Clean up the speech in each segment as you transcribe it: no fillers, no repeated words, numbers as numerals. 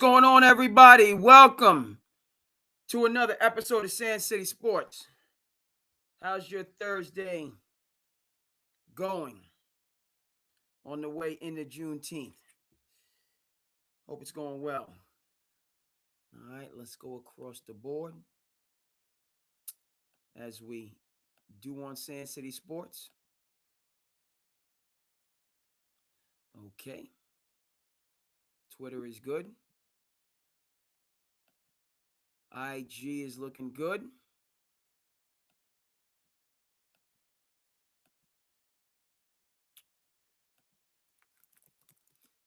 going on, everybody? Welcome to another episode of SandCity Sports. How's your Thursday going on the way into Juneteenth? Hope it's going well. All right, let's go across the board as we do on SandCity Sports. Okay. Twitter is good. IG is looking good.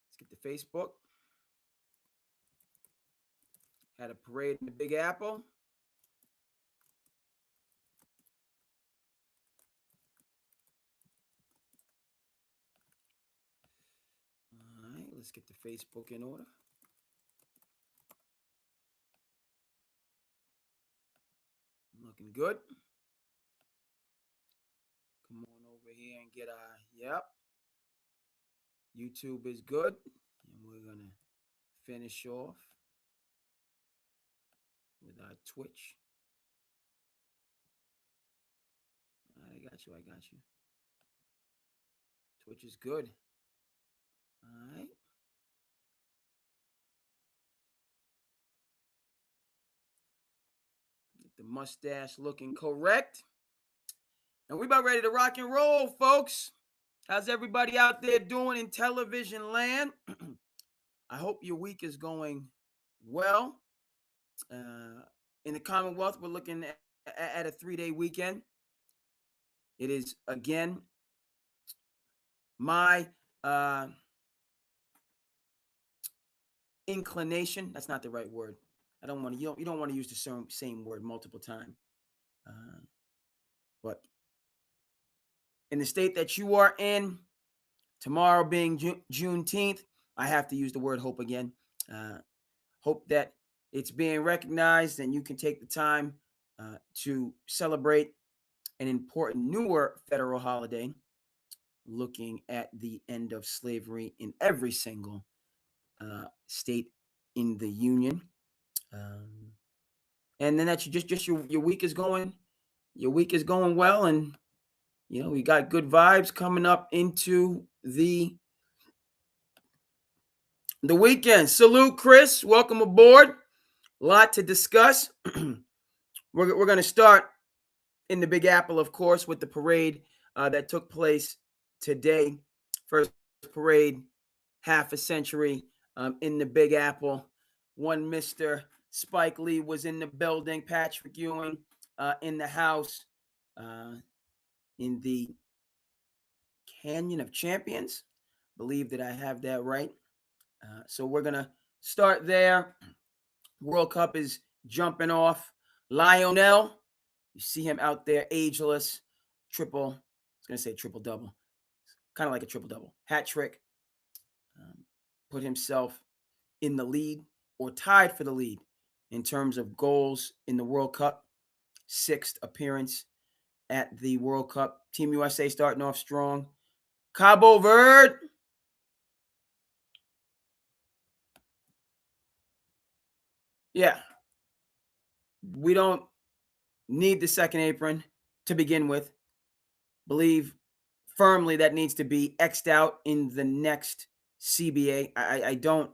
Let's get to Facebook. Had a parade in the Big Apple. All right, let's get the Facebook in order. Looking good. Come on over here and get our, YouTube is good. And we're going to finish off with our Twitch. I got you. Twitch is good. All right. Get the mustache looking correct. And we about ready to rock and roll, folks. How's everybody out there doing in television land? I hope your week is going well. In the Commonwealth, we're looking at a 3-day weekend. It is, again, my inclination. That's not the right word. I don't want to. You don't want to use the same word multiple times. But in the state that you are in, tomorrow being Juneteenth, I have to use the word hope again. Hope that it's being recognized and you can take the time to celebrate an important newer federal holiday, looking at the end of slavery in every single state in the union. And then that's just your week is going well, and we got good vibes coming up into the weekend. Salute, Chris. Welcome aboard. A lot to discuss. We're going to start in the Big Apple, of course, with the parade that took place today. First parade, half a century in the Big Apple. One Mr. Spike Lee was in the building. Patrick Ewing in the house in the Canyon of Champions. Believe that I have that right. So we're going to start there. World Cup is jumping off. Lionel, you see him out there, ageless, triple double. Kind of like a triple-double. Hat trick. Put himself in the lead or tied for the lead in terms of goals in the World Cup. 6th appearance at the World Cup. Team USA starting off strong. Cabo Verde. Yeah. We don't need the second apron to begin with. Believe firmly that needs to be X'd out in the next CBA. I don't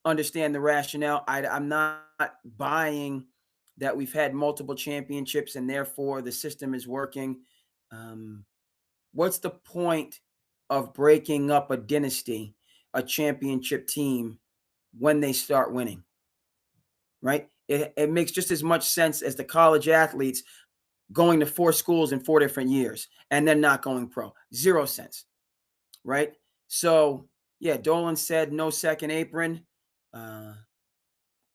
understand the rationale. I'm not buying that we've had multiple championships and therefore the system is working. What's the point of breaking up a dynasty, a championship team, when they start winning? Right? It makes just as much sense as the college athletes going to 4 schools in 4 different years and then not going pro. 0 sense. Right? So, yeah, Dolan said no second apron.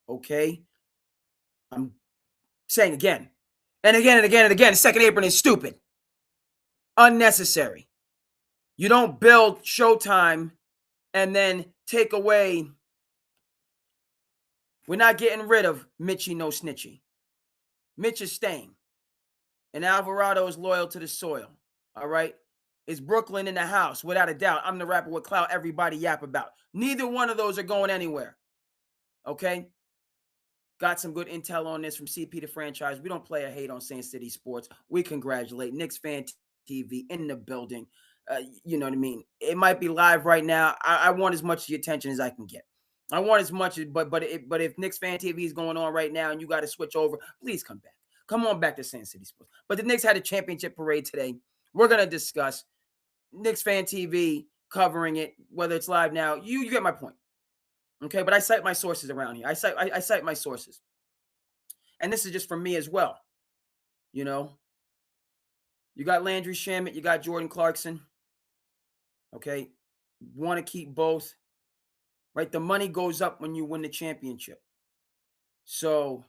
Okay. I'm saying again and again, second apron is stupid. Unnecessary. You don't build Showtime and then take away. We're not getting rid of Mitchie No Snitchy. Mitch is staying. And Alvarado is loyal to the soil. All right? Is Brooklyn in the house? Without a doubt. I'm the rapper with clout everybody yap about. Neither one of those are going anywhere. Okay. Got some good intel on this from CP the franchise. We don't play a hate on SandCity Sports. We congratulate Knicks Fan TV in the building. You know what I mean? It might be live right now. I want as much attention as I can get. I want as much, but if Knicks Fan TV is going on right now and you got to switch over, please come back. Come on back to SandCity Sports. But the Knicks had a championship parade today. We're gonna discuss Knicks Fan TV covering it, whether it's live now. You get my point. Okay, but I cite my sources around here. I cite my sources. And this is just from me as well. You know, you got Landry Shamet, you got Jordan Clarkson. Okay, want to keep both. Right, the money goes up when you win the championship. So,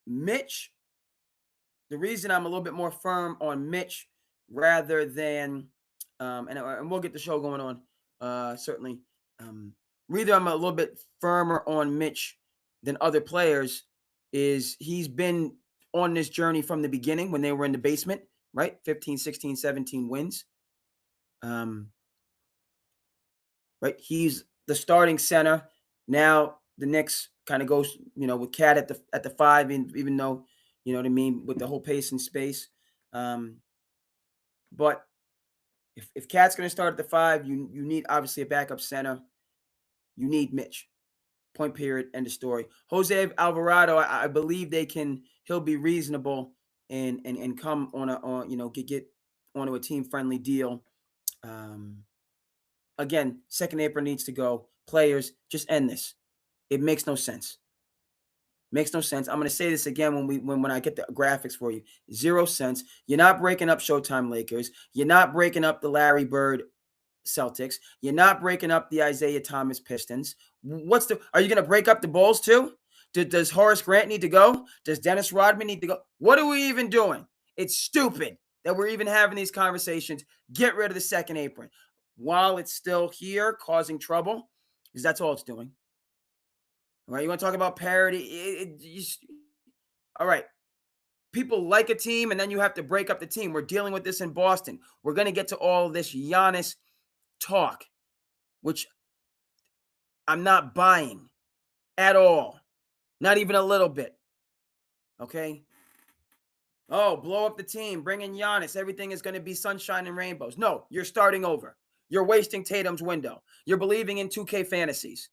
Mitch, the reason I'm a little bit more firm on Mitch rather than, and we'll get the show going on, certainly. Reason I'm a little bit firmer on Mitch than other players is he's been on this journey from the beginning when they were in the basement, right? 15, 16, 17 wins. Right? He's the starting center. Now the Knicks kind of goes, with Cat at the 5, even though, you know what I mean, with the whole pace and space. But if Cat's going to start at the 5, you need obviously a backup center. You need Mitch. Point period. End of story. Jose Alvarado, I believe he'll be reasonable and come get onto a team friendly deal. Again, second apron needs to go. Players, just end this. It makes no sense. Makes no sense. I'm going to say this again when I get the graphics for you. 0 cents. You're not breaking up Showtime Lakers. You're not breaking up the Larry Bird Celtics. You're not breaking up the Isaiah Thomas Pistons. Are you going to break up the Bulls too? Does Horace Grant need to go? Does Dennis Rodman need to go? What are we even doing? It's stupid that we're even having these conversations. Get rid of the second apron while it's still here causing trouble, because that's all it's doing. All right, you want to talk about parity? All right. People like a team, and then you have to break up the team. We're dealing with this in Boston. We're going to get to all of this Giannis talk, which I'm not buying at all. Not even a little bit. Okay? Oh, blow up the team. Bring in Giannis. Everything is going to be sunshine and rainbows. No, you're starting over. You're wasting Tatum's window. You're believing in 2K fantasies.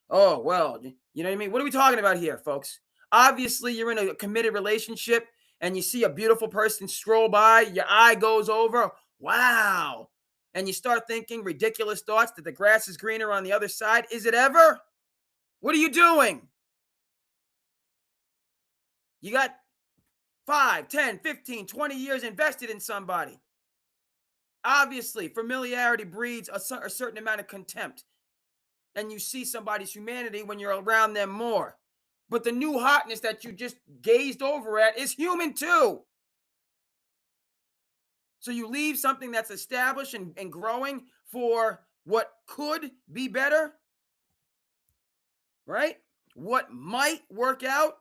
Oh, well, you know what I mean? What are we talking about here, folks? Obviously, you're in a committed relationship and you see a beautiful person stroll by, your eye goes over, wow. And you start thinking ridiculous thoughts that the grass is greener on the other side. Is it ever? What are you doing? You got 5, 10, 15, 20 years invested in somebody. Obviously, familiarity breeds a certain amount of contempt. And you see somebody's humanity when you're around them more. But the new hotness that you just gazed over at is human too. So you leave something that's established and growing for what could be better, right? What might work out.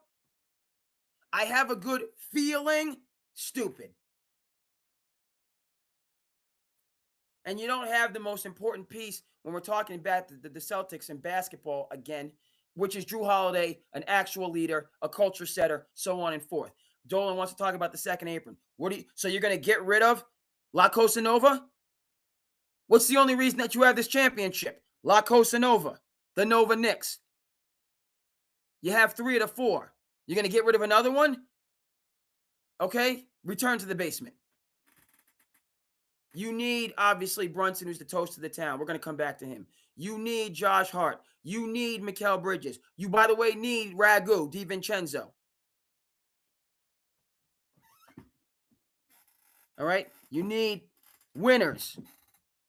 I have a good feeling. Stupid. And you don't have the most important piece when we're talking about the Celtics and basketball again, which is Jrue Holiday, an actual leader, a culture setter, so on and forth. Dolan wants to talk about the second apron. So you're going to get rid of La Cosa Nova? What's the only reason that you have this championship? La Cosa Nova, the Nova Knicks. You have 3 of the 4. You're going to get rid of another one? Okay, return to the basement. You need, obviously, Brunson, who's the toast of the town. We're going to come back to him. You need Josh Hart. You need Mikal Bridges. You, by the way, need Ragu DiVincenzo. All right? You need winners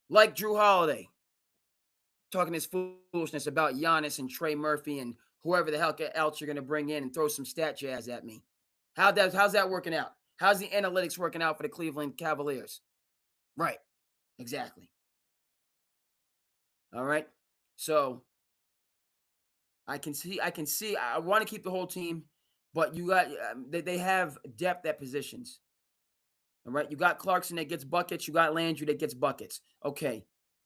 like Jrue Holiday. Talking this foolishness about Giannis and Trey Murphy and whoever the hell else you're going to bring in and throw some stat jazz at me. How's that working out? How's the analytics working out for the Cleveland Cavaliers? Right. Exactly. All right. So I can see, I want to keep the whole team, but they have depth at positions. All right. You got Clarkson that gets buckets. You got Landry that gets buckets. Okay.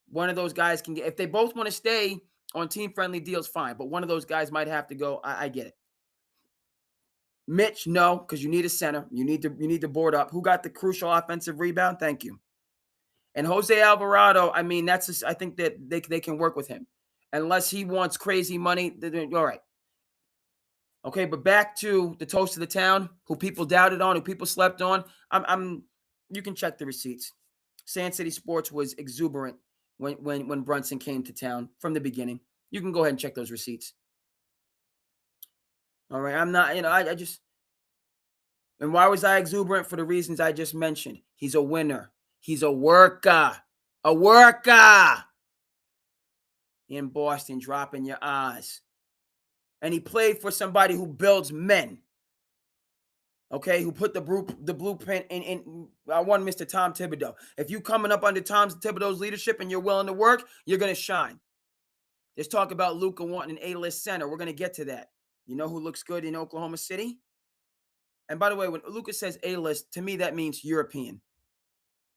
One of those guys can get, if they both want to stay On team-friendly deals, fine. But one of those guys might have to go. I get it. Mitch, no, because you need a center. You need to board up. Who got the crucial offensive rebound? Thank you. And Jose Alvarado, I mean, I think that they can work with him. Unless he wants crazy money, all right. Okay, but back to the toast of the town, who people doubted on, who people slept on. You can check the receipts. SandCity Sports was exuberant when Brunson came to town from the beginning. You can go ahead and check those receipts. All right, I'm not, I just, and why was I exuberant? For the reasons I just mentioned. He's a winner. He's a worker. A worker. In Boston, dropping your eyes. And he played for somebody who builds men. Okay, who put the blueprint in one Mr. Tom Thibodeau. If you coming up under Tom Thibodeau's leadership and you're willing to work, you're going to shine. There's talk about Luka wanting an A-list center. We're going to get to that. You know who looks good in Oklahoma City? And by the way, when Luka says A-list, to me that means European.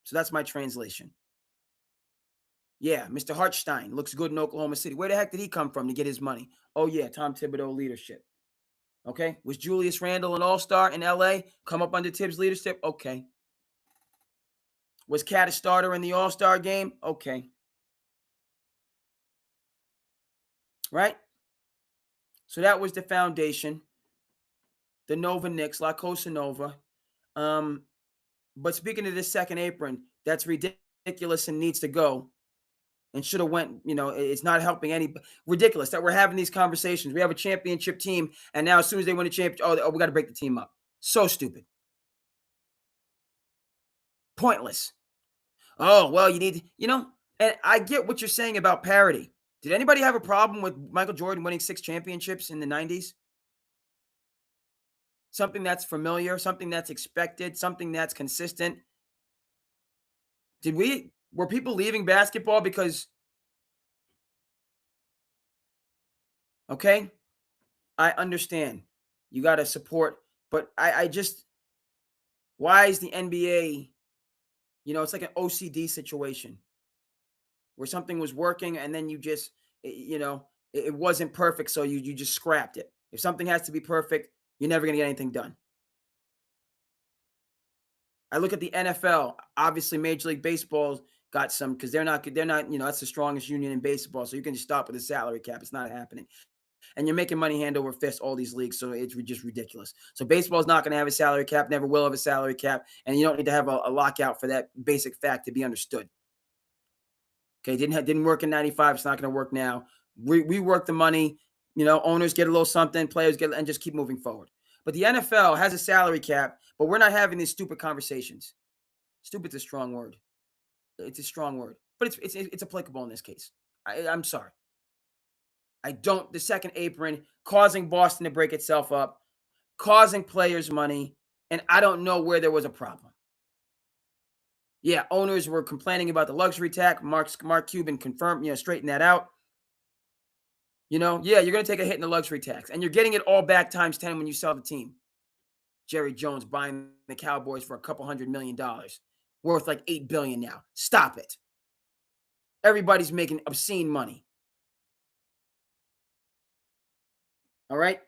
So that's my translation. Yeah, Mr. Hartstein looks good in Oklahoma City. Where the heck did he come from to get his money? Oh, yeah, Tom Thibodeau leadership. Okay, was Julius Randle an all-star in L.A., come up under Tibbs' leadership? Okay. Was Cat a starter in the all-star game? Okay. Right? So that was the foundation. The Nova Knicks, La Cosa Nova. But speaking of this second apron, that's ridiculous and needs to go. And should have went, it's not helping any. Ridiculous that we're having these conversations. We have a championship team, and now as soon as they win a championship, we got to break the team up. So stupid. Pointless. Oh, well, you need, and I get what you're saying about parity. Did anybody have a problem with Michael Jordan winning 6 championships in the 90s? Something that's familiar, something that's expected, something that's consistent. Were people leaving basketball because, okay, I understand. You got to support, but I just, why is the NBA, it's like an OCD situation where something was working and then you just, it wasn't perfect, so you just scrapped it. If something has to be perfect, you're never going to get anything done. I look at the NFL. Obviously, Major League Baseball got some, because they're not, that's the strongest union in baseball. So you can just stop with the salary cap. It's not happening. And you're making money hand over fist, all these leagues. So it's just ridiculous. So baseball is not going to have a salary cap, never will have a salary cap. And you don't need to have a lockout for that basic fact to be understood. Okay, didn't work in 95. It's not going to work now. We work the money. Owners get a little something, players get, and just keep moving forward. But the NFL has a salary cap, but we're not having these stupid conversations. Stupid's a strong word. It's a strong word, but it's applicable in this case. I'm sorry. The second apron causing Boston to break itself up, causing players money, and I don't know where there was a problem. Yeah, owners were complaining about the luxury tax. Mark Cuban confirmed, straighten that out. Yeah, you're going to take a hit in the luxury tax, and you're getting it all back times 10 when you sell the team. Jerry Jones buying the Cowboys for $200 million, worth like $8 billion now. Stop it. Everybody's making obscene money. All right,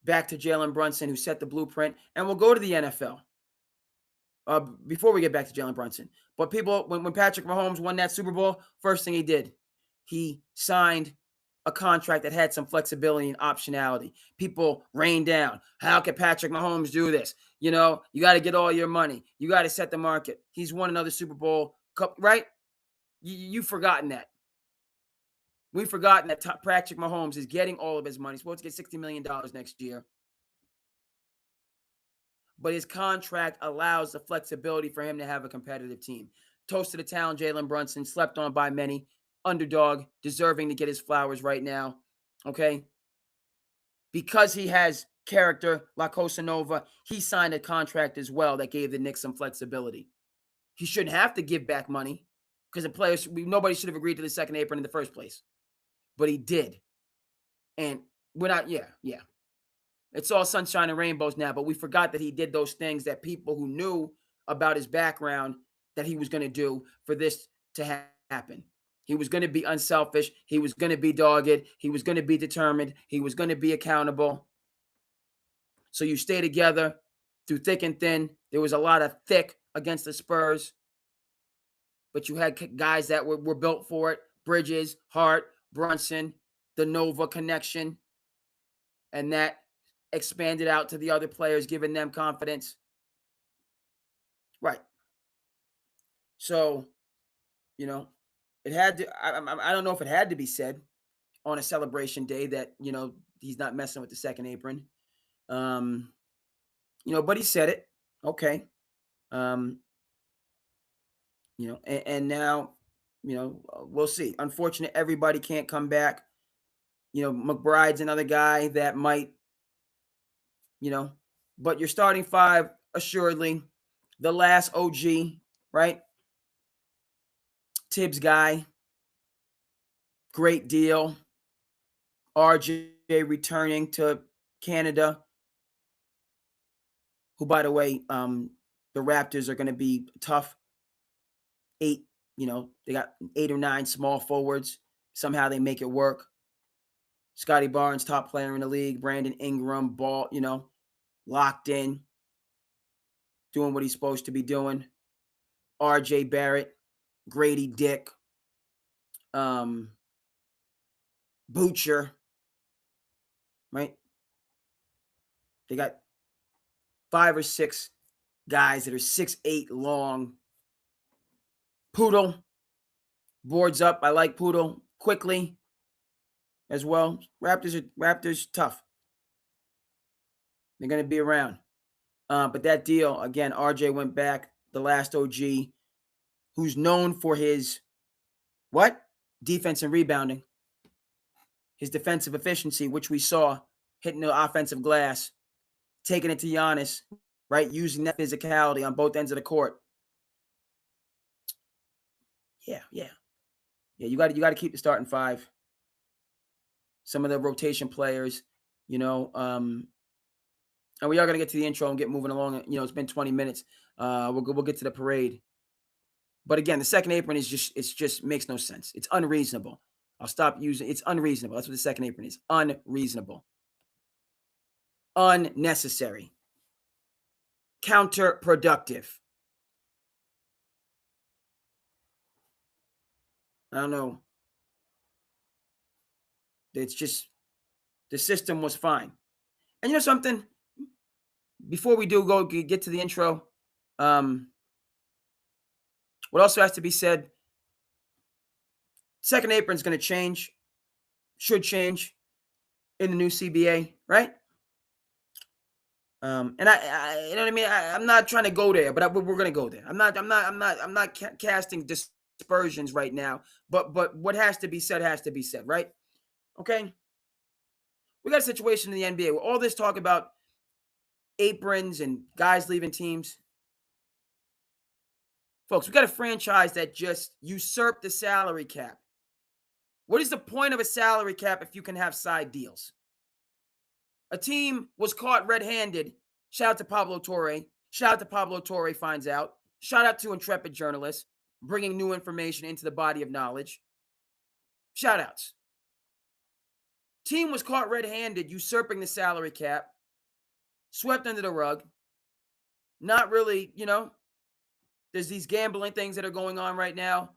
back to Jalen Brunson, who set the blueprint, and we'll go to the NFL. Before we get back to Jalen Brunson, but people, when Patrick Mahomes won that Super Bowl, first thing he did, he signed a contract that had some flexibility and optionality. People rained down. How can Patrick Mahomes do this? You got to get all your money. You got to set the market. He's won another Super Bowl, right? You've forgotten that. We've forgotten that Patrick Mahomes is getting all of his money. He's supposed to get $60 million next year. But his contract allows the flexibility for him to have a competitive team. Toast to the town, Jalen Brunson, slept on by many. Underdog, deserving to get his flowers right now. Okay? Because he has character, La Cosa Nova, he signed a contract as well that gave the Knicks some flexibility. He shouldn't have to give back money because the players, nobody should have agreed to the second apron in the first place. But he did. And we're not, yeah. It's all sunshine and rainbows now, but we forgot that he did those things that people who knew about his background that he was going to do for this to happen. He was going to be unselfish. He was going to be dogged. He was going to be determined. He was going to be accountable. So you stay together through thick and thin. There was a lot of thick against the Spurs, but you had guys that were built for it. Bridges, Hart, Brunson, the Nova connection, and that expanded out to the other players, giving them confidence. Right. So, it had to, I don't know if it had to be said on a celebration day that, he's not messing with the second apron. But he said it. Okay. And now, we'll see. Unfortunate, everybody can't come back. McBride's another guy that might, but your starting five, assuredly, the last OG, right? Tibbs guy, great deal. RJ returning to Canada, who, by the way, the Raptors are going to be tough. They got 8 or 9 small forwards. Somehow they make it work. Scotty Barnes, top player in the league. Brandon Ingram, ball, locked in, doing what he's supposed to be doing. RJ Barrett, Grady Dick, Butcher, right? They got 5 or 6 guys that are 6'8" long. Poodle boards up. I like Poodle quickly as well. Raptors tough. They're going to be around. But that deal, again, RJ went back, the last OG, who's known for his what? Defense and rebounding. His defensive efficiency, which we saw hitting the offensive glass, taking it to Giannis, right? Using that physicality on both ends of the court. Yeah. You got to keep the starting five. Some of the rotation players, and we are going to get to the intro and get moving along. It's been 20 minutes. We'll get to the parade. But again, the second apron is just makes no sense. It's unreasonable. I'll stop using it's unreasonable. That's what the second apron is. Unreasonable. Unnecessary. Counterproductive. I don't know. It's just the system was fine. And you know something? Before we do go get to the intro, what also has to be said, second apron is going to change, should change in the new CBA, right? And I you know what I mean? I'm not trying to go there, but we're going to go there. I'm not casting dispersions right now, but what has to be said, right? Okay. We got a situation in the NBA where all this talk about aprons and guys leaving teams. Folks, we got a franchise that just usurped the salary cap. What is the point of a salary cap if you can have side deals? A team was caught red-handed. Shout out to Pablo Torre. Shout out to Pablo Torre finds out. Shout out to intrepid journalists bringing new information into the body of knowledge. Shout outs. Team was caught red-handed, usurping the salary cap. Swept under the rug. Not really, there's these gambling things that are going on right now.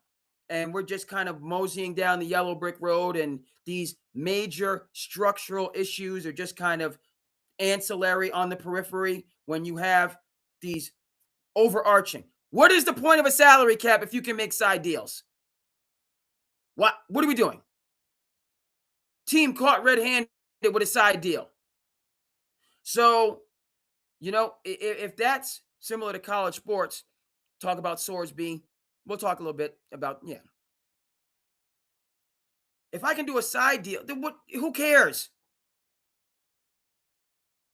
And we're just kind of moseying down the yellow brick road, and these major structural issues are just kind of ancillary on the periphery when you have these overarching. What is the point of a salary cap if you can make side deals? What are we doing? Team caught red-handed with a side deal. So, if that's similar to college sports, talk about Sorsby. We'll talk a little bit about, If I can do a side deal, then who cares?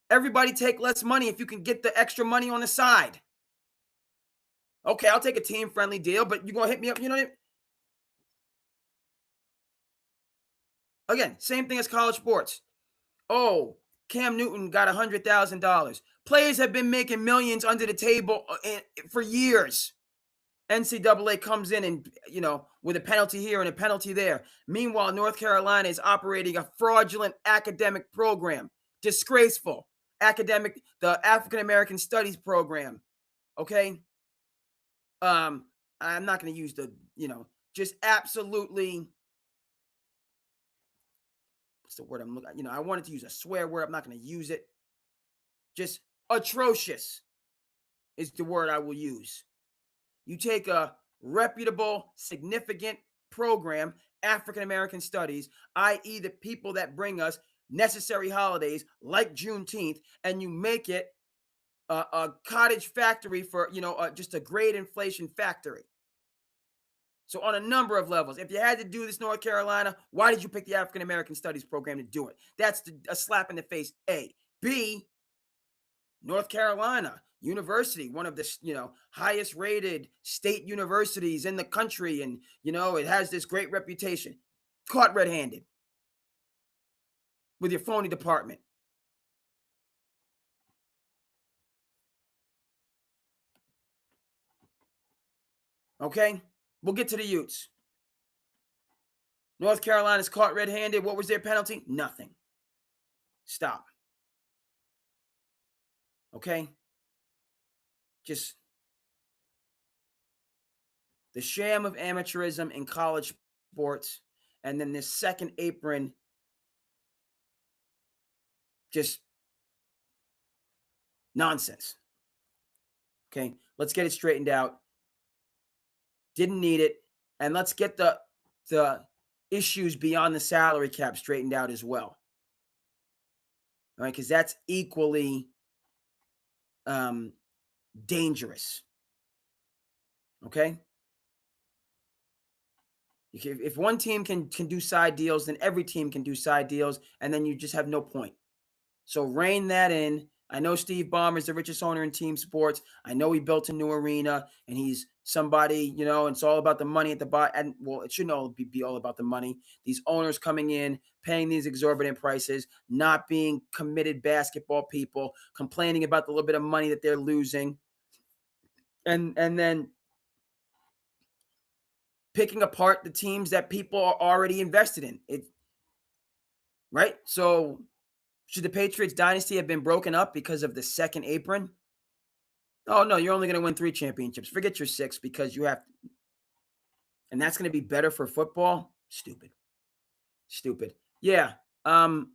Everybody take less money if you can get the extra money on the side. Okay, I'll take a team-friendly deal, but you're going to hit me up, Again, same thing as college sports. Oh, Cam Newton got $100,000. Players have been making millions under the table for years. NCAA comes in and, with a penalty here and a penalty there. Meanwhile, North Carolina is operating a fraudulent academic program. Disgraceful. The African American Studies program. Okay? I'm not going to use just absolutely, what's the word I'm looking, I wanted to use a swear word. I'm not going to use it. Just atrocious is the word I will use. You take a reputable, significant program, African American Studies, i.e., the people that bring us necessary holidays like Juneteenth, and you make it a cottage factory for, just a grade inflation factory. So on a number of levels, if you had to do this, North Carolina, why did you pick the African American Studies program to do it? That's a slap in the face, A. B, North Carolina University, one of the, highest rated state universities in the country. And, it has this great reputation. Caught red-handed with your phony department. Okay? We'll get to the Utes. North Carolina's caught red-handed. What was their penalty? Nothing. Stop. Okay? Just the sham of amateurism in college sports, and then this second apron, just nonsense. Okay? Let's get it straightened out. Didn't need it. And let's get the issues beyond the salary cap straightened out as well. All right, because that's equally dangerous. Okay? If one team can do side deals, then every team can do side deals, and then you just have no point. So rein that in. I know Steve Ballmer is the richest owner in team sports. I know he built a new arena, and he's somebody, and it's all about the money at the bottom. And, well, it shouldn't all be all about the money. These owners coming in, paying these exorbitant prices, not being committed basketball people, complaining about the little bit of money that they're losing, and then picking apart the teams that people are already invested in. Right? So should the Patriots dynasty have been broken up because of the second apron? Oh, no, you're only going to win 3 championships. Forget your 6 because you have to. And that's going to be better for football? Stupid. Yeah. And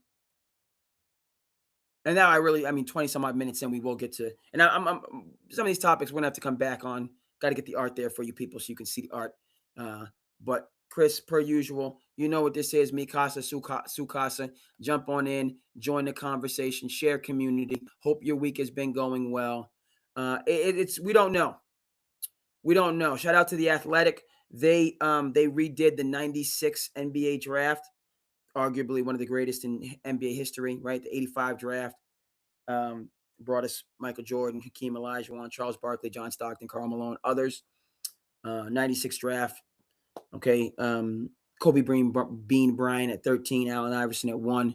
now 20 some odd minutes in, we will get to, and I'm some of these topics we're going to have to come back on. Got to get the art there for you people so you can see the art. But Chris, per usual, you know what this is. Mi casa, su casa. Jump on in, join the conversation, share community. Hope your week has been going well. We don't know. Shout out to the Athletic. They redid the 96 NBA draft, arguably one of the greatest in NBA history, right? The 85 draft brought us Michael Jordan, Hakeem Olajuwon, Charles Barkley, John Stockton, Karl Malone, others. 96 draft. Okay. Kobe Bean Bryant at 13, Allen Iverson at 1,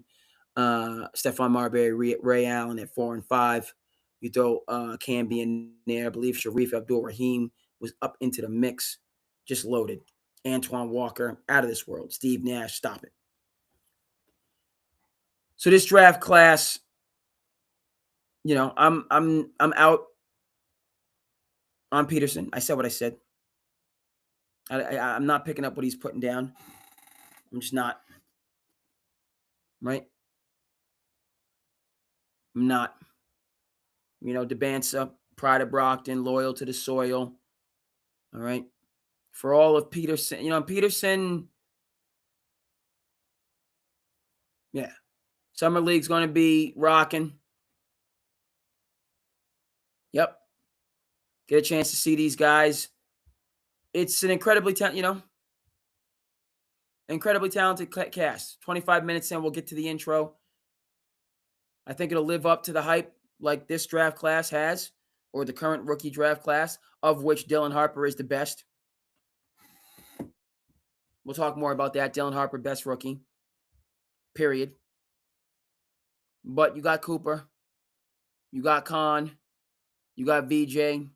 Stephon Marbury, Ray Allen at 4 and 5. You throw Camby in there. I believe Sharif Abdul-Rahim was up into the mix, just loaded. Antoine Walker, out of this world. Steve Nash, stop it. So this draft class, I'm out on Peterson. I said what I said. I'm not picking up what he's putting down. I'm just not. Right? I'm not. DeBansa, pride of Brockton, loyal to the soil. All right. For all of Peterson, Peterson, yeah. Summer League's going to be rocking. Yep. Get a chance to see these guys. It's an incredibly talented cast. 25 minutes in, we'll get to the intro. I think it'll live up to the hype like this draft class has, or the current rookie draft class, of which Dylan Harper is the best. We'll talk more about that. Dylan Harper, best rookie. Period. But you got Cooper. You got Khan. You got VJ.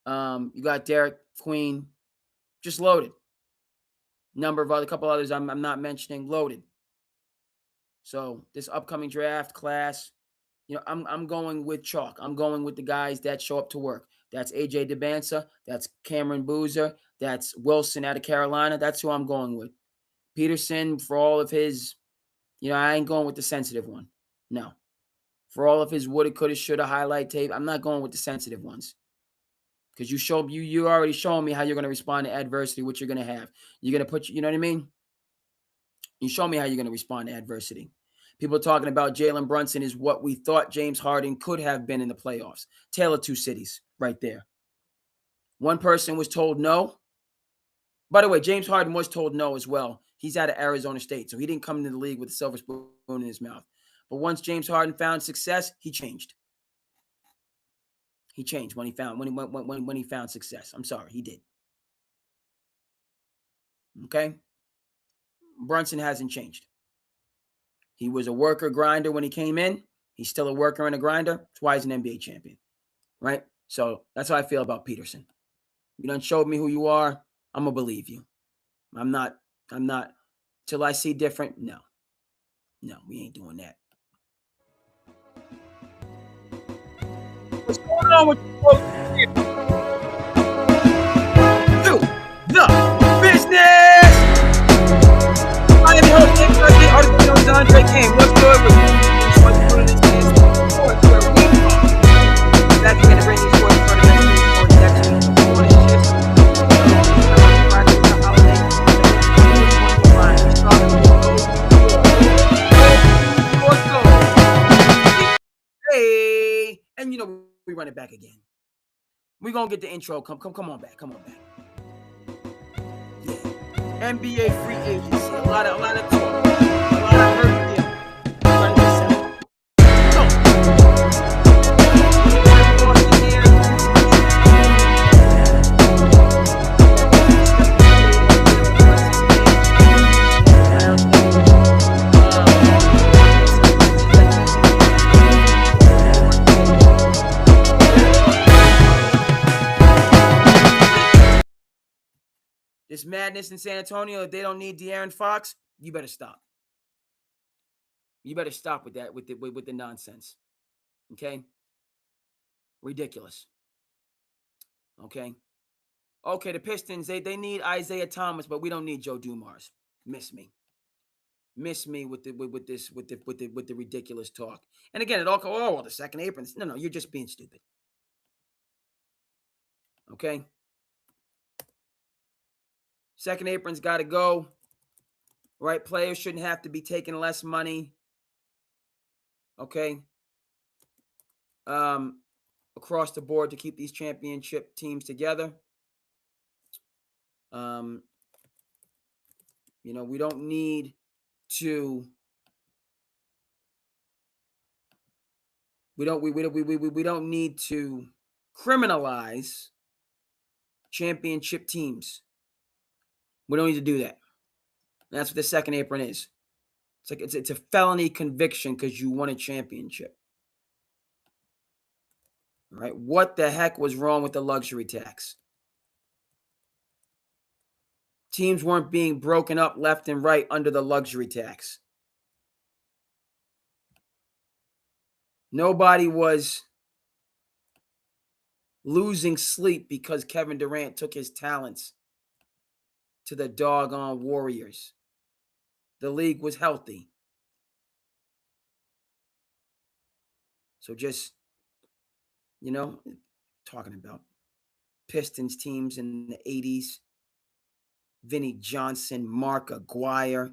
You got Derek Queen, just loaded. Number of other couple others I'm not mentioning, loaded. So this upcoming draft class, I'm going with chalk. I'm going with the guys that show up to work. That's AJ DeBansa. That's Cameron Boozer. That's Wilson out of Carolina. That's who I'm going with. Peterson, for all of his, I ain't going with the sensitive one. No. For all of his woulda, coulda, shoulda highlight tape, I'm not going with the sensitive ones. Because you already showing me how you're going to respond to adversity, what you're going to have. You're going to put, you know what I mean? You show me how you're going to respond to adversity. People are talking about Jalen Brunson is what we thought James Harden could have been in the playoffs. Tale of two cities right there. One person was told no. By the way, James Harden was told no as well. He's out of Arizona State, so he didn't come into the league with a silver spoon in his mouth. But once James Harden found success, he changed. He changed when he found success. I'm sorry, he did. Okay? Brunson hasn't changed. He was a worker grinder when he came in. He's still a worker and a grinder. That's why he's an NBA champion. Right? So that's how I feel about Peterson. You done showed me who you are. I'm going to believe you. I'm not, till I see different. No, we ain't doing that. What's going on with you folks here? Do the business. I am your host, Nick Turkey, artist known as Andre Kane. What's good with you? What's good in this sports where we are back again to bring you sports tournaments for the next week. Morning shifts. Hey, and we run it back again. We're gonna get the intro. Come on back. Yeah. NBA free agency. A lot of talk. A lot of hurt. Yeah. Run this out. This madness in San Antonio, if they don't need De'Aaron Fox, you better stop. You better stop with that, with the nonsense. Okay? Ridiculous. Okay? Okay, the Pistons, they need Isaiah Thomas, but we don't need Joe Dumars. Miss me with the ridiculous talk. And again, it all well, the second apron. No, you're just being stupid. Okay? Second apron's got to go. Right? Players shouldn't have to be taking less money. Okay? Across the board to keep these championship teams together. We don't need to. We don't need to criminalize championship teams. We don't need to do that. And that's what the second apron is. It's like it's a felony conviction because you won a championship. All right. What the heck was wrong with the luxury tax? Teams weren't being broken up left and right under the luxury tax. Nobody was losing sleep because Kevin Durant took his talents to the doggone Warriors. The league was healthy. So just, talking about Pistons teams in the 80s, Vinnie Johnson, Mark Aguirre,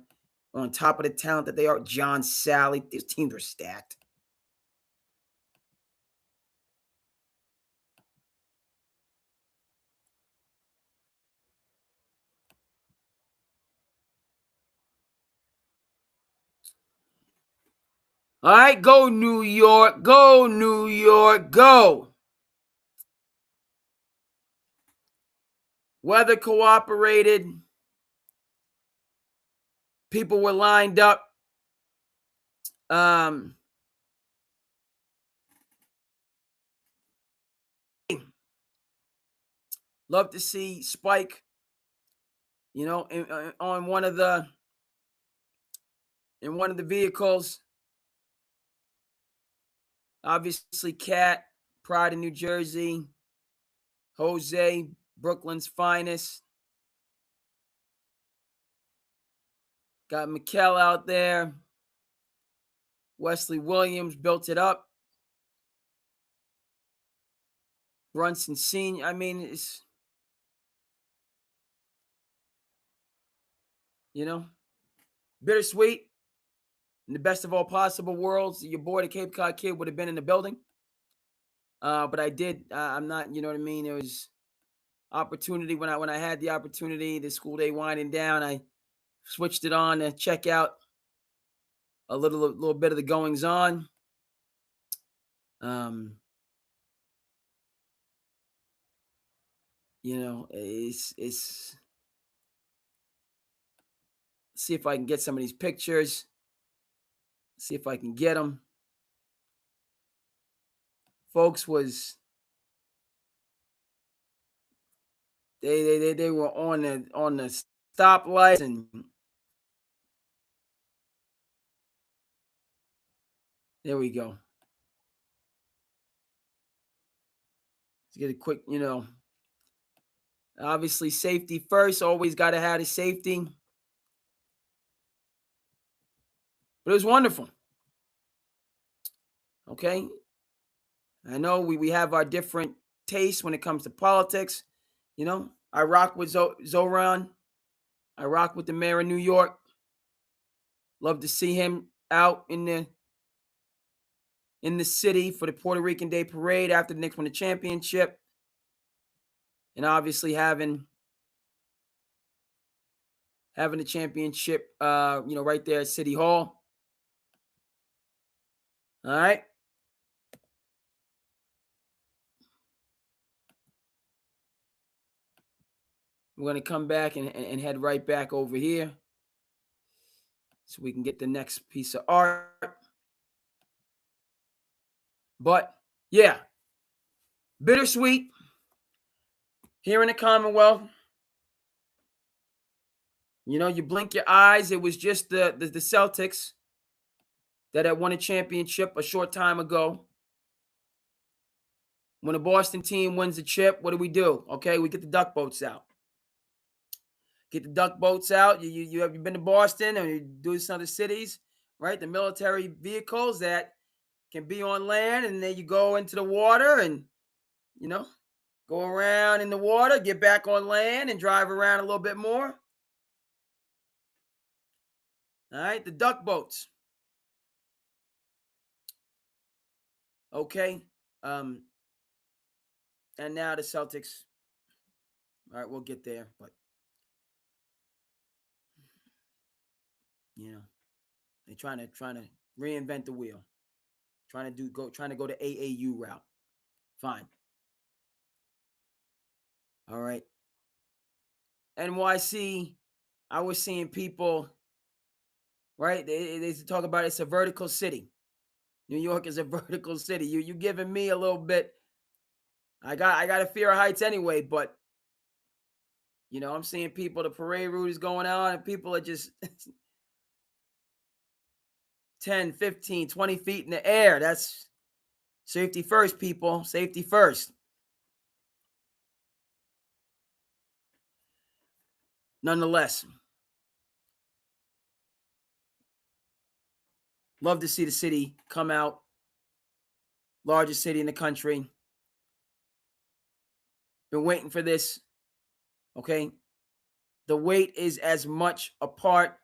on top of the talent that they are, John Sally. These teams are stacked. All right, go New York, go New York, go. Weather cooperated. People were lined up. Love to see Spike, on one of the vehicles. Obviously, Cat, Pride of New Jersey, Jose, Brooklyn's finest. Got Mikkel out there. Wesley Williams built it up. Brunson Sr. I mean, it's, bittersweet. In the best of all possible worlds, your boy, the Cape Cod Kid, would have been in the building. But I did. I'm not. You know what I mean. There was opportunity when I had the opportunity. The school day winding down, I switched it on to check out a little bit of the goings on. It's see if I can get some of these pictures. See if I can get them. Folks was they were on the stoplights, and there we go. Let's get a quick, obviously safety first. Always got to have the safety. But it was wonderful. Okay. I know we have our different tastes when it comes to politics. I rock with Zoran. I rock with the mayor of New York. Love to see him out in the city for the Puerto Rican Day Parade after the Knicks won the championship. And obviously having the championship, right there at City Hall. All right. We're going to come back and head right back over here so we can get the next piece of art. But, yeah, bittersweet here in the Commonwealth. You blink your eyes. It was just the Celtics that had won a championship a short time ago. When a Boston team wins a chip, what do? Okay, we get the duck boats out. Get the duck boats out. You've been to Boston and you do some other cities, right? The military vehicles that can be on land, and then you go into the water and, go around in the water, get back on land and drive around a little bit more. All right, the duck boats. Okay. And now the Celtics. All right, we'll get there, but they're trying to reinvent the wheel. Trying to go the AAU route. Fine. All right. NYC, I was seeing people, right? They talk about it's a vertical city. New York is a vertical city. You giving me a little bit. I got a fear of heights anyway, but I'm seeing people, the parade route is going on, and people are just 10, 15, 20 feet in the air. That's safety first, people. Safety first. Nonetheless, love to see the city come out. Largest city in the country. Been waiting for this. Okay. The wait is as much a part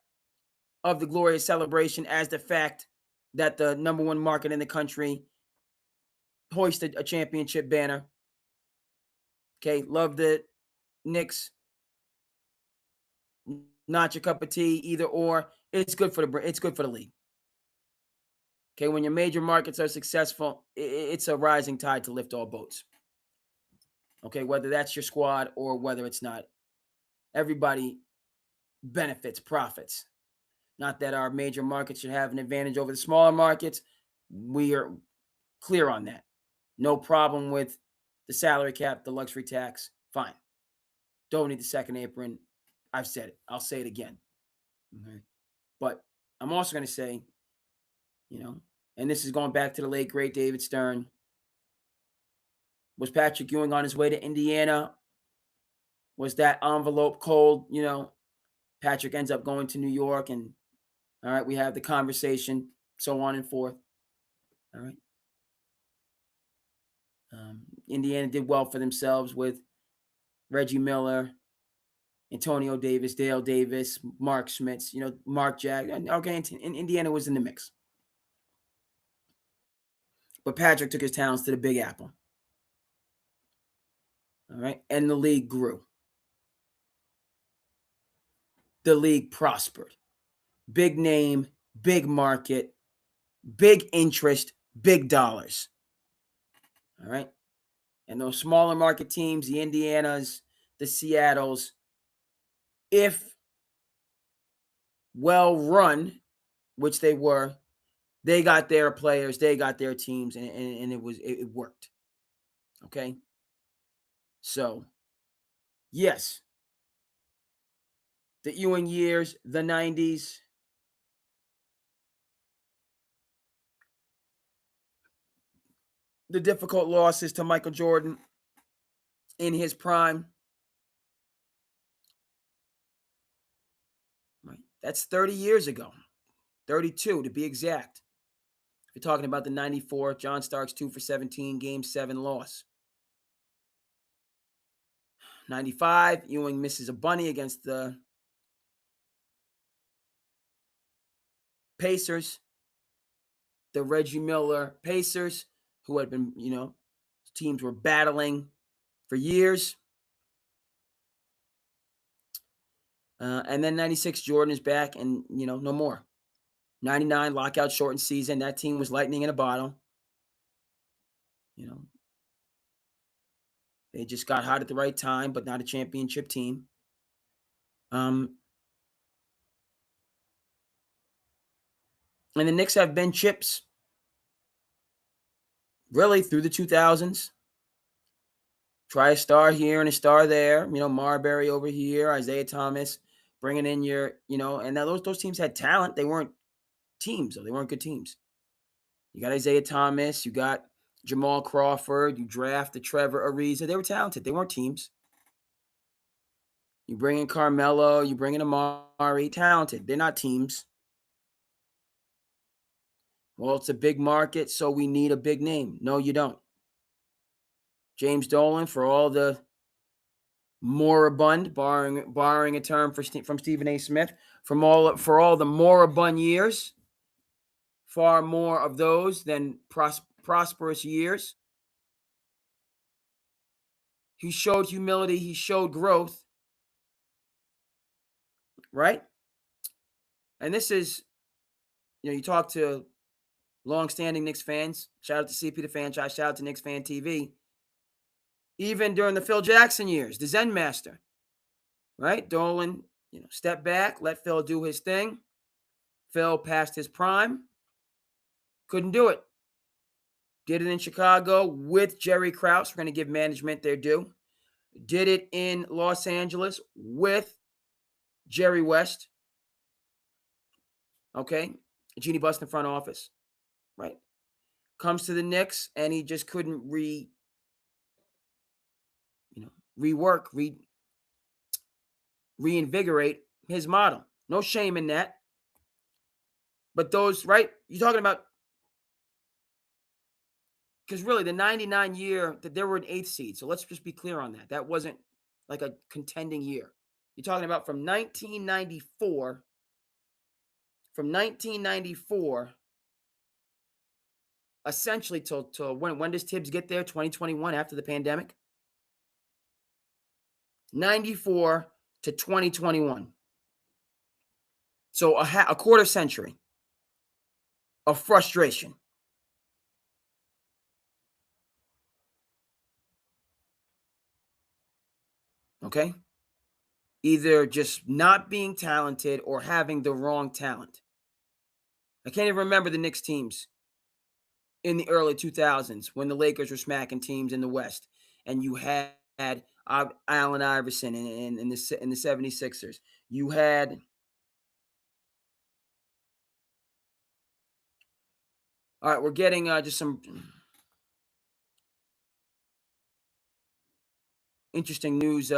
of the glorious celebration as the fact that the number one market in the country hoisted a championship banner. Okay. Love the Knicks. Not your cup of tea, either or. It's good for the league. Okay. When your major markets are successful, it's a rising tide to lift all boats. Okay. Whether that's your squad or whether it's not, everybody benefits, profits. Not that our major markets should have an advantage over the smaller markets. We are clear on that. No problem with the salary cap, the luxury tax. Fine. Don't need the second apron. I've said it. I'll say it again. Okay. But I'm also going to say, and this is going back to the late, great David Stern. Was Patrick Ewing on his way to Indiana? Was that envelope cold? Patrick ends up going to New York, and all right, we have the conversation, so on and forth. All right. Indiana did well for themselves with Reggie Miller, Antonio Davis, Dale Davis, Mark Schmitz, Mark Jack. Okay, and Indiana was in the mix. But Patrick took his talents to the Big Apple. All right, and the league grew. The league prospered. Big name, big market, big interest, big dollars. All right. And those smaller market teams, the Indianas, the Seattles, if well run, which they were, they got their players, they got their teams, and it worked. Okay. So, yes, the Ewing years, the 90s, the difficult losses to Michael Jordan in his prime. Right. That's 30 years ago. 32 to be exact. You're talking about the 94, John Starks 2 for 17, game 7 loss. 95, Ewing misses a bunny against the Pacers. The Reggie Miller Pacers, who had been, teams were battling for years. And then 96, Jordan is back, and, no more. 99, lockout shortened season. That team was lightning in a bottle. They just got hot at the right time, but not a championship team. And the Knicks have been chips really through the 2000s. Try a star here and a star there. Marbury over here, Isaiah Thomas, bringing in your, and now those teams had talent. They weren't teams, though. They weren't good teams. You got Isaiah Thomas. You got Jamal Crawford. You draft the Trevor Ariza. They were talented. They weren't teams. You bring in Carmelo. You bring in Amari. Talented. They're not teams. Well, it's a big market, so we need a big name. No, you don't. James Dolan, for all the moribund, borrowing a term from Stephen A. Smith, for all the moribund years, far more of those than prosperous years. He showed humility. He showed growth. Right? And this is, you talk to longstanding Knicks fans. Shout out to CP the Fan. Shout out to Knicks Fan TV. Even during the Phil Jackson years, the Zen Master. Right? Dolan, step back, let Phil do his thing. Phil passed his prime. Couldn't do it. Did it in Chicago with Jerry Krause. We're going to give management their due. Did it in Los Angeles with Jerry West. Okay. Jeannie Buss in the front office. Right. Comes to the Knicks, and he just couldn't rework, reinvigorate his model. No shame in that. But those, right? You're talking about, because really the 99 year that they were an 8th seed. So let's just be clear on that. That wasn't like a contending year. You're talking about from 1994, essentially till when does Tibbs get there? 2021 after the pandemic? 94 to 2021. So a quarter century of frustration. Okay? Either just not being talented or having the wrong talent. I can't even remember the Knicks teams in the early 2000s when the Lakers were smacking teams in the West, and you had Allen Iverson in the 76ers. You had all right. We're getting just some interesting news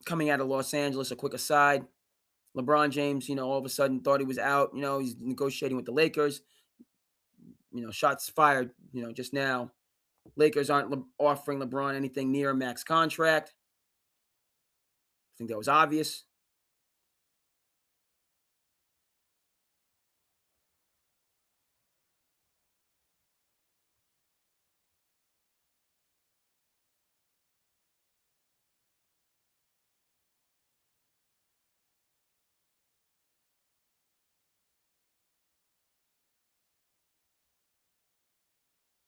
coming out of Los Angeles. A quick aside: LeBron James, all of a sudden thought he was out. He's negotiating with the Lakers. Shots fired. Just now, Lakers aren't offering LeBron anything near a max contract. I think that was obvious.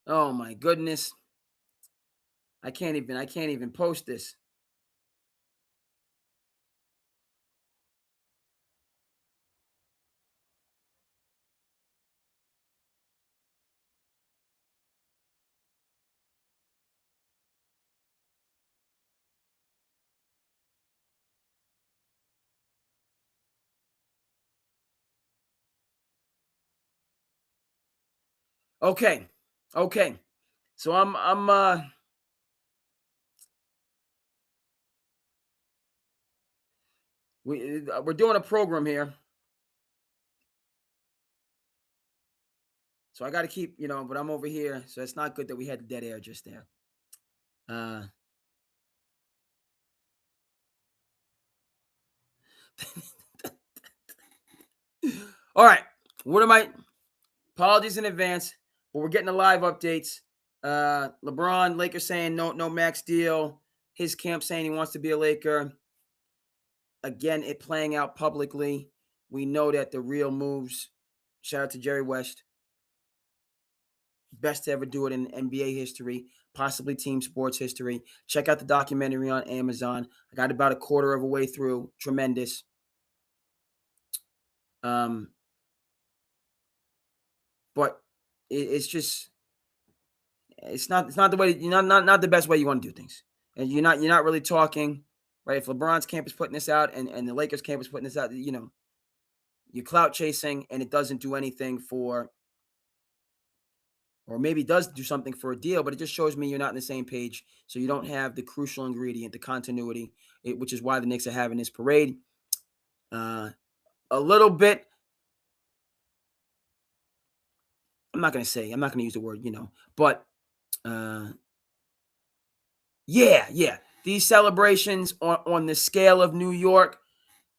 Oh my goodness. I can't even post this. Okay. Okay. So we're doing a program here. So I got to keep, but I'm over here. So it's not good that we had dead air just there. Uh All right. What am I apologies in advance, but we're getting the live updates. LeBron, Lakers saying no max deal. His camp saying he wants to be a Laker. Again, it playing out publicly. We know that the real moves. Shout out to Jerry West. Best to ever do it in NBA history, possibly team sports history. Check out the documentary on Amazon. I got about a quarter of a way through. Tremendous. Um, but it's just it's not the way not the best way you want to do things. And you're not really talking, right? If LeBron's camp is putting this out and the Lakers camp is putting this out, you're clout chasing and it doesn't do anything for, or maybe does do something for a deal, but it just shows me you're not on the same page. So you don't have the crucial ingredient, the continuity, which is why the Knicks are having this parade. A little bit. I'm not going to use the word, but yeah. These celebrations on the scale of New York,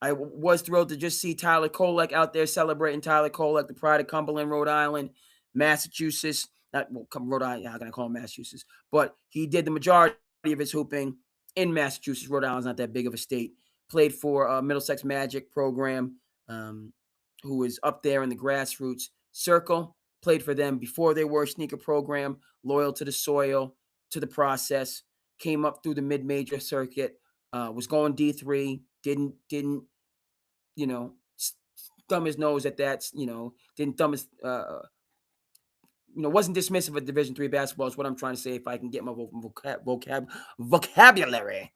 I was thrilled to just see Tyler Kolek out there celebrating. Tyler Kolek, the pride of Cumberland, Rhode Island, Massachusetts. Not Rhode Island. How can I call him Massachusetts? But he did the majority of his hooping in Massachusetts. Rhode Island's not that big of a state. Played for Middlesex Magic program, who is up there in the grassroots circle. Played for them before they were a sneaker program. Loyal to the soil, to the process. Came up through the mid-major circuit. Was going D3. Didn't thumb his nose at that. Didn't thumb his wasn't dismissive of Division III basketball. Is what I'm trying to say. If I can get my vocabulary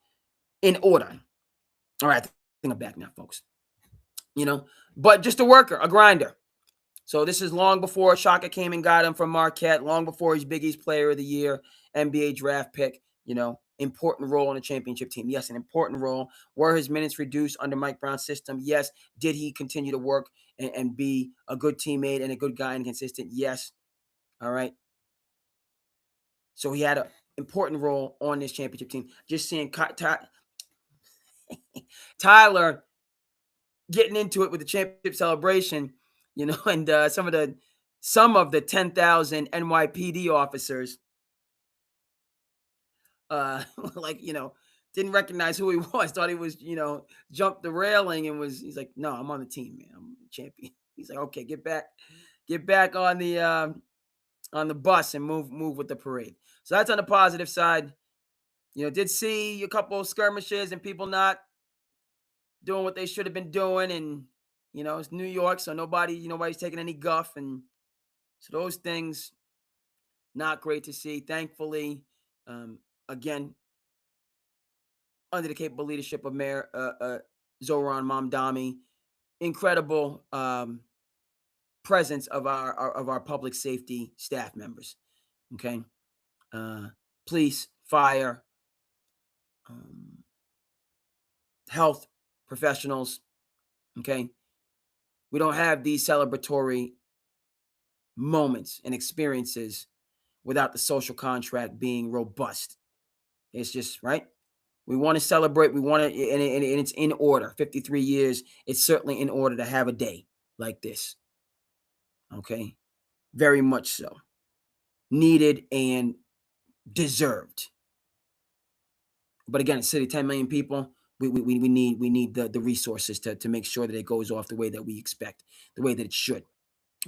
in order. All right, I think I'm back now, folks. But just a worker, a grinder. So this is long before Shaka came and got him from Marquette, long before he's Big East Player of the Year, NBA draft pick, important role in a championship team. Yes, an important role. Were his minutes reduced under Mike Brown's system? Yes. Did he continue to work and be a good teammate and a good guy and consistent? Yes. All right. So he had an important role on this championship team. Just seeing Tyler getting into it with the championship celebration, and some of the 10,000 NYPD officers, like, didn't recognize who he was, thought he was, jumped the railing and he's like, no, I'm on the team, man. I'm the champion. He's like, okay, get back on the bus and move with the parade. So that's on the positive side. Did see a couple of skirmishes and people not doing what they should have been doing. And, it's New York, so nobody's taking any guff. And so those things, not great to see. Thankfully, again, under the capable leadership of Mayor Zoran Mamdani. Incredible presence of our public safety staff members. Okay, police, fire, health professionals. Okay, we don't have these celebratory moments and experiences without the social contract being robust. It's just right. We want to celebrate. We want to, and it's in order. 53 years. It's certainly in order to have a day like this. Okay, very much so. Needed and deserved. But again, it's city 10 million people. We need the resources to make sure that it goes off the way that we expect, the way that it should.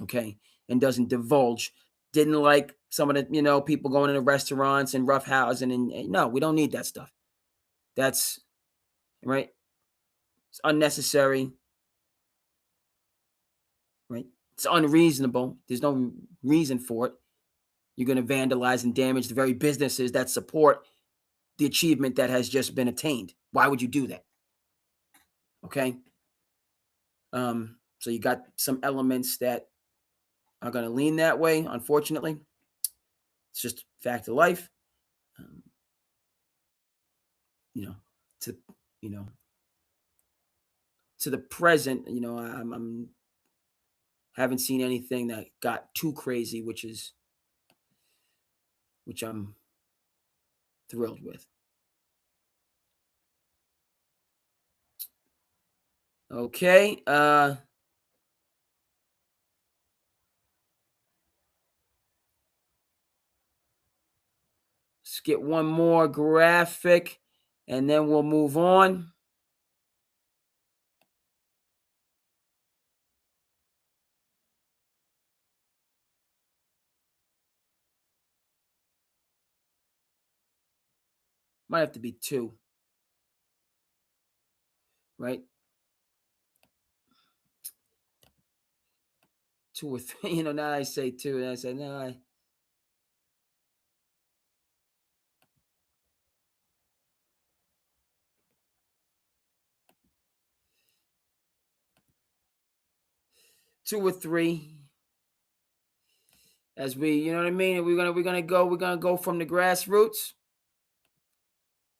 Okay, and doesn't divulge. Didn't like some of the people going into restaurants and roughhousing and no, we don't need that stuff. That's right. It's unnecessary. Right. It's unreasonable. There's no reason for it. You're going to vandalize and damage the very businesses that support the achievement that has just been attained. Why would you do that? Okay. So you got some elements that are going to lean that way. Unfortunately, it's just fact of life. To to the present, I'm haven't seen anything that got too crazy, which I'm thrilled with. Okay. Let's get one more graphic and then we'll move on. Might have to be two. Right? Two or three. Now I say two, and I say no. Two or three. As we, what I mean? We're gonna go from the grassroots.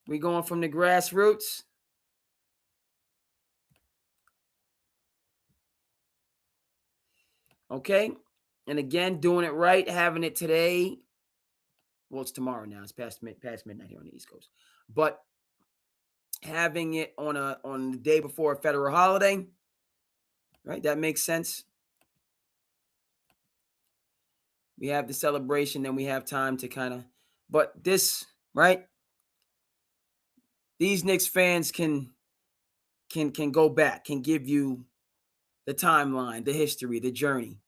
We're going from the grassroots. Okay. And again, doing it right, having it today. Well, it's tomorrow now. It's past midnight here on the East Coast. But having it on the day before a federal holiday, right? That makes sense. We have the celebration, then we have time to kind of, but this, right? These Knicks fans can go back, can give you the timeline, the history, the journey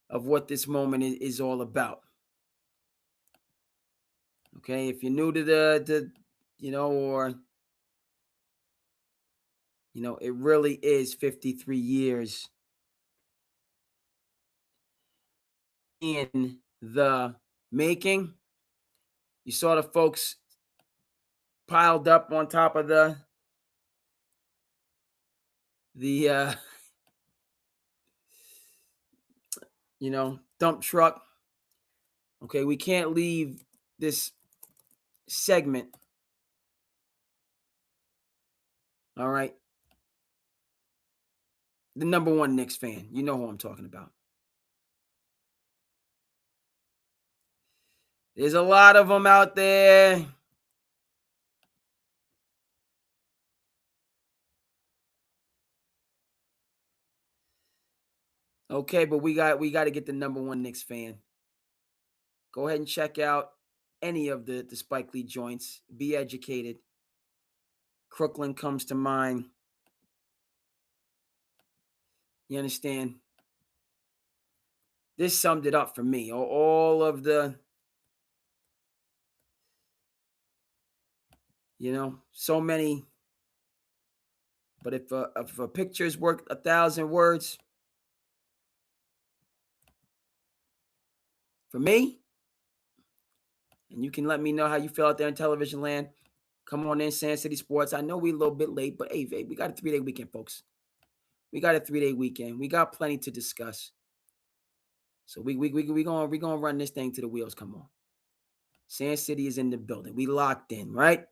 of what this moment is all about. Okay, if you're new to the or it really is 53 years in the making. You saw the folks piled up on top of the dump truck. Okay, we can't leave this segment. All right. The number one Knicks fan. You know who I'm talking about. There's a lot of them out there. Okay, but we got to get the number one Knicks fan. Go ahead and check out any of the Spike Lee joints. Be educated. Crooklyn comes to mind. You understand? This summed it up for me. All of the, so many. But if a picture's worth 1,000 words, for me, and you can let me know how you feel out there in television land, Come on in, SandCity Sports. I know we a little bit late, but hey, we got a 3-day weekend, folks. We got a 3-day weekend. We got plenty to discuss. So we gonna run this thing to the wheels. Come on. SandCity is in the building. We locked in, right?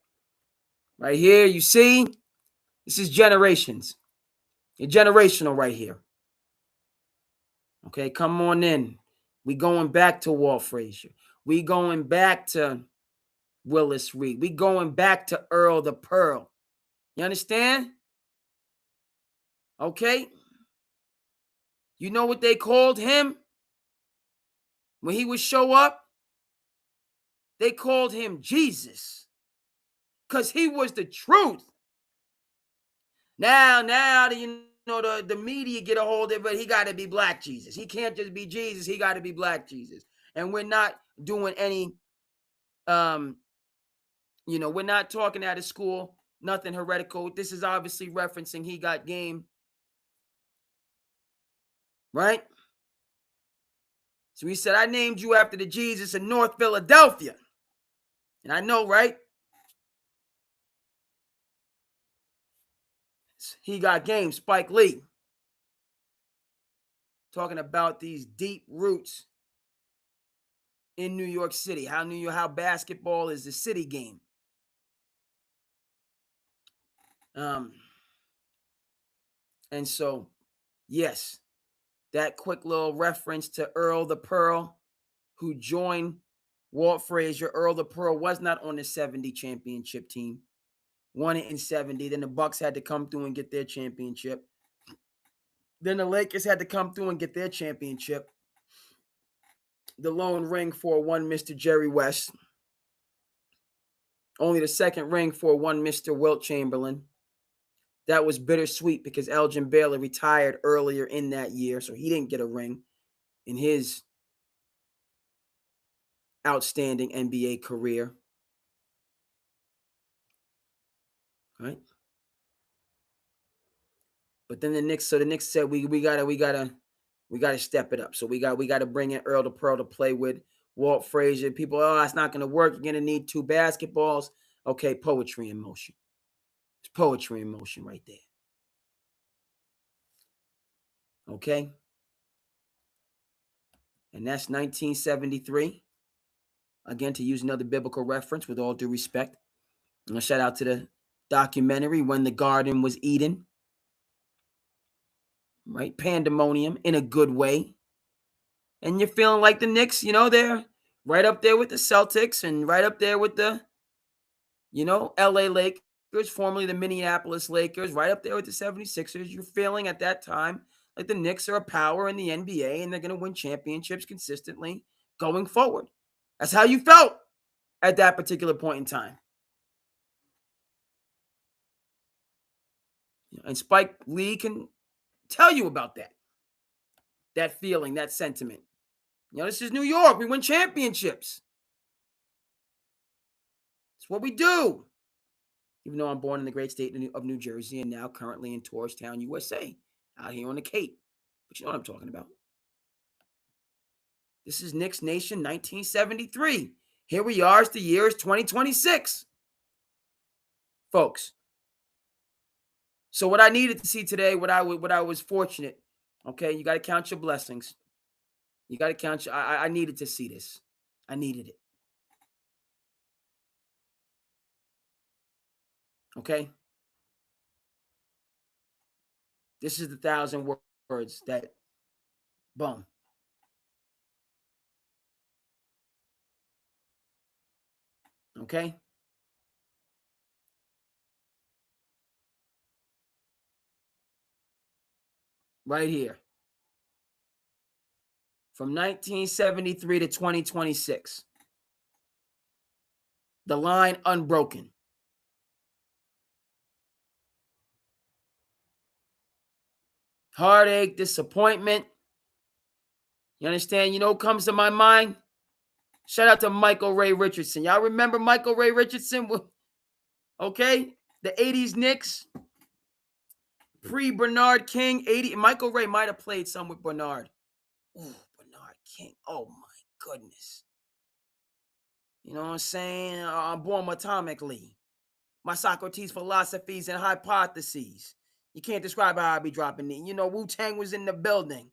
Right here, you see? This is generations. You're generational right here. Okay, come on in. We going back to Walt Frazier. We going back to Willis Reed. We going back to Earl the Pearl. You understand? Okay? You know what they called him when he would show up? They called him Jesus because he was the truth. Now, the media get a hold of it, but he got to be Black Jesus. He can't just be Jesus. He got to be Black Jesus. And we're not doing any, we're not talking out of school, nothing heretical. This is obviously referencing He Got Game, right? So he said, I named you after the Jesus in North Philadelphia. And I know, right? He Got Game, Spike Lee. Talking about these deep roots in New York City. How basketball is the city game. And so, yes, that quick little reference to Earl the Pearl, who joined Walt Frazier. Earl the Pearl was not on the 70 championship team. Won it in 70. Then the Bucks had to come through and get their championship. Then the Lakers had to come through and get their championship. The lone ring for one Mr. Jerry West. Only the second ring for one Mr. Wilt Chamberlain. That was bittersweet because Elgin Baylor retired earlier in that year, so he didn't get a ring in his outstanding NBA career. Right? But then the Knicks said we gotta step it up. So we gotta bring in Earl the Pearl to play with Walt Frazier. People, that's not gonna work. You're gonna need two basketballs. Okay, poetry in motion. It's poetry in motion right there. Okay? And that's 1973. Again, to use another biblical reference, with all due respect. And a shout out to the documentary When the Garden Was Eden. Right? Pandemonium in a good way. And you're feeling like the Knicks, they're right up there with the Celtics and right up there with the, LA Lakers, formerly the Minneapolis Lakers, right up there with the 76ers. You're feeling at that time like the Knicks are a power in the NBA and they're going to win championships consistently going forward. That's how you felt at that particular point in time. And Spike Lee can tell you about that feeling, that sentiment. This is New York. We win championships. It's what we do. Even though I'm born in the great state of New Jersey and now currently in Tourstown, USA, out here on the Cape. But you know what I'm talking about. This is Knicks Nation 1973. Here we are. It's the year is 2026. Folks. So what I needed to see today, what I was fortunate, okay, you got to count your blessings. You got to count I needed to see this. I needed it. Okay? This is the 1,000 words that, boom. Okay? Right here. From 1973 to 2026. The line unbroken. Heartache, disappointment. You understand? You know what comes to my mind? Shout out to Michael Ray Richardson. Y'all remember Michael Ray Richardson? Okay? The 80s Knicks. Pre-Bernard King. Michael Ray might have played some with Bernard. Ooh, Bernard King. Oh, my goodness. You know what I'm saying? I'm born atomically. my Socrates philosophies and hypotheses. You can't describe how I be dropping it. You know, Wu-Tang was in the building.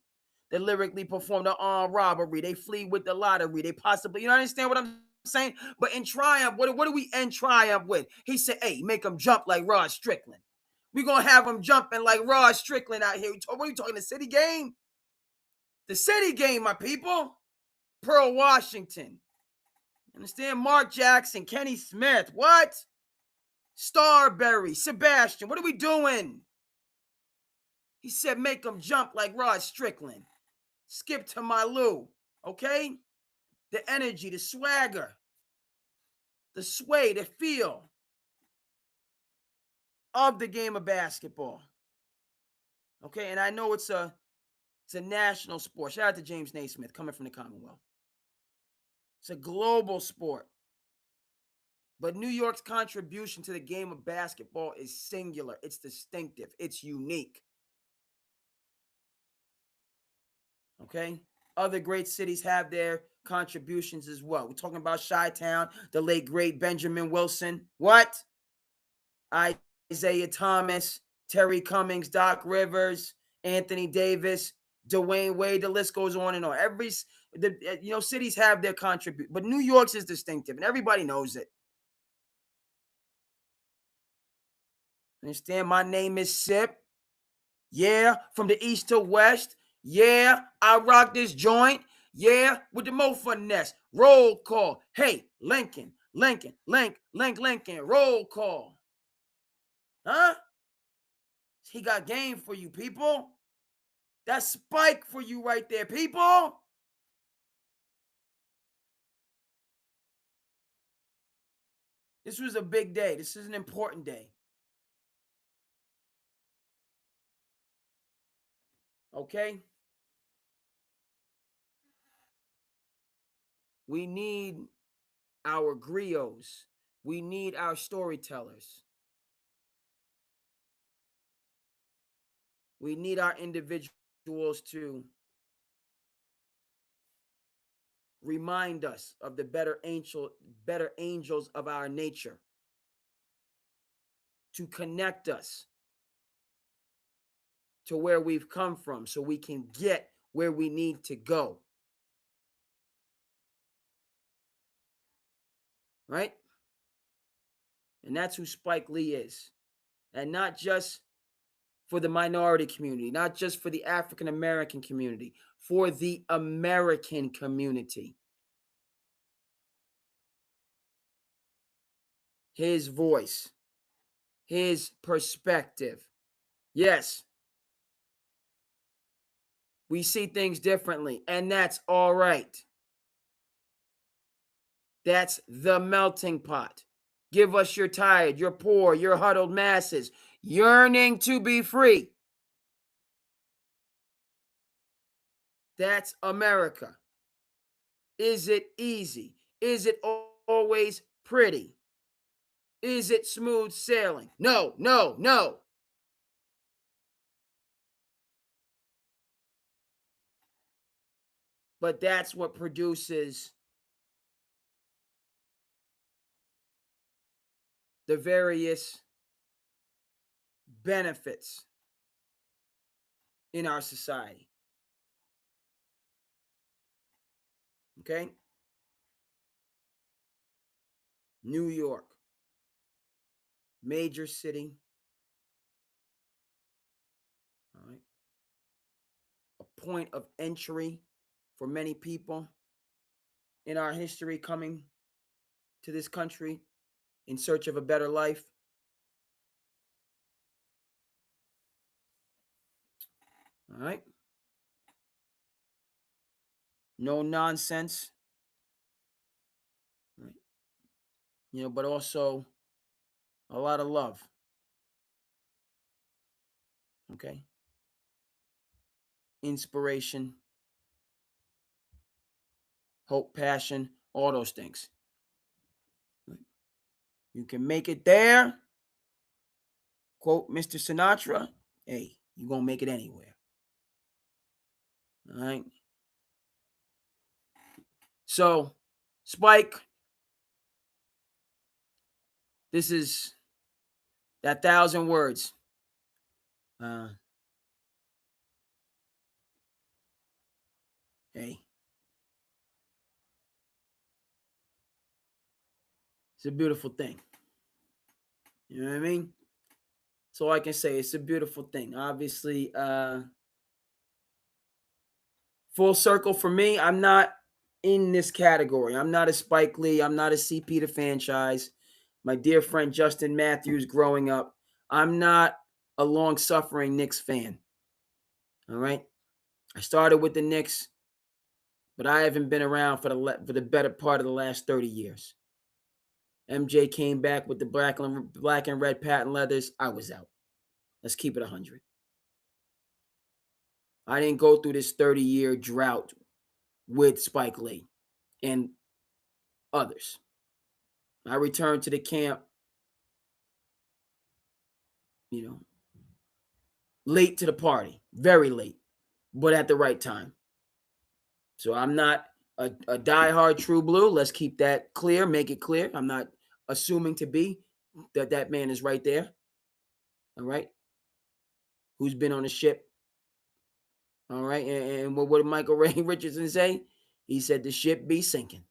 They lyrically performed an armed robbery. They flee with the lottery. They possibly, you know, understand what I'm saying? But in Triumph, what do we end Triumph with? He said, hey, make them jump like Rod Strickland. We're going to have them jumping like Rod Strickland out here. What are you talking, the city game? The city game, my people. Pearl Washington. Understand? Mark Jackson, Kenny Smith. What? Starberry, Sebastian. What are we doing? He said, make them jump like Rod Strickland. Skip to my Lou. Okay? The energy, the swagger, the sway, the feel of the game of basketball. Okay, and I know it's a national sport. Shout out to James Naismith coming from the Commonwealth. It's a global sport. But New York's contribution to the game of basketball is singular. It's distinctive. It's unique. Okay? Other great cities have their contributions as well. We're talking about Chi-Town, the late, great Benjamin Wilson. What? Isaiah Thomas, Terry Cummings, Doc Rivers, Anthony Davis, Dwayne Wade. The list goes on and on. Cities have their contribution, but New York's is distinctive, and everybody knows it. Understand? My name is Sip. Yeah, from the east to west. Yeah, I rock this joint. Yeah, with the mo finesse. Roll call. Hey, Lincoln. Roll call. Huh? He got game for you, people. That's Spike for you right there, people. This was a big day. This is an important day. Okay? We need our griots. We need our storytellers. We need our individuals to remind us of the better angels of our nature, to connect us to where we've come from so we can get where we need to go. Right? And that's who Spike Lee is. And not just for the minority community, not just for the African American community, for the American community. His voice, his perspective. Yes, we see things differently, and that's all right. That's the melting pot. Give us your tired, your poor, your huddled masses, yearning to be free. That's America. Is it easy? Is it always pretty? Is it smooth sailing? No, no, no. But that's what produces the various benefits in our society. Okay? New York, major city. All right. A point of entry for many people in our history coming to this country in search of a better life. All right. No nonsense. Right. But also a lot of love. Okay. Inspiration, hope, passion, all those things. You can make it there. Quote Mr. Sinatra, hey, you're going to make it anywhere. All right. So, Spike, this is That 1,000 words. Hey. It's a beautiful thing. You know what I mean? That's all I can say. It's a beautiful thing. Obviously, full circle for me. I'm not in this category. I'm not a Spike Lee. I'm not a CP the franchise. My dear friend Justin Matthews growing up. I'm not a long-suffering Knicks fan. All right? I started with the Knicks, but I haven't been around for the better part of the last 30 years. MJ came back with the black and red patent leathers. I was out. Let's keep it 100. I didn't go through this 30-year drought with Spike Lee and others. I returned to the camp, late to the party, very late, but at the right time. So I'm not a diehard true blue. Let's keep that clear, make it clear. I'm not assuming to be that man is right there. All right. Who's been on the ship. All right. And what did Michael Ray Richardson say? He said the ship be sinking.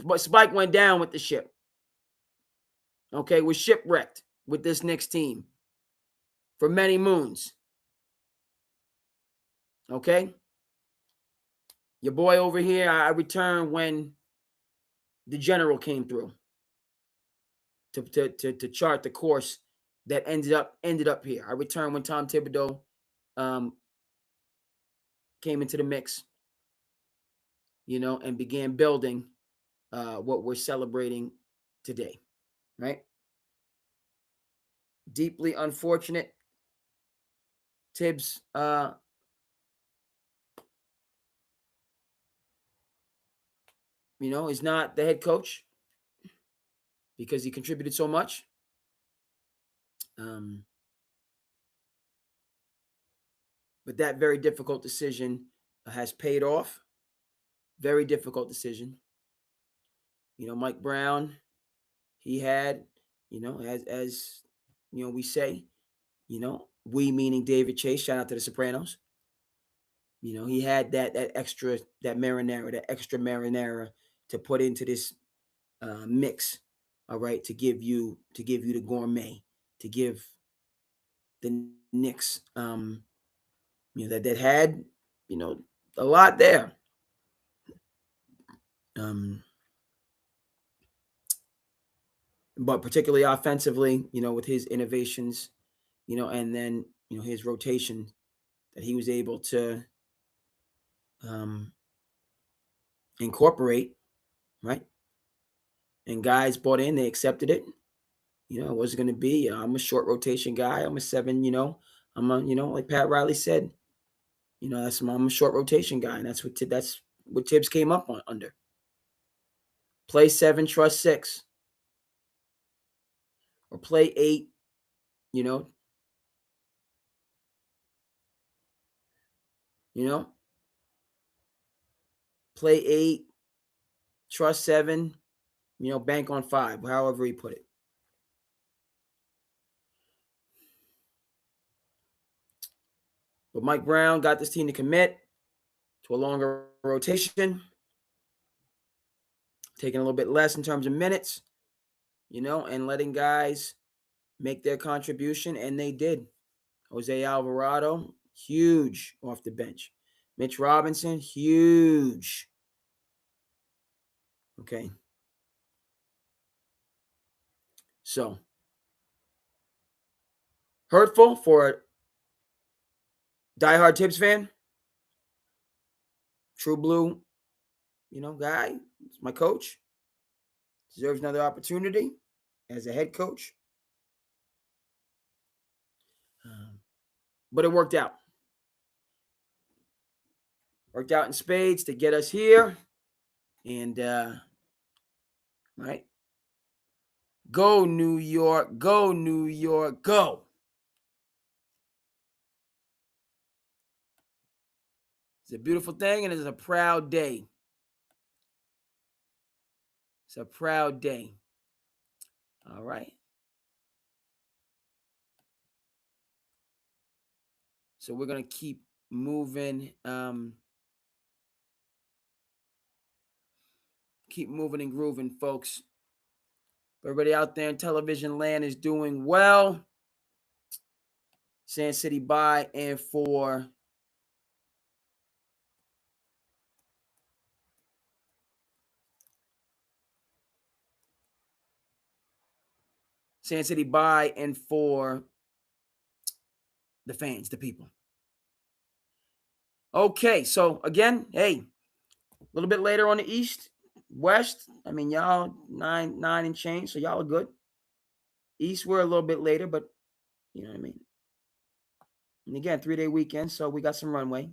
But Spike went down with the ship. Okay. Was shipwrecked with this Knicks team for many moons. Okay. Your boy over here, I returned when the general came through to chart the course that ended up here. I returned when Tom Thibodeau came into the mix, and began building what we're celebrating today, right? Deeply unfortunate. Tibbs is not the head coach because he contributed so much. But that very difficult decision has paid off. Very difficult decision. Mike Brown, he had, as we say, we meaning David Chase, shout out to the Sopranos. He had that extra marinara to put into this mix, all right, to give you the gourmet, to give the Knicks, that had, a lot there. But particularly offensively, with his innovations, and then, his rotation that he was able to incorporate, right? And guys bought in, they accepted it. It wasn't going to be, I'm a short rotation guy. I'm a 7, I'm a, like Pat Riley said, I'm a short rotation guy. And that's what Tibbs came up under. Play 7, trust 6. Or play 8, play 8, trust 7, bank on 5, however he put it. But Mike Brown got this team to commit to a longer rotation, taking a little bit less in terms of minutes, and letting guys make their contribution, and they did. Jose Alvarado, huge off the bench. Mitch Robinson, huge. Okay. So, hurtful for a diehard Tibbs fan. True blue, guy. It's my coach. Deserves another opportunity as a head coach. But it worked out. Worked out in spades to get us here. And, right? Go, New York. Go, New York. Go. It's a beautiful thing, and it's a proud day. It's a proud day. All right. So we're gonna keep moving. Keep moving and grooving, folks. Everybody out there in television land is doing well. SandCity by and for SandCity by and for the fans, the people. Okay, so again, hey, a little bit later on the East, West. I mean, y'all nine and change, so y'all are good. East, we're a little bit later, but you know what I mean. And again, 3-day weekend, so we got some runway.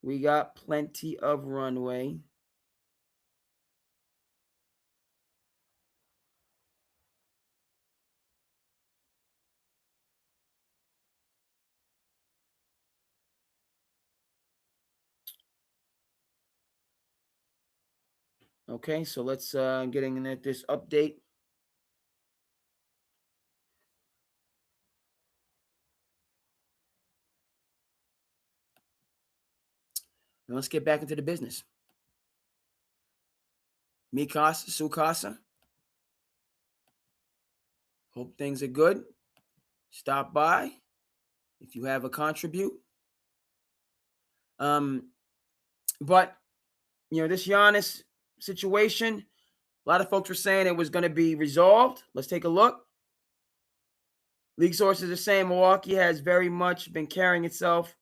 We got plenty of runway. Okay, so let's get in at this update. And let's get back into the business. Mikasa, Sukasa. Hope things are good. Stop by if you have a contribute. But you know, this Giannis situation, a lot of folks were saying it was going to be resolved. Let's take a look. League sources are saying Milwaukee has very much been carrying itself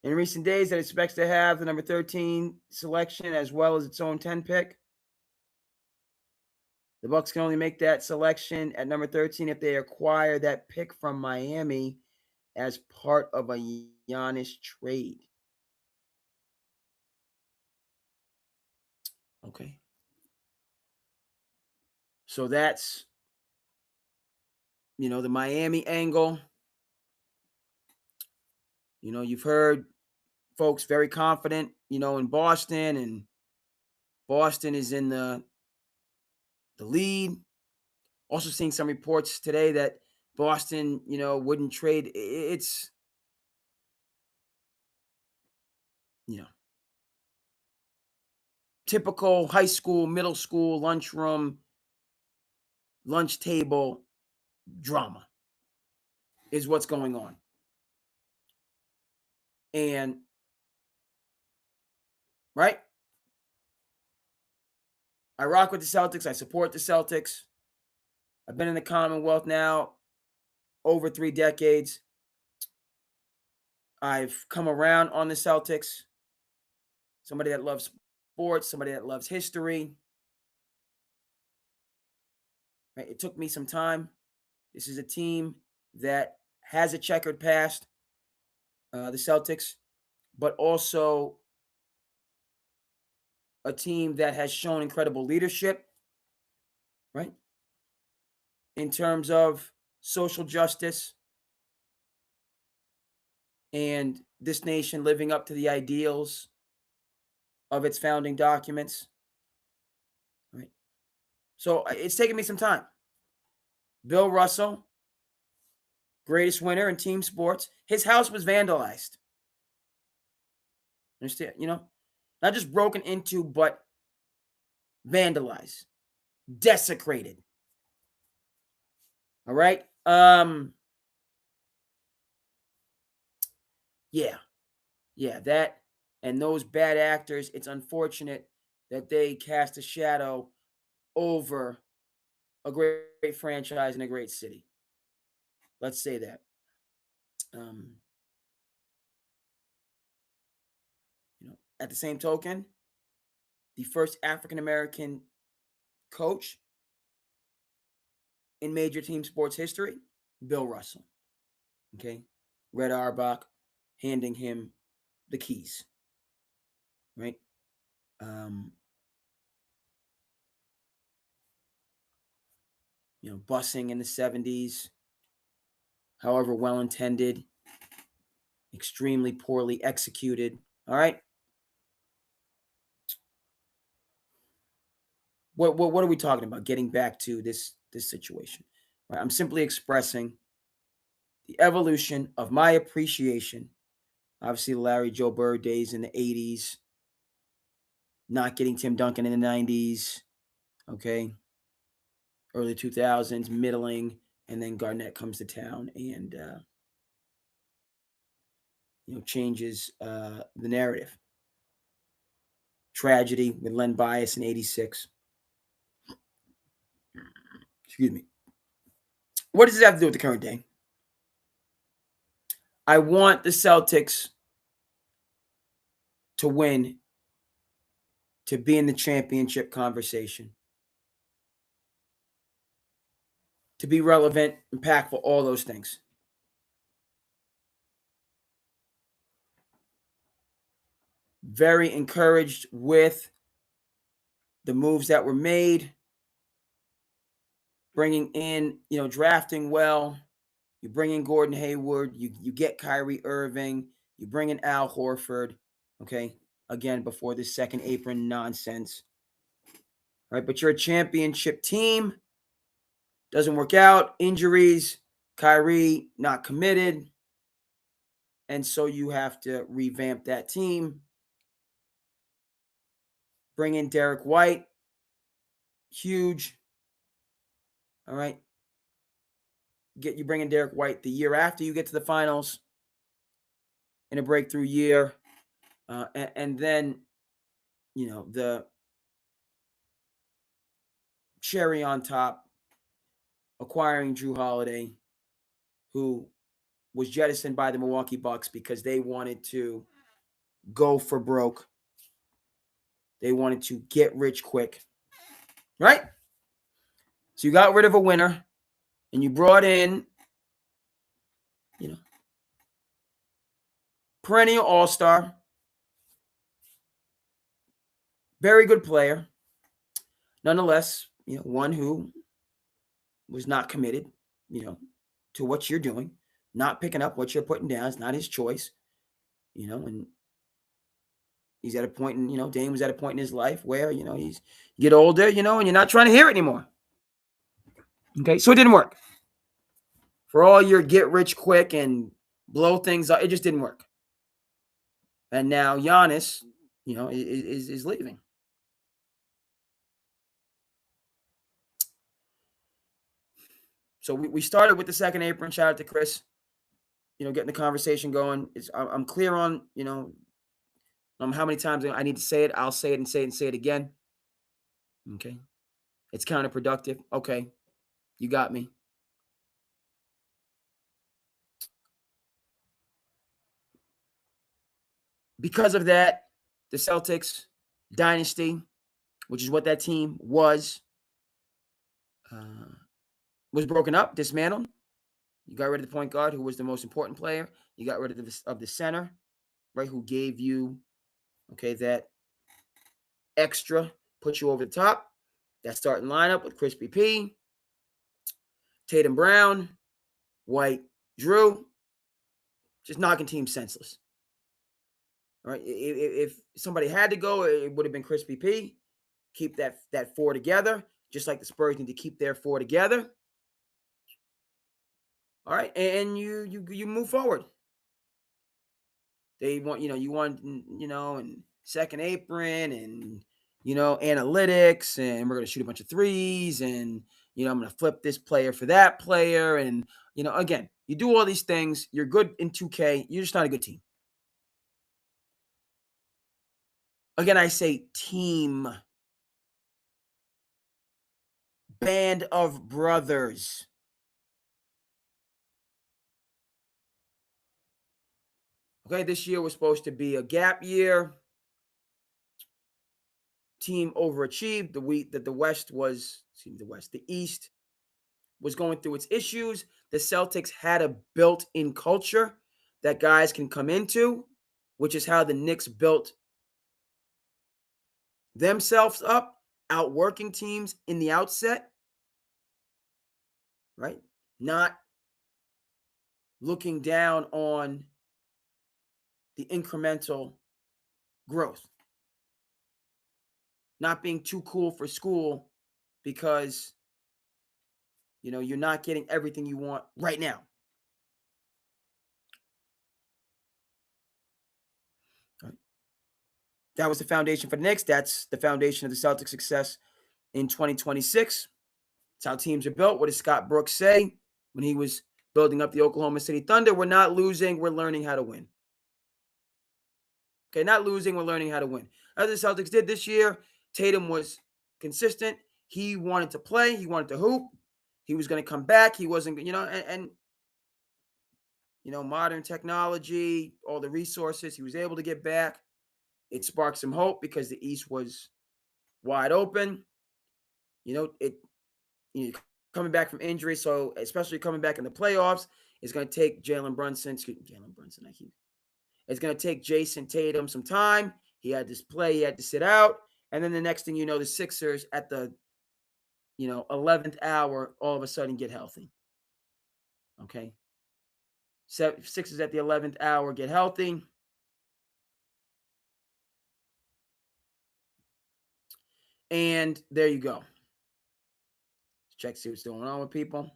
in recent days that it expects to have the number 13 selection as well as its own 10 pick. The Bucks can only make that selection at number 13 if they acquire that pick from Miami as part of a Giannis trade. Okay. So that's, you know, the Miami angle. You know, you've heard folks very confident, you know, in Boston, and Boston is in the lead. Also seeing some reports today that Boston, you know, wouldn't trade. It's, you know, typical high school, middle school, lunchroom, lunch table drama is what's going on. And, right? I rock with the Celtics. I support the Celtics. I've been in the Commonwealth now over 3 decades. I've come around on the Celtics. Somebody that loves sports, somebody that loves history. Right? It took me some time. This is a team that has a checkered past, the Celtics, but also a team that has shown incredible leadership, right? In terms of social justice and this nation living up to the ideals of its founding documents, right? So it's taken me some time. Bill Russell, greatest winner in team sports. His house was vandalized. Understand? You know, not just broken into, but vandalized, desecrated. All right. Yeah, that and those bad actors, it's unfortunate that they cast a shadow over a great franchise in a great city. Let's say that. You know, at the same token, the first African American coach in major team sports history, Bill Russell. Okay. Red Auerbach handing him the keys. Right? You know, busing in the 70s, however well intended, extremely poorly executed. All right. What are we talking about? Getting back to this situation. Right? I'm simply expressing the evolution of my appreciation. Obviously, Larry Joe Bird days in the 80s, not getting Tim Duncan in the 90s, okay? Early 2000s, middling, and then Garnett comes to town and changes the narrative. Tragedy with Len Bias in 86. Excuse me. What does this have to do with the current day? I want the Celtics to win, to be in the championship conversation, to be relevant, impactful, all those things. Very encouraged with the moves that were made, bringing in, drafting well. You bring in Gordon Hayward, you get Kyrie Irving, you bring in Al Horford, okay? Again, before this second apron nonsense. Right? But you're a championship team. Doesn't work out. Injuries. Kyrie not committed. And so you have to revamp that team. Bring in Derek White. Huge. All right. You bring in Derek White the year after you get to the finals in a breakthrough year. And then, the cherry on top, acquiring Drew Holiday, who was jettisoned by the Milwaukee Bucks because they wanted to go for broke. They wanted to get rich quick, right? So you got rid of a winner and you brought in, perennial all-star, very good player. Nonetheless, one who was not committed, to what you're doing, not picking up what you're putting down. It's not his choice, and he's at a point in, Dame was at a point in his life where, you get older, and you're not trying to hear it anymore. Okay, so it didn't work. For all your get rich quick and blow things up, it just didn't work. And now Giannis, is leaving. So we started with the second apron. Shout out to Chris, getting the conversation going. I'm clear on, how many times I need to say it. I'll say it and say it and say it again. Okay. It's counterproductive. Okay. You got me. Because of that, the Celtics dynasty, which is what that team was broken up, dismantled. You got rid of the point guard, who was the most important player. You got rid of the center, right, who gave you, that extra, put you over the top. That starting lineup with Crispy P, Tatum Brown, White, Drew, just knocking teams senseless. All right, if somebody had to go, it would have been Crispy P. Keep that four together, just like the Spurs need to keep their four together. All right, and you move forward. They want, and second apron and, analytics, and we're going to shoot a bunch of threes, and, I'm going to flip this player for that player. And, again, you do all these things. You're good in 2K. You're just not a good team. Again, I say team. Band of brothers. Okay, this year was supposed to be a gap year. Team overachieved. The East was going through its issues. The Celtics had a built-in culture that guys can come into, which is how the Knicks built themselves up, outworking teams in the outset, right? Not looking down on the incremental growth. not being too cool for school because, you're not getting everything you want right now. That was the foundation for the Knicks. That's the foundation of the Celtics' success in 2026. It's how teams are built. What did Scott Brooks say when he was building up the Oklahoma City Thunder? We're not losing. We're learning how to win. Okay, not losing. We're learning how to win. As the Celtics did this year, Tatum was consistent. He wanted to play. He wanted to hoop. He was going to come back. He wasn't, and modern technology, all the resources, he was able to get back. It sparked some hope because the East was wide open. Coming back from injury, so especially coming back in the playoffs, it's going to take It's going to take Jason Tatum some time. He had to play. He had to sit out. And then the next thing you know, the Sixers at the 11th hour all of a sudden get healthy. Okay. Sixers at the 11th hour get healthy. And there you go. Check, see what's going on with people.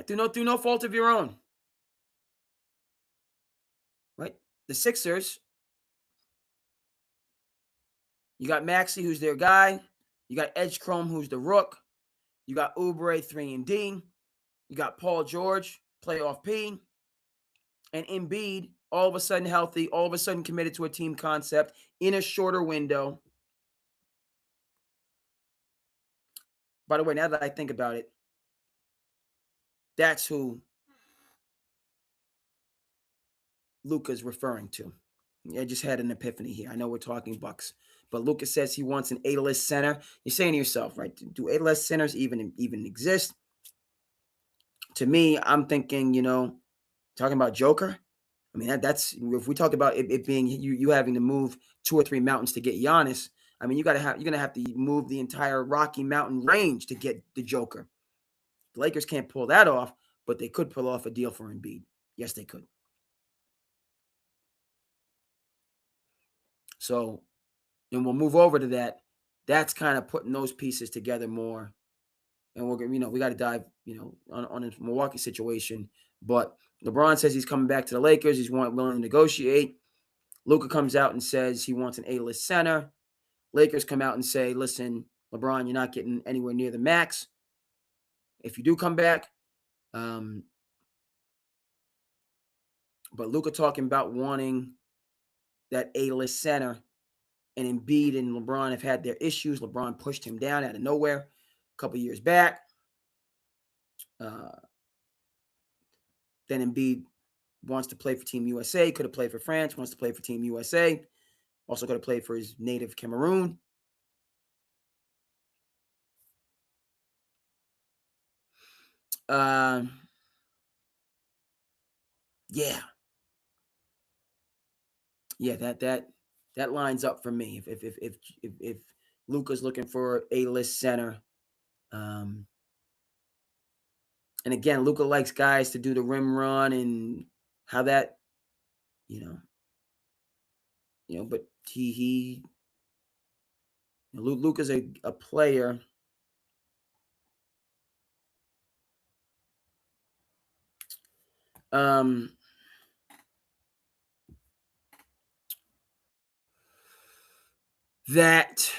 Through no fault of your own. Right? The Sixers, you got Maxey, who's their guy. You got Edgecombe, who's the rook. You got Oubre, 3-and-D. You got Paul George, playoff P. And Embiid, all of a sudden healthy, all of a sudden committed to a team concept in a shorter window. By the way, now that I think about it, that's who Luka's referring to. I just had an epiphany here. I know we're talking Bucks, but Luka says he wants an A-list center. You're saying to yourself, right? Do A-list centers even exist? To me, I'm thinking, talking about Joker. I mean, that's if we talk about it being you having to move 2 or 3 mountains to get Giannis. I mean, you're gonna have to move the entire Rocky Mountain range to get the Joker. The Lakers can't pull that off, but they could pull off a deal for Embiid. Yes, they could. So, and we'll move over to that. That's kind of putting those pieces together more. And we got to dive, on the Milwaukee situation. But LeBron says he's coming back to the Lakers. He's willing to negotiate. Luka comes out and says he wants an A-list center. Lakers come out and say, listen, LeBron, you're not getting anywhere near the max if you do come back. But Luka talking about wanting that A-list center, and Embiid and LeBron have had their issues. LeBron pushed him down out of nowhere a couple years back. Then Embiid wants to play for Team USA, could have played for France, wants to play for Team USA, also could have played for his native Cameroon. That lines up for me. If Luka's looking for A-list center, and again, Luka likes guys to do the rim run and how that, but Luka's a player. That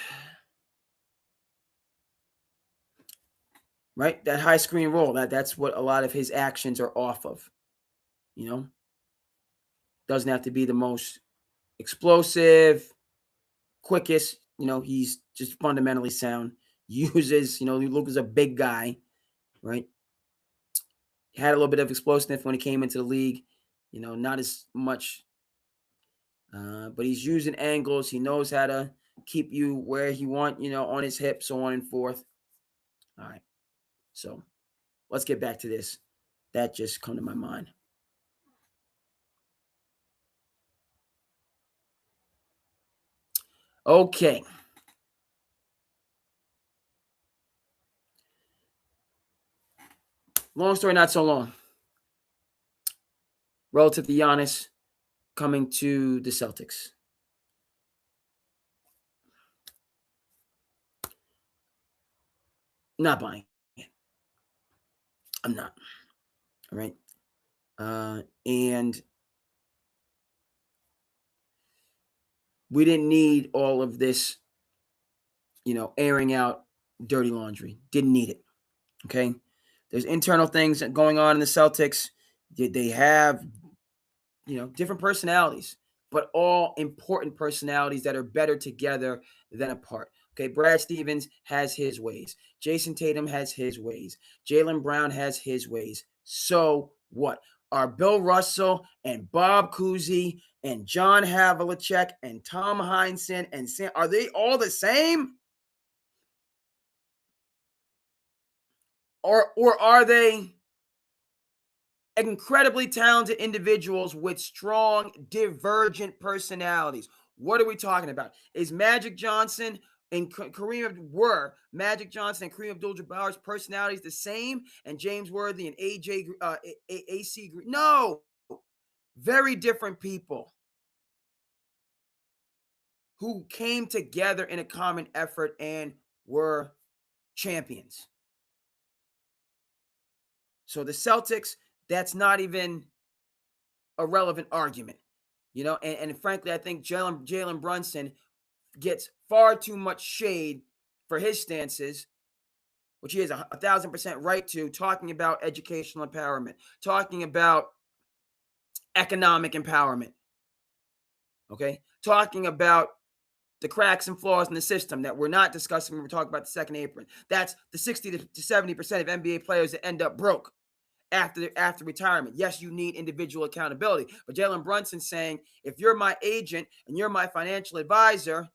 right, that high screen roll, that's what a lot of his actions are off of. Doesn't have to be the most explosive, quickest. He's just fundamentally sound. Uses, Luka's a big guy, right? Had a little bit of explosiveness when he came into the league. Not as much, but he's using angles. He knows how to keep you where he want, on his hip, so on and forth. All right. So let's get back to this. That just come to my mind. Okay. Long story, not so long. relative to Giannis coming to the Celtics? Not buying it. I'm not. All right. And we didn't need all of this, airing out dirty laundry. Didn't need it. Okay. There's internal things going on in the Celtics. They have, different personalities, but all important personalities that are better together than apart. Okay. Brad Stevens has his ways. Jason Tatum has his ways. Jaylen Brown has his ways. So what? Are Bill Russell and Bob Cousy and John Havlicek and Tom Heinsohn and Sam, are they all the same? Or are they incredibly talented individuals with strong, divergent personalities? What are we talking about? Is Magic Johnson and Magic Johnson and Kareem Abdul-Jabbar's personalities the same? And James Worthy and AC Green? No, very different people who came together in a common effort and were champions. So the Celtics, that's not even a relevant argument, and frankly, I think Jalen Brunson gets far too much shade for his stances, which he has 1,000% right to, talking about educational empowerment, talking about economic empowerment, okay, talking about the cracks and flaws in the system that we're not discussing when we're talking about the second apron. That's the 60 to 70% of NBA players that end up broke after retirement. Yes, you need individual accountability. But Jalen Brunson saying, if you're my agent and you're my financial advisor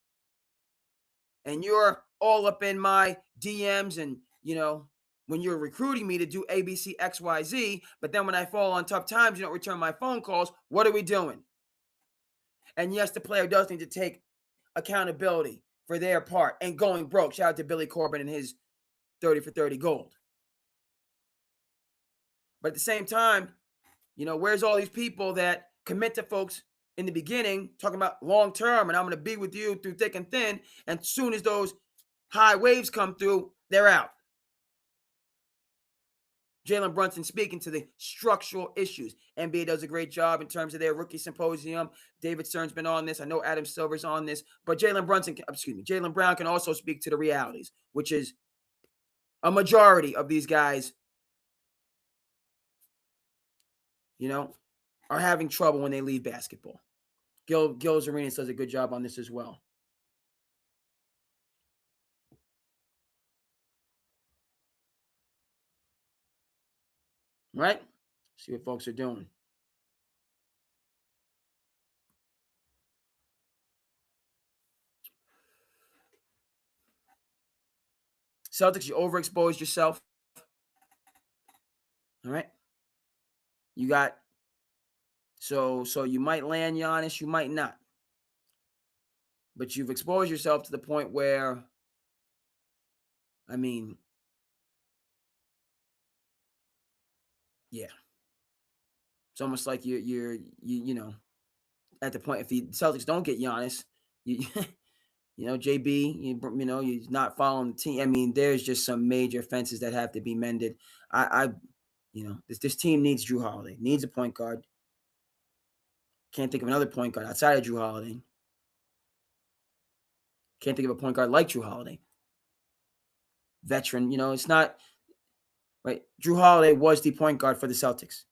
and you're all up in my DMs and, when you're recruiting me to do ABC, XYZ, but then when I fall on tough times, you don't return my phone calls, what are we doing? And yes, the player does need to take accountability for their part and going broke. Shout out to Billy Corbin and his 30 for 30 gold. But at the same time, where's all these people that commit to folks in the beginning, talking about long term, and I'm going to be with you through thick and thin. And as soon as those high waves come through, they're out. Jalen Brunson speaking to the structural issues. NBA does a great job in terms of their rookie symposium. David Stern's been on this. I know Adam Silver's on this. But Jalen Brown can also speak to the realities, which is a majority of these guys, are having trouble when they leave basketball. Gil's Arenas does a good job on this as well. Right? See what folks are doing. Celtics, you overexposed yourself. All right. You got so you might land Giannis, you might not. But you've exposed yourself to the point where, yeah. It's almost like you're at the point, if the Celtics don't get Giannis, you JB, he's not following the team. There's just some major fences that have to be mended. This team needs Jrue Holiday, needs a point guard. Can't think of another point guard outside of Jrue Holiday. Can't think of a point guard like Jrue Holiday. Veteran, it's not right. Jrue Holiday was the point guard for the Celtics.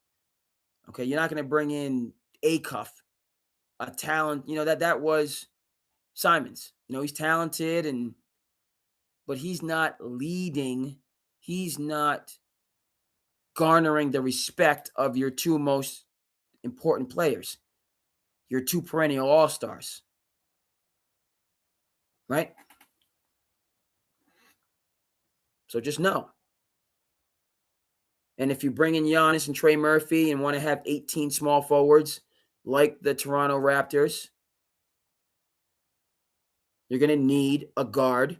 Okay, you're not going to bring in A-Cuff, a talent. That was Simons. He's talented, but he's not leading. He's not garnering the respect of your two most important players, your two perennial all-stars. Right? So just know. And if you bring in Giannis and Trey Murphy and want to have 18 small forwards like the Toronto Raptors, you're going to need a guard,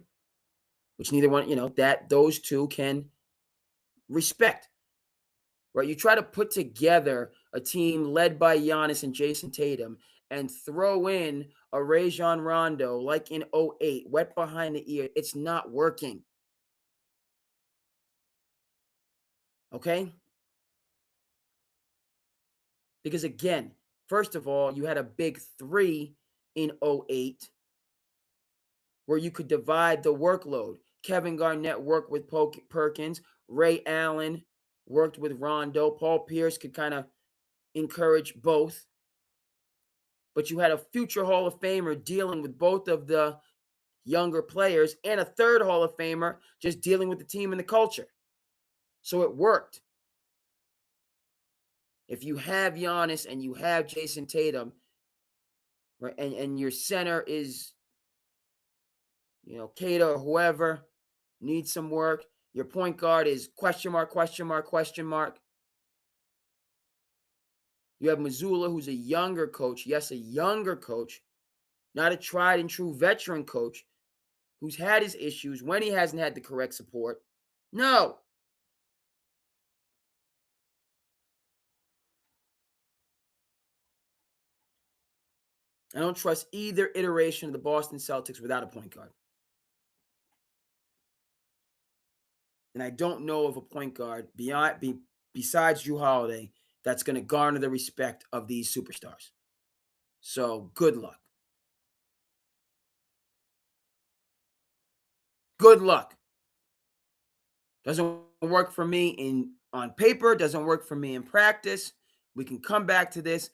which neither one, that those two can respect. right? You try to put together a team led by Giannis and Jason Tatum and throw in a Rajon Rondo like in 08, wet behind the ear. It's not working. Okay? Because again, first of all, you had a big three in 08 where you could divide the workload. Kevin Garnett worked with Perkins. Ray Allen worked with Rondo. Paul Pierce could kind of encourage both. But you had a future Hall of Famer dealing with both of the younger players and a third Hall of Famer just dealing with the team and the culture. So it worked. If you have Giannis and you have Jason Tatum, right, and your center is, Kata or whoever needs some work. Your point guard is question mark, question mark, question mark. You have Mazzulla, who's a younger coach. Yes, a younger coach, not a tried and true veteran coach who's had his issues when he hasn't had the correct support. No. I don't trust either iteration of the Boston Celtics without a point guard. And I don't know of a point guard besides Jrue Holiday that's going to garner the respect of these superstars. So good luck. Good luck. Doesn't work for me on paper, doesn't work for me in practice. We can come back to this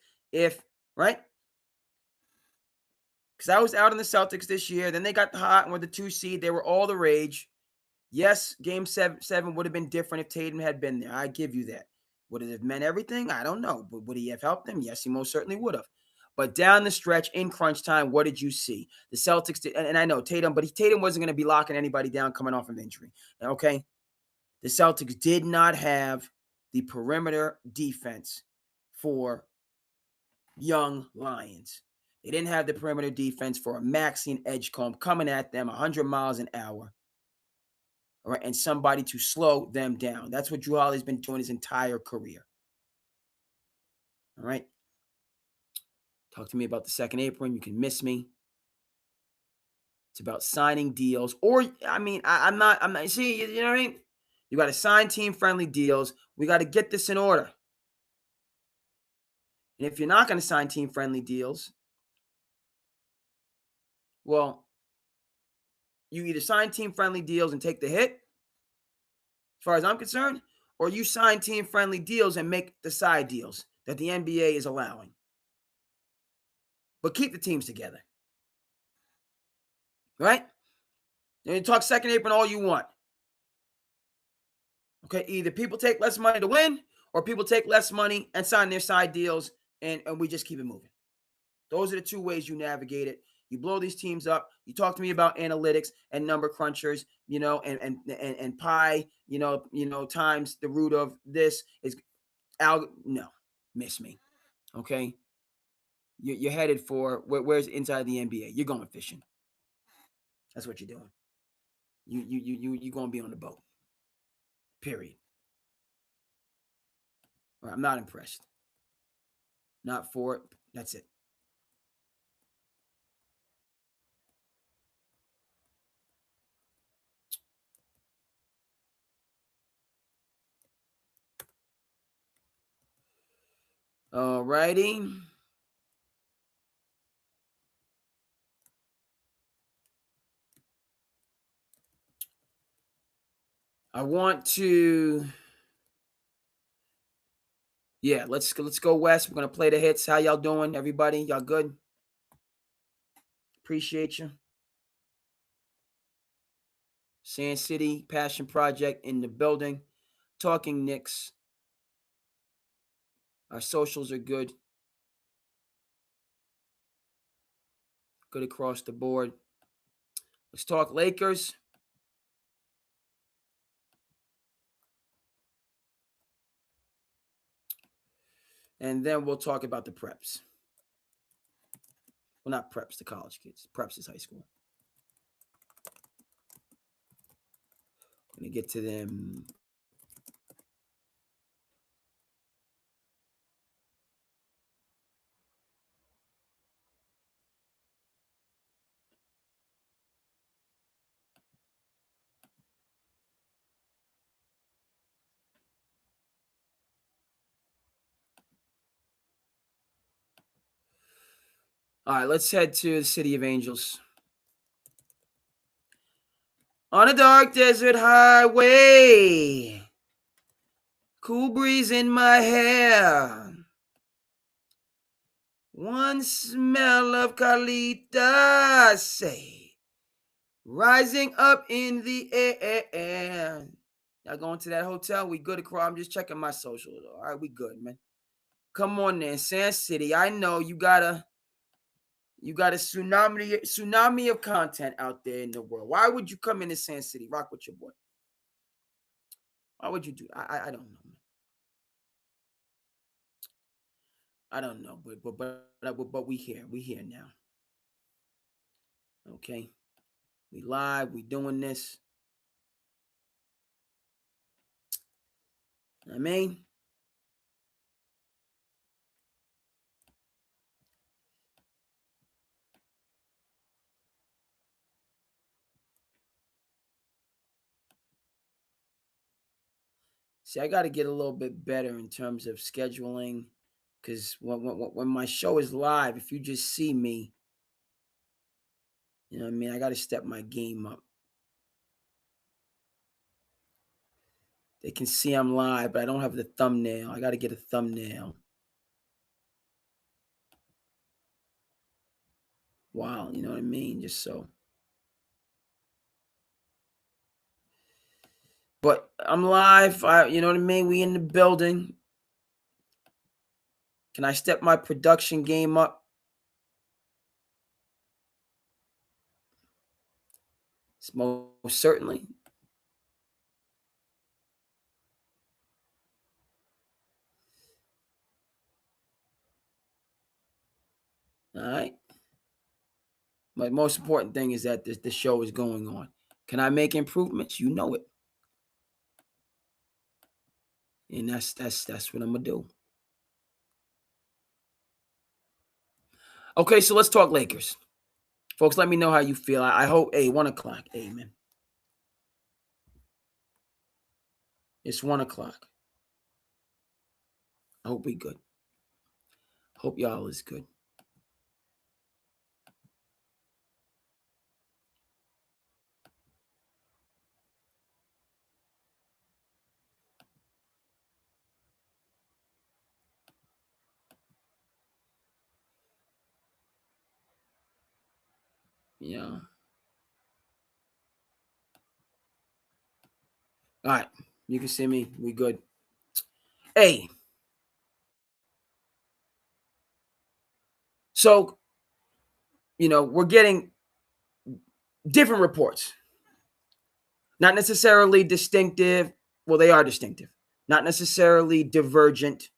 right? Because I was out in the Celtics this year. Then they got hot and were the 2 seed. They were all the rage. Yes, game seven would have been different if Tatum had been there. I give you that. Would it have meant everything? I don't know. But would he have helped them? Yes, he most certainly would have. But down the stretch in crunch time, what did you see? The Celtics did, and I know Tatum, but Tatum wasn't going to be locking anybody down coming off of injury. Okay? The Celtics did not have the perimeter defense for young Lions. They didn't have the perimeter defense for a Maxine Edgecombe coming at them 100 miles an hour. All right, and somebody to slow them down. That's what Jrue Holiday's been doing his entire career. All right. Talk to me about the second apron. You can miss me. It's about signing deals. Or, I'm not, see, you know what I mean? You got to sign team-friendly deals. We got to get this in order. And if you're not going to sign team-friendly deals, well, you either sign team-friendly deals and take the hit, as far as I'm concerned, or you sign team-friendly deals and make the side deals that the NBA is allowing. But keep the teams together. Right? And you talk second apron all you want. Okay, either people take less money to win or people take less money and sign their side deals and we just keep it moving. Those are the two ways you navigate it. You blow these teams up. You talk to me about analytics and number crunchers, and pi, times the root of this is no, miss me. Okay. You're headed for where's inside the NBA. You're going fishing. That's what you're doing. You're going to be on the boat. Period. Right, I'm not impressed. Not for it. That's it. All righty. I want to. Yeah, let's go west. We're gonna play the hits. How y'all doing, everybody? Y'all good? Appreciate you. SandCity Passion Project in the building. Talking Knicks. Our socials are good. Good across the board. Let's talk Lakers. And then we'll talk about the preps. Well, not preps, the college kids. Preps is high school. I'm going to get to them All right, let's head to the City of Angels. On a dark desert highway, cool breeze in my hair, one smell of Calita, say, rising up in the air. Y'all going to that hotel? We good across? I'm just checking my social. All right, we good, man. Come on then, SandCity. I know you got a tsunami of content out there in the world. Why would you come into SandCity? Rock with your boy. Why would you do? I don't know, man. I don't know, but we here. We here now. Okay, we live. We doing this. I mean, see, I got to get a little bit better in terms of scheduling, because when my show is live, if you just see me, you know what I mean, I got to step my game up. They can see I'm live, but I don't have the thumbnail. I got to get a thumbnail. Wow, you know what I mean? Just so. But I'm live. You know what I mean? We in the building. Can I step my production game up? Most certainly. All right. But most important thing is that the show is going on. Can I make improvements? You know it. And that's what I'm gonna do. Okay, so let's talk Lakers. Folks, let me know how you feel. I hope, 1 o'clock. Man. It's 1 o'clock. I hope we good. Hope y'all is good. Yeah. All right. You can see me. We good. So, we're getting different reports. Not necessarily distinctive. Well, they are distinctive. Not necessarily divergent.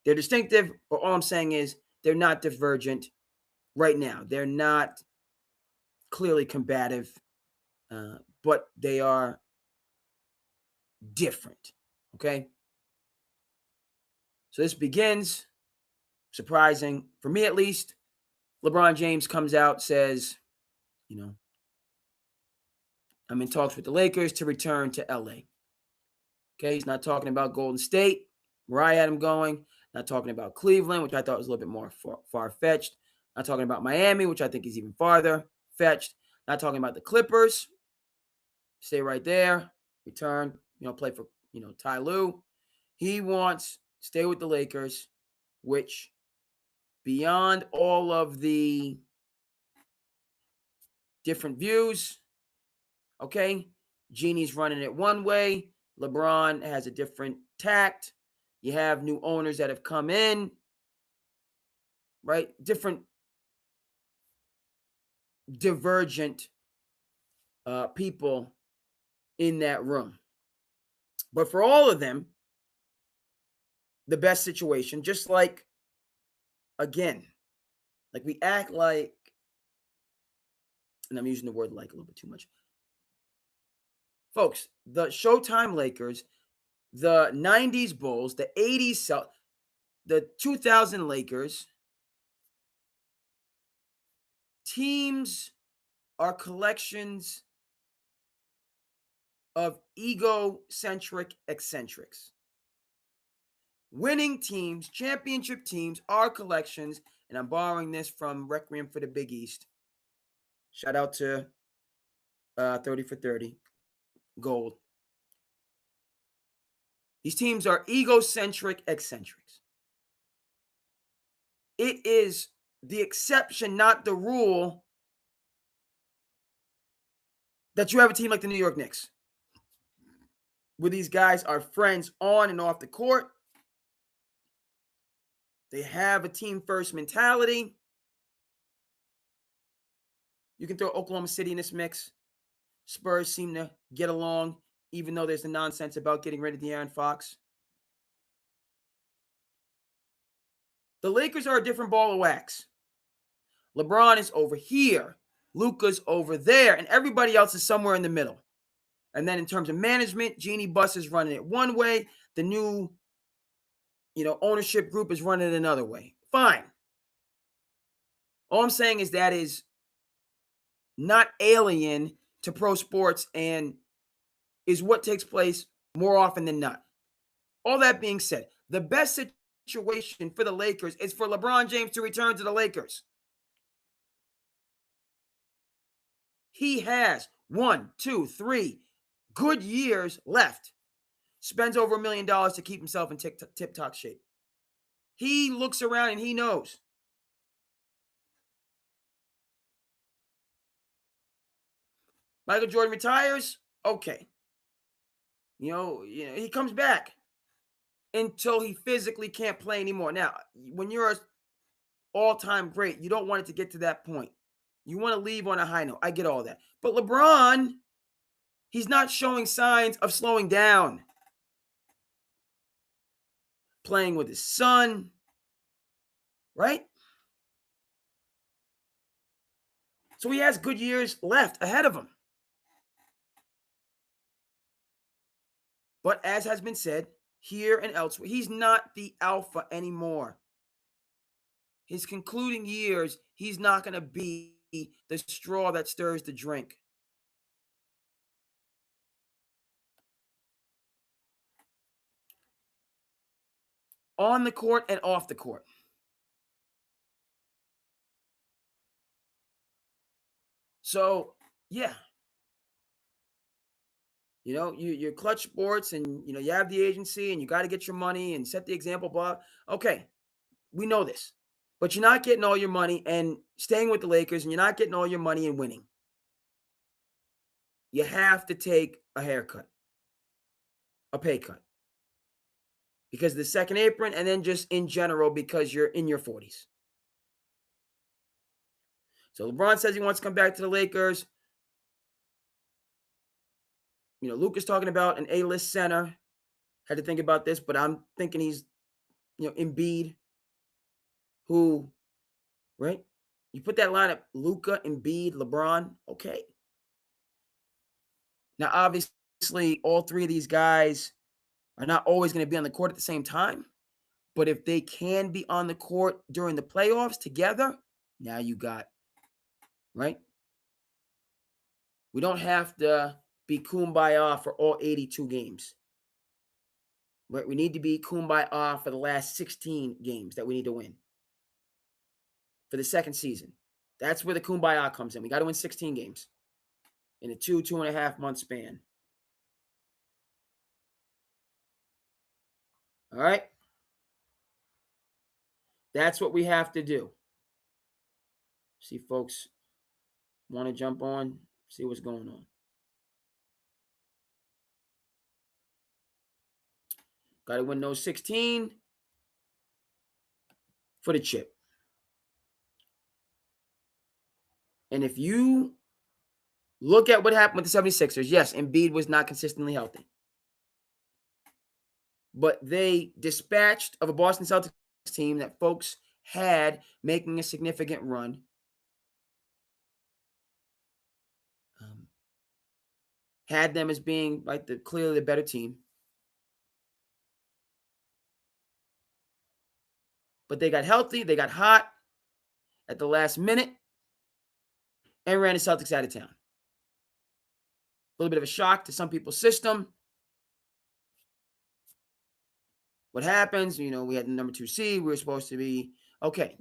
They're distinctive, but all I'm saying is they're not divergent right now. They're not clearly combative, but they are different. Okay? So this begins, surprising, for me at least. LeBron James comes out, says, I'm in talks with the Lakers to return to LA. Okay, he's not talking about Golden State, where I had him going. Not talking about Cleveland, which I thought was a little bit more far-fetched. Not talking about Miami, which I think is even farther fetched. Not talking about the Clippers. Stay right there. Return, play for, Ty Lue. He wants to stay with the Lakers, which beyond all of the different views, okay, Genie's running it one way. LeBron has a different tact. You have new owners that have come in, right? Different divergent people in that room. But for all of them, the best situation, just like, again, like we act like, and I'm using the word like a little bit too much. Folks, the Showtime Lakers, the 90s Bulls, the 80s, the 2000 Lakers, teams are collections of egocentric eccentrics. winning teams, championship teams, are collections, and I'm borrowing this from Requiem for the Big East. Shout out to 30 for 30, Gold. These teams are egocentric eccentrics. It is the exception, not the rule, that you have a team like the New York Knicks, where these guys are friends on and off the court. They have a team first mentality. You can throw Oklahoma City in this mix. Spurs seem to get along, even though there's the nonsense about getting rid of De'Aaron Fox. The Lakers are a different ball of wax. LeBron is over here. Luka's over there. And everybody else is somewhere in the middle. And then in terms of management, Jeannie Buss is running it one way. The new, ownership group is running it another way. Fine. All I'm saying is that is not alien to pro sports and is what takes place more often than not. All that being said, the best situation for the Lakers is for LeBron James to return to the Lakers. He has 1, 2, 3 good years left. Spends over $1 million to keep himself in tip-top shape. He looks around and he knows. Michael Jordan retires. Okay. He comes back until he physically can't play anymore. Now, when you're an all-time great, you don't want it to get to that point. You want to leave on a high note. I get all that. But LeBron, he's not showing signs of slowing down. Playing with his son, right? So he has good years left ahead of him. But as has been said here and elsewhere, he's not the alpha anymore. His concluding years, he's not going to be the straw that stirs the drink. On the court and off the court. So, yeah. You're Clutch Sports and, you have the agency and you got to get your money and set the example, blah. Okay, we know this. But you're not getting all your money and staying with the Lakers, and you're not getting all your money and winning. You have to take a haircut, a pay cut. Because of the second apron, and then just in general because you're in your 40s. So LeBron says he wants to come back to the Lakers. Luka's talking about an A-list center. Had to think about this, but I'm thinking he's, Embiid, who, right? You put that lineup, Luka, Embiid, LeBron, okay. Now, obviously, all three of these guys are not always going to be on the court at the same time. But if they can be on the court during the playoffs together, now you got, right? We don't have to be kumbaya for all 82 games. Right? We need to be kumbaya for the last 16 games that we need to win for the second season. That's where the kumbaya comes in. We got to win 16 games in a 2.5 month span. All right? That's what we have to do. See, folks want to jump on, see what's going on. Got to win those 16 for the chip. And if you look at what happened with the 76ers, yes, Embiid was not consistently healthy. But they dispatched of a Boston Celtics team that folks had making a significant run. Had them as being like clearly the better team. But they got healthy, they got hot at the last minute, and ran the Celtics out of town. A little bit of a shock to some people's system. What happens? We had the number 2 seed. We were supposed to be okay.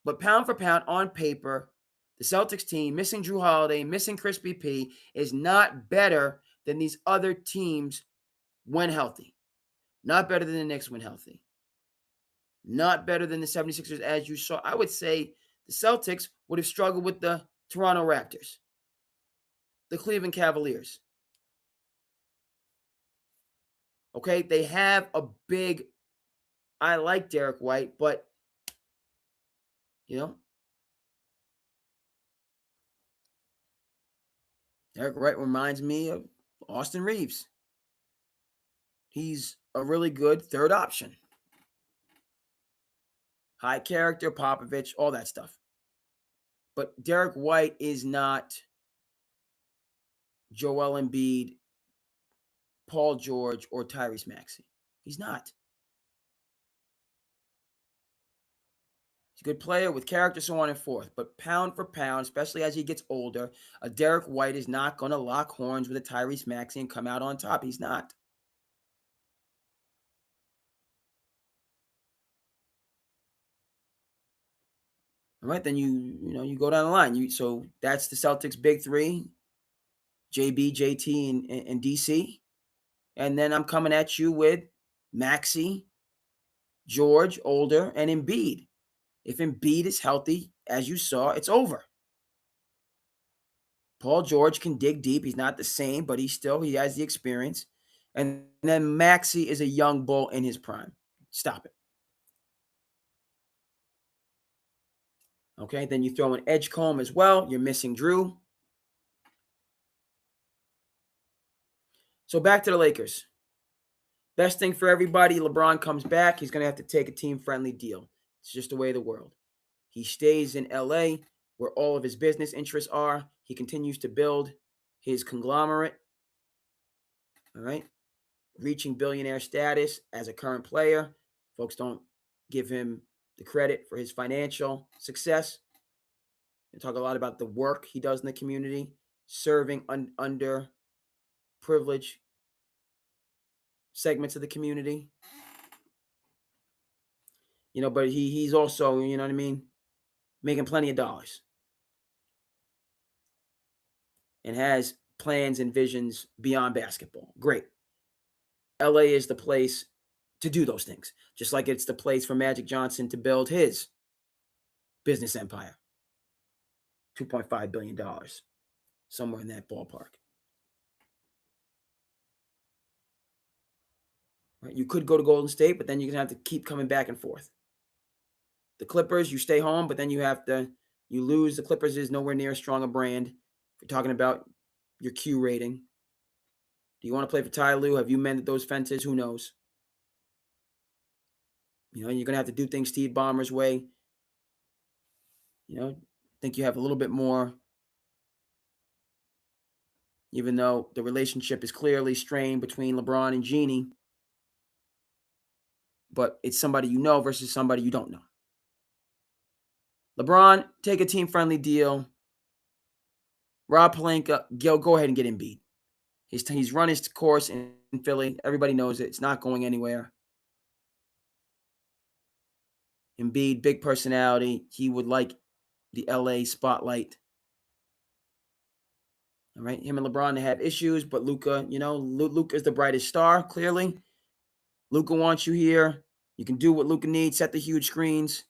But pound for pound on paper, the Celtics team, missing Drew Holiday, missing Chris BP, is not better than these other teams when healthy. Not better than the Knicks when healthy. Not better than the 76ers, as you saw. I would say the Celtics would have struggled with the Toronto Raptors, the Cleveland Cavaliers. Okay, they have a big, I like Derek White, but, Derek White reminds me of Austin Reeves. He's a really good third option. High character, Popovich, all that stuff. But Derek White is not Joel Embiid, Paul George, or Tyrese Maxey. He's not. He's a good player with character, so on and forth. But pound for pound, especially as he gets older, a Derek White is not going to lock horns with a Tyrese Maxey and come out on top. He's not. All right, then you go down the line. So that's the Celtics' big three: JB, JT, and DC. And then I'm coming at you with Maxey, George, older, and Embiid. If Embiid is healthy, as you saw, it's over. Paul George can dig deep. He's not the same, but he has the experience. And then Maxey is a young bull in his prime. Stop it. Okay, then you throw in Edgecombe as well. You're missing Drew. So back to the Lakers. Best thing for everybody, LeBron comes back. He's going to have to take a team-friendly deal. It's just the way of the world. He stays in LA where all of his business interests are. He continues to build his conglomerate. All right. Reaching billionaire status as a current player. Folks don't give him the credit for his financial success. They talk a lot about the work he does in the community, serving underprivileged segments of the community. But he's also, making plenty of dollars. And has plans and visions beyond basketball. Great. LA is the place to do those things, just like it's the place for Magic Johnson to build his business empire. $2.5 billion, somewhere in that ballpark. Right? You could go to Golden State, but then you're going to have to keep coming back and forth. The Clippers, you stay home, but then you lose. The Clippers is nowhere near as strong a brand. If you're talking about your Q rating. Do you want to play for Ty Lue? Have you mended those fences? Who knows? You're going to have to do things Steve Ballmer's way. Think you have a little bit more, even though the relationship is clearly strained between LeBron and Jeannie. But it's somebody you know versus somebody you don't know. LeBron, take a team-friendly deal. Rob Pelinka, go ahead and get Embiid. He's run his course in Philly. Everybody knows it. It's not going anywhere. Embiid, big personality. He would like the LA spotlight. All right, him and LeBron, they have issues, but Luka, Luka is the brightest star, clearly. Luka wants you here. You can do what Luka needs, set the huge screens.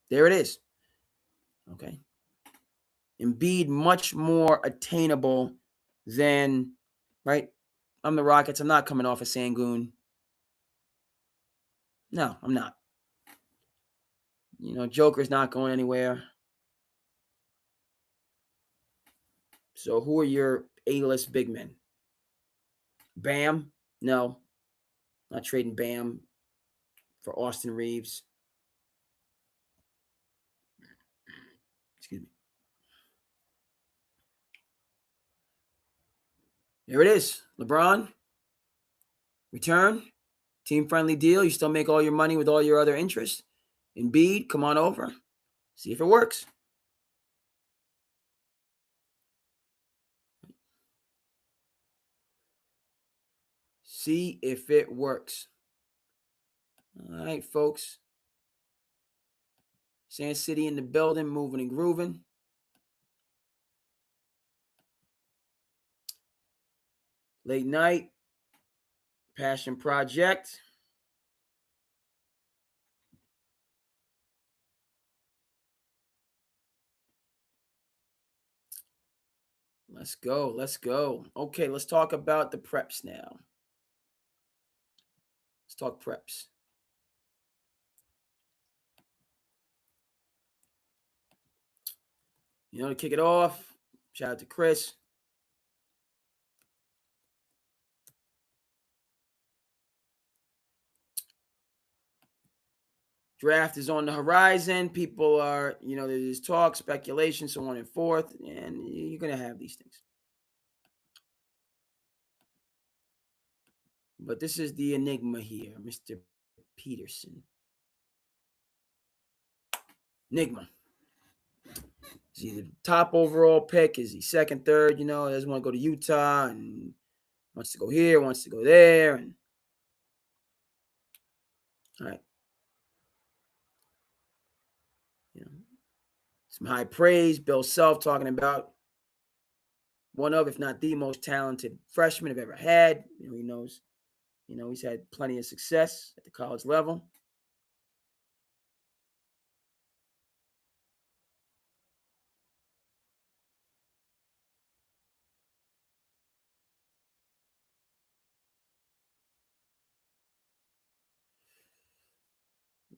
There it is. Okay. Embiid, much more attainable than, right? I'm the Rockets. I'm not coming off of Sangoon. No, I'm not. Joker's not going anywhere. So who are your A-list big men? Bam? No. Not trading Bam for Austin Reeves. Excuse me. There it is. LeBron, return. Team-friendly deal. You still make all your money with all your other interests. Embiid, come on over. See if it works. See if it works. All right, folks. SandCity in the building, moving and grooving. Late night. Passion project. Let's go. Let's go. Okay, let's talk about the preps now. Let's talk preps. To kick it off, shout out to Chris. Draft is on the horizon. People are, there's talk, speculation, so on and forth, and you're going to have these things. But this is the enigma here, Mr. Peterson. Enigma. Is he the top overall pick? Is he second, third? Doesn't want to go to Utah and wants to go here, wants to go there. And all right. Some high praise. Bill Self talking about one of, if not the most talented freshman I've ever had. He knows, he's had plenty of success at the college level.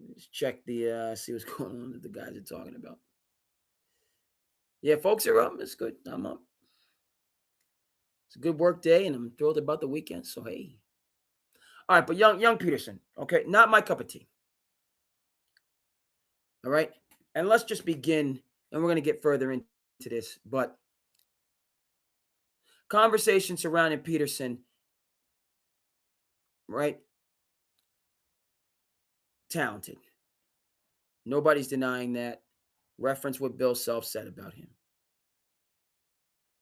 Let's check see what's going on that the guys are talking about. Yeah, folks are up. It's good. I'm up. It's a good work day, and I'm thrilled about the weekend. So hey. All right, but young Peterson, okay, not my cup of tea. All right, and let's just begin, and we're going to get further into this, but conversation surrounding Peterson, right? Talented. Nobody's denying that. Reference what Bill Self said about him.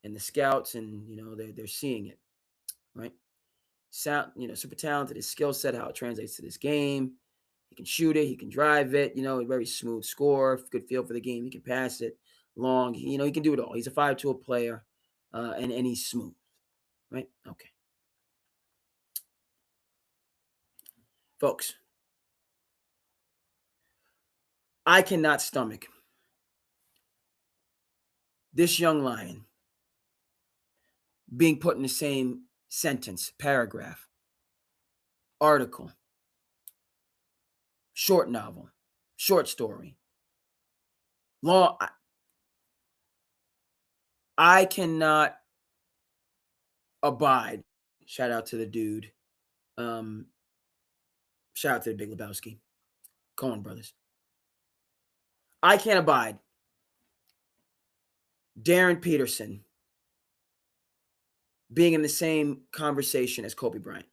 And the scouts, and they're seeing it, right? Super talented. His skill set, how it translates to this game. He can shoot it. He can drive it. A very smooth score. Good feel for the game. He can pass it long. He can do it all. He's a 5-tool player, and he's smooth, right? Okay, folks. I cannot stomach this young lion being put in the same sentence, paragraph, article, short novel, short story, long. I cannot abide. Shout out to the dude. Shout out to the Big Lebowski, Coen brothers. I can't abide Daryn Peterson being in the same conversation as Kobe Bryant.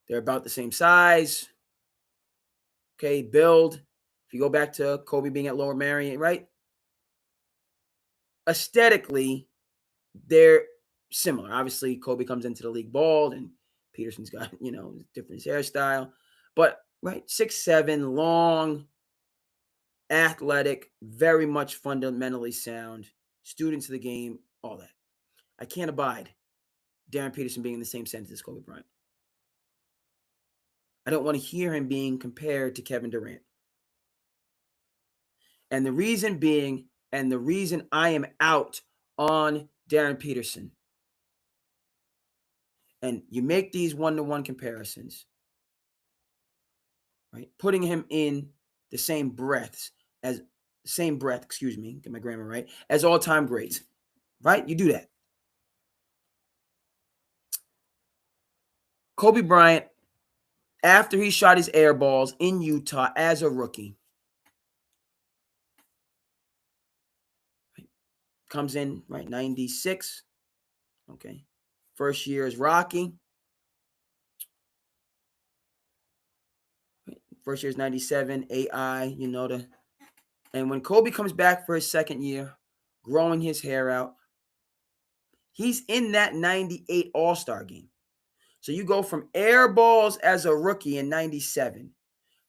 They're about the same size. Okay, build. If you go back to Kobe being at Lower Merion, right? Aesthetically, they're similar. Obviously, Kobe comes into the league bald, and Peterson's got, different hairstyle. But, right, 6'7", long, athletic, very much fundamentally sound, students of the game, all that. I can't abide Daryn Peterson being in the same sentence as Kobe Bryant. I don't want to hear him being compared to Kevin Durant. And the reason being, and the reason I am out on Daryn Peterson, and you make these one-to-one comparisons, right? Putting him in the same breath, get my grammar right, as all-time greats, right? You do that. Kobe Bryant, after he shot his air balls in Utah as a rookie, right, comes in, right, 96, okay. First year is Rocky. First year is 97, AI, and when Kobe comes back for his second year, growing his hair out, He's in that 98 All-Star game. So you go from air balls as a rookie in 97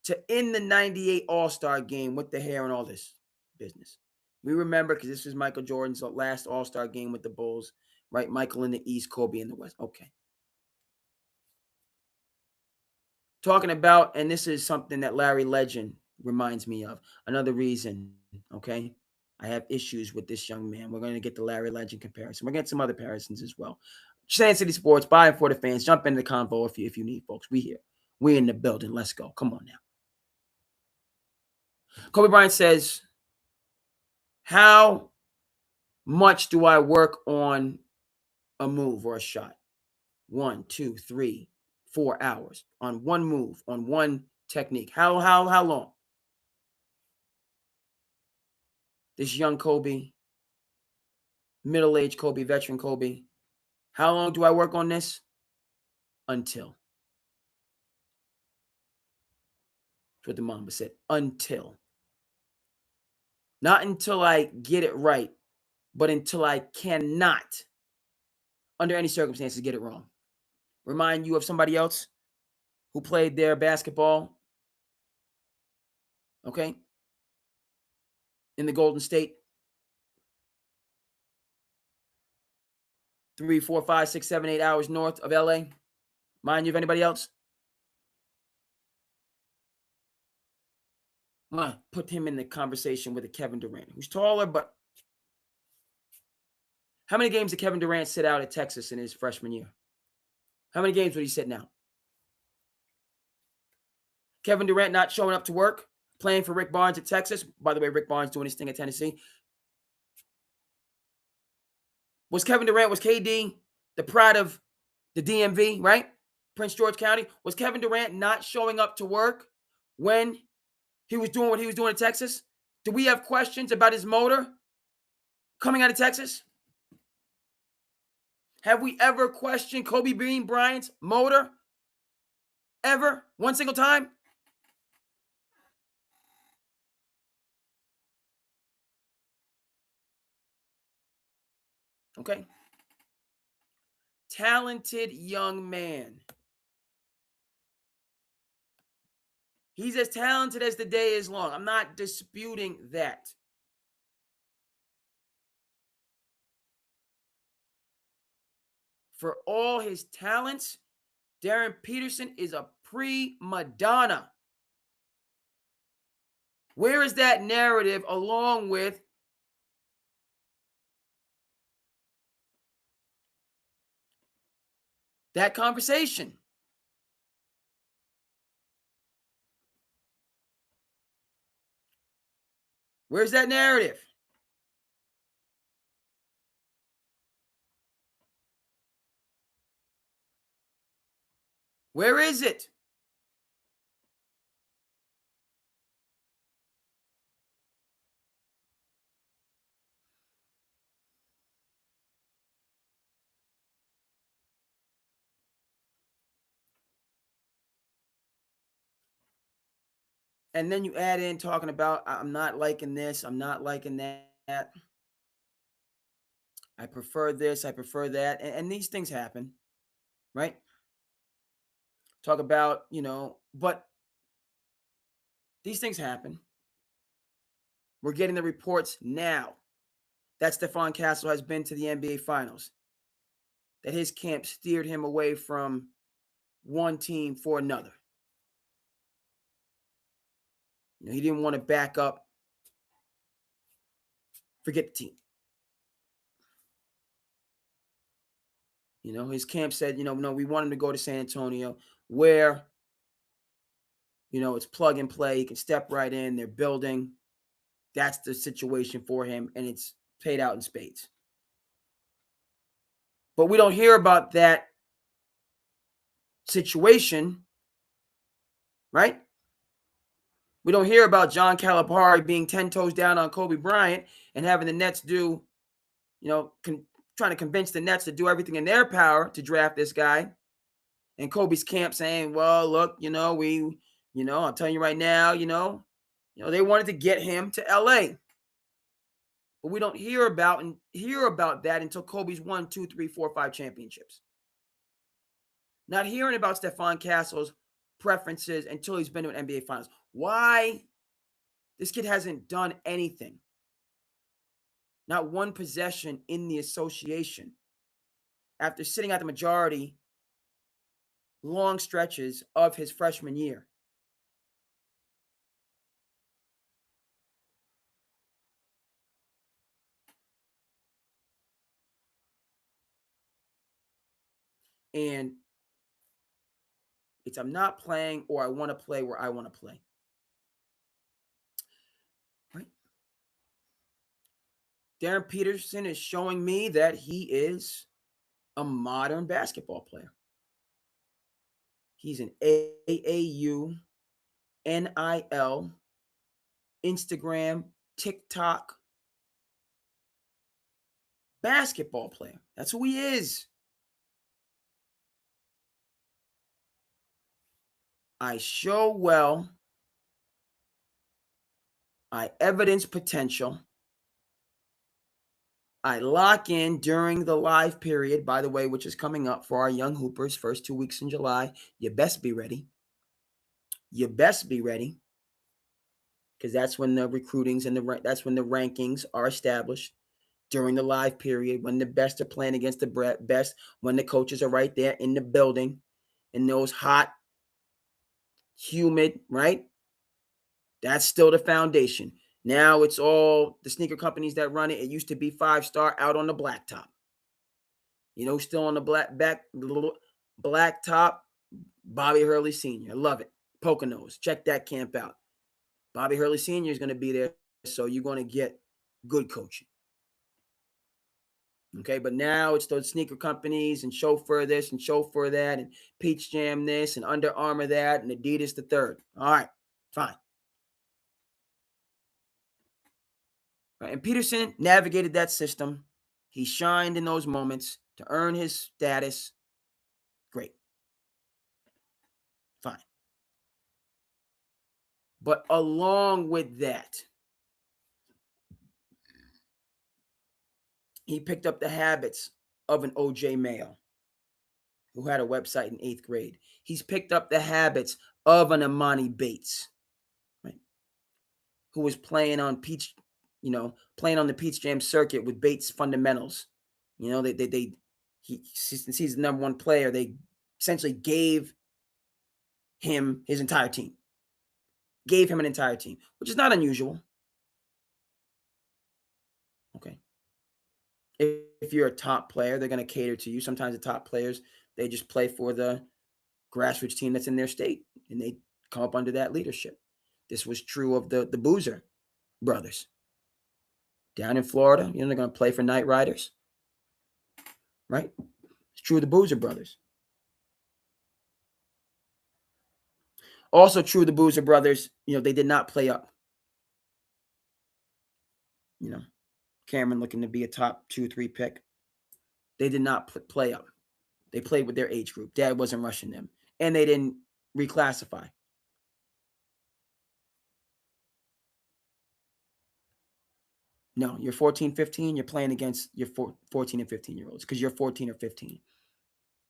to in the 98 All-Star game with the hair and all this business. We remember because this was Michael Jordan's last All-Star game with the Bulls, right? Michael in the East, Kobe in the West. Okay. Talking about, and this is something that Larry Legend reminds me of. Another reason, okay, I have issues with this young man. We're going to get the Larry Legend comparison. We're going to get some other comparisons as well. SandCity Sports, by and for the fans. Jump into the convo if you need, folks. We here. We in the building. Let's go. Come on now. Kobe Bryant says, how much do I work on a move or a shot? 1, 2, 3, 4 hours on one move, on one technique. How long? This young Kobe, middle-aged Kobe, veteran Kobe. How long do I work on this? Until. That's what the Mamba said. Until. Not until I get it right, but until I cannot, under any circumstances, get it wrong. Remind you of somebody else who played their basketball, okay, in the Golden State. 3, 4, 5, 6, 7, 8 hours north of LA. Mind you of anybody else? I'm going to put him in the conversation with a Kevin Durant, who's taller, but how many games did Kevin Durant sit out at Texas in his freshman year? How many games would he sit now? Kevin Durant not showing up to work, playing for Rick Barnes at Texas. By the way, Rick Barnes doing his thing at Tennessee. Was Kevin Durant, was KD the pride of the DMV, right? Prince George County. Was Kevin Durant not showing up to work when he was doing what he was doing in Texas? Do we have questions about his motor coming out of Texas? Have we ever questioned Kobe Bryant's motor? Ever? One single time? Okay. Talented young man. He's as talented as the day is long. I'm not disputing that. For all his talents, Daryn Peterson is a prima donna. Where is that narrative along with that conversation? Where's that narrative? Where is it? And then you add in talking about, I'm not liking this, I'm not liking that. I prefer this, I prefer that. And these things happen, right? Talk about, but these things happen. We're getting the reports now that Stephon Castle has been to the NBA Finals, that his camp steered him away from one team for another. He didn't want to back up. Forget the team. His camp said, no, we want him to go to San Antonio where, it's plug and play. He can step right in. They're building. That's the situation for him, and it's paid out in spades. But we don't hear about that situation, right? We don't hear about John Calipari being 10 toes down on Kobe Bryant and having the Nets do, trying to convince the Nets to do everything in their power to draft this guy. And Kobe's camp saying, well, look, I'm telling you right now, they wanted to get him to LA. But we don't hear about that until Kobe's won 2, 3, 4, 5 championships. Not hearing about Stephon Castle's preferences until he's been to an NBA Finals. Why? This kid hasn't done anything. Not one possession in the association. After sitting out the majority, long stretches of his freshman year. And it's I'm not playing, or I want to play where I want to play. Right? Daryn Peterson is showing me that he is a modern basketball player. He's an AAU, NIL, Instagram, TikTok basketball player. That's who he is. I show well. I evidence potential. I lock in during the live period, by the way, which is coming up for our young hoopers, first 2 weeks in July. You best be ready. You best be ready, because that's when the recruitings and that's when the rankings are established during the live period, when the best are playing against the best, when the coaches are right there in the building, in those hot, humid, right? That's still the foundation. Now it's all the sneaker companies that run it. It used to be 5-star out on the blacktop. Still on the blacktop, Bobby Hurley Sr. Love it. Poconos. Check that camp out. Bobby Hurley Sr. is going to be there, so you're going to get good coaching. Okay, but now it's those sneaker companies and chauffeur this and chauffeur that and Peach Jam this and Under Armour that and Adidas the third. All right, fine. Right, and Peterson navigated that system. He shined in those moments to earn his status. Great. Fine. But along with that, he picked up the habits of an OJ Mayo who had a website in 8th grade. He's picked up the habits of an Amani Bates, right, who was playing on the Peach Jam circuit with Bates fundamentals. Since he's the number one player, they essentially gave him his entire team. Gave him an entire team, which is not unusual. Okay. If you're a top player, they're going to cater to you. Sometimes the top players, they just play for the grassroots team that's in their state, and they come up under that leadership. This was true of the Boozer brothers. Down in Florida, they're going to play for Knight Riders, right? It's true of the Boozer brothers. Also true of the Boozer brothers, they did not play up. Cameron looking to be a top 2 or 3 pick. They did not play up. They played with their age group. Dad wasn't rushing them. And they didn't reclassify. No, you're 14, 15. You're playing against your 14 and 15-year-olds because you're 14 or 15.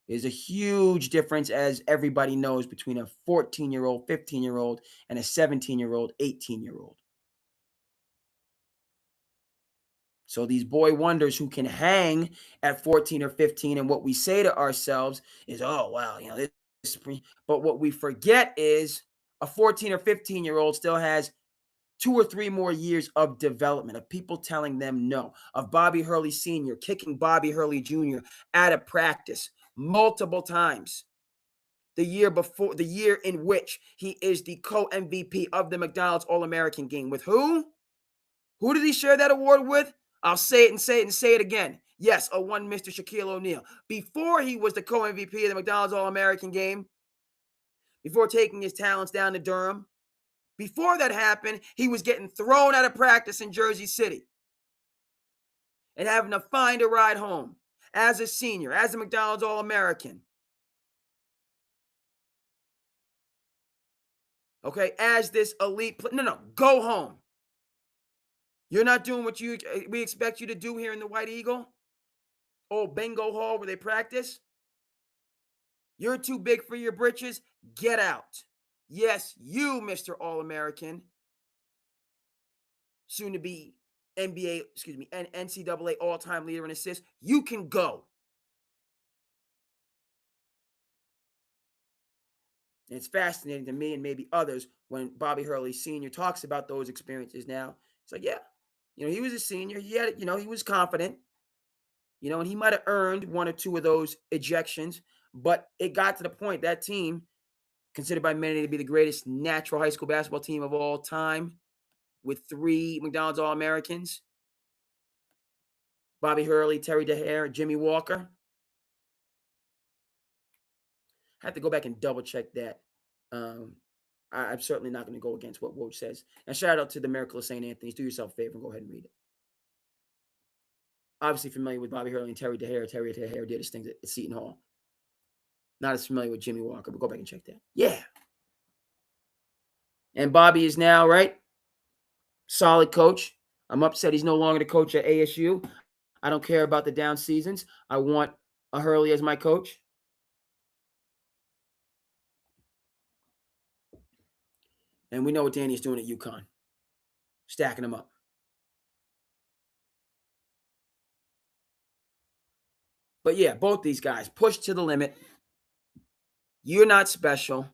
There's a huge difference, as everybody knows, between a 14-year-old, 15-year-old, and a 17-year-old, 18-year-old. So these boy wonders who can hang at 14 or 15, and what we say to ourselves is, oh, wow, this. But what we forget is a 14 or 15-year-old still has 2 or 3 more years of development, of people telling them no, of Bobby Hurley Sr. kicking Bobby Hurley Jr. out of practice multiple times. The year in which he is the co-MVP of the McDonald's All-American game. With who? Who did he share that award with? I'll say it and say it and say it again. Yes, a one Mr. Shaquille O'Neal. Before he was the co-MVP of the McDonald's All-American game, before taking his talents down to Durham, before that happened, he was getting thrown out of practice in Jersey City and having to find a ride home as a senior, as a McDonald's All-American. Okay, as this elite player. No, go home. You're not doing what we expect you to do here in the White Eagle, old bingo hall where they practice. You're too big for your britches. Get out. Yes, you, Mr. All-American, soon to be NCAA all-time leader in assists. You can go. And it's fascinating to me and maybe others when Bobby Hurley Sr. talks about those experiences now. It's like, yeah, he was a senior. He had, he was confident, and he might have earned one or two of those ejections, but it got to the point that team, considered by many to be the greatest natural high school basketball team of all time, with 3 McDonald's All-Americans, Bobby Hurley, Terry DeHare, Jimmy Walker. I have to go back and double check that. I'm certainly not going to go against what Woj says. And shout out to the Miracle of St. Anthony's. Do yourself a favor and go ahead and read it. Obviously familiar with Bobby Hurley and Terry DeHare. Terry DeHare did his things at Seton Hall. Not as familiar with Jimmy Walker, but go back and check that. Yeah. And Bobby is now, right? Solid coach. I'm upset he's no longer the coach at ASU. I don't care about the down seasons. I want a Hurley as my coach. And we know what Danny's doing at UConn. Stacking them up. But yeah, both these guys pushed to the limit. You're not special.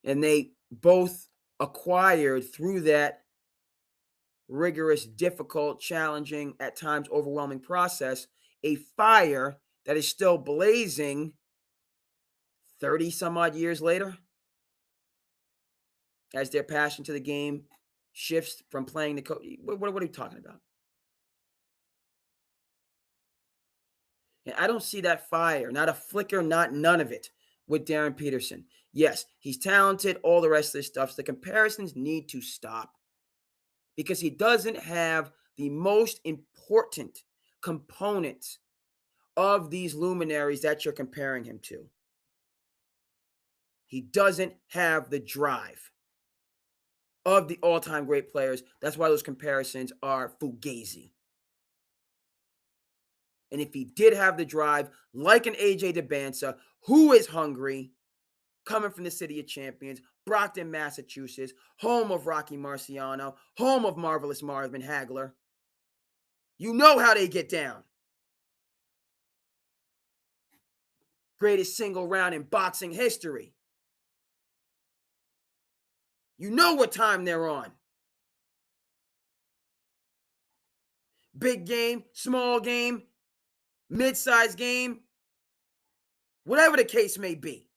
And they both acquired through that rigorous, difficult, challenging, at times overwhelming process, a fire that is still blazing 30 some odd years later as their passion to the game shifts from playing the coach. What are you talking about? And I don't see that fire, not a flicker, none of it with Daryn Peterson. Yes, he's talented, all the rest of this stuff. So the comparisons need to stop because he doesn't have the most important components of these luminaries that you're comparing him to. He doesn't have the drive of the all-time great players. That's why those comparisons are fugazi. And if he did have the drive, like an AJ DeBansa, who is hungry, coming from the city of champions, Brockton, Massachusetts, home of Rocky Marciano, home of Marvelous Marvin Hagler, you know how they get down. Greatest single round in boxing history. You know what time they're on. Big game, small game, mid-sized game, whatever the case may be.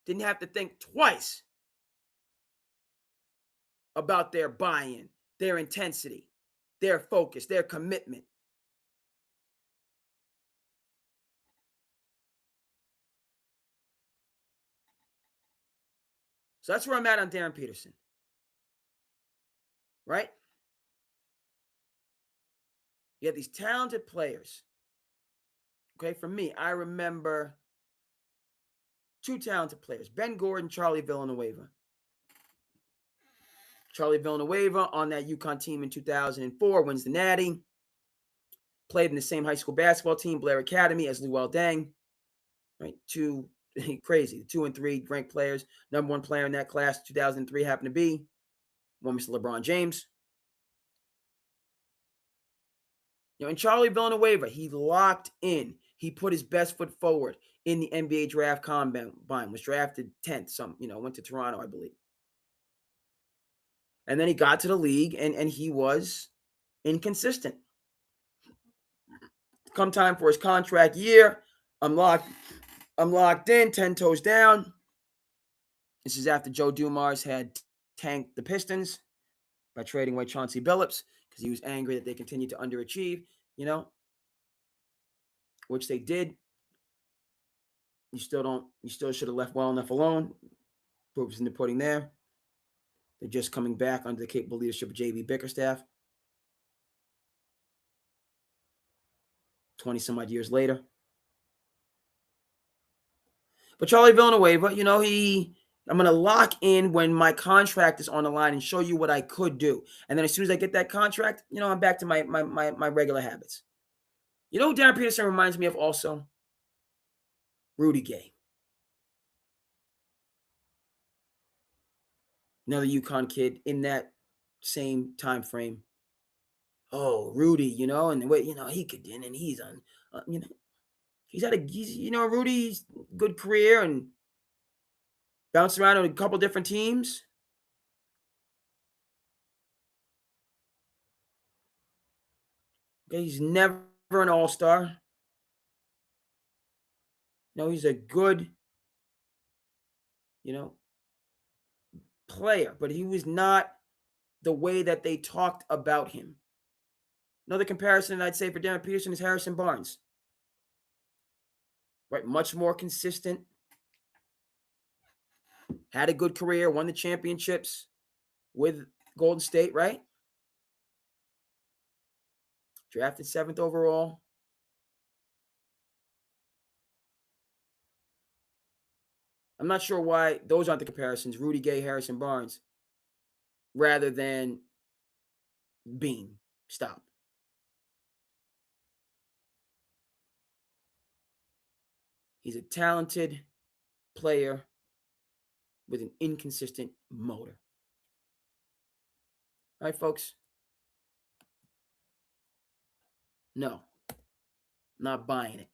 Didn't have to think twice about their buy-in, their intensity, their focus, their commitment. So that's where I'm at on Daryn Peterson. Right? You have these talented players. Okay, for me, I remember 2 talented players, Ben Gordon, Charlie Villanueva. Charlie Villanueva on that UConn team in 2004 wins the Natty. Played in the same high school basketball team, Blair Academy, as Luol Deng. Right? 2 crazy. The 2 and 3 ranked players. Number 1 player in that class, 2003, happened to be one Mr. LeBron James. And Charlie Villanueva, he locked in. He put his best foot forward in the NBA draft combine. Was drafted 10th. Went to Toronto, I believe. And then he got to the league, and he was inconsistent. Come time for his contract year, I'm locked in, 10 toes down. This is after Joe Dumars had tanked the Pistons by trading away Chauncey Billups because he was angry that they continued to underachieve, which they did. You still should have left well enough alone. Proofs in the pudding there. They're just coming back under the capable leadership of J.B. Bickerstaff. 20 some odd years later. But Charlie Villanueva, he I'm going to lock in when my contract is on the line and show you what I could do. And then as soon as I get that contract, I'm back to my regular habits. You know who Daryn Peterson reminds me of also? Rudy Gay. Another UConn kid in that same time frame. Oh, Rudy, and the way, he could, and he's on, Rudy's good career and bounced around on a couple different teams. Okay, he's never an all-star. He's a good, player, but he was not the way that they talked about him. Another comparison I'd say for Daryn Peterson is Harrison Barnes. Right, much more consistent. Had a good career, won the championships with Golden State, right? Drafted 7th overall. I'm not sure why those aren't the comparisons, Rudy Gay, Harrison Barnes, rather than Bean. Stop. He's a talented player with an inconsistent motor. All right, folks? No. Not buying it.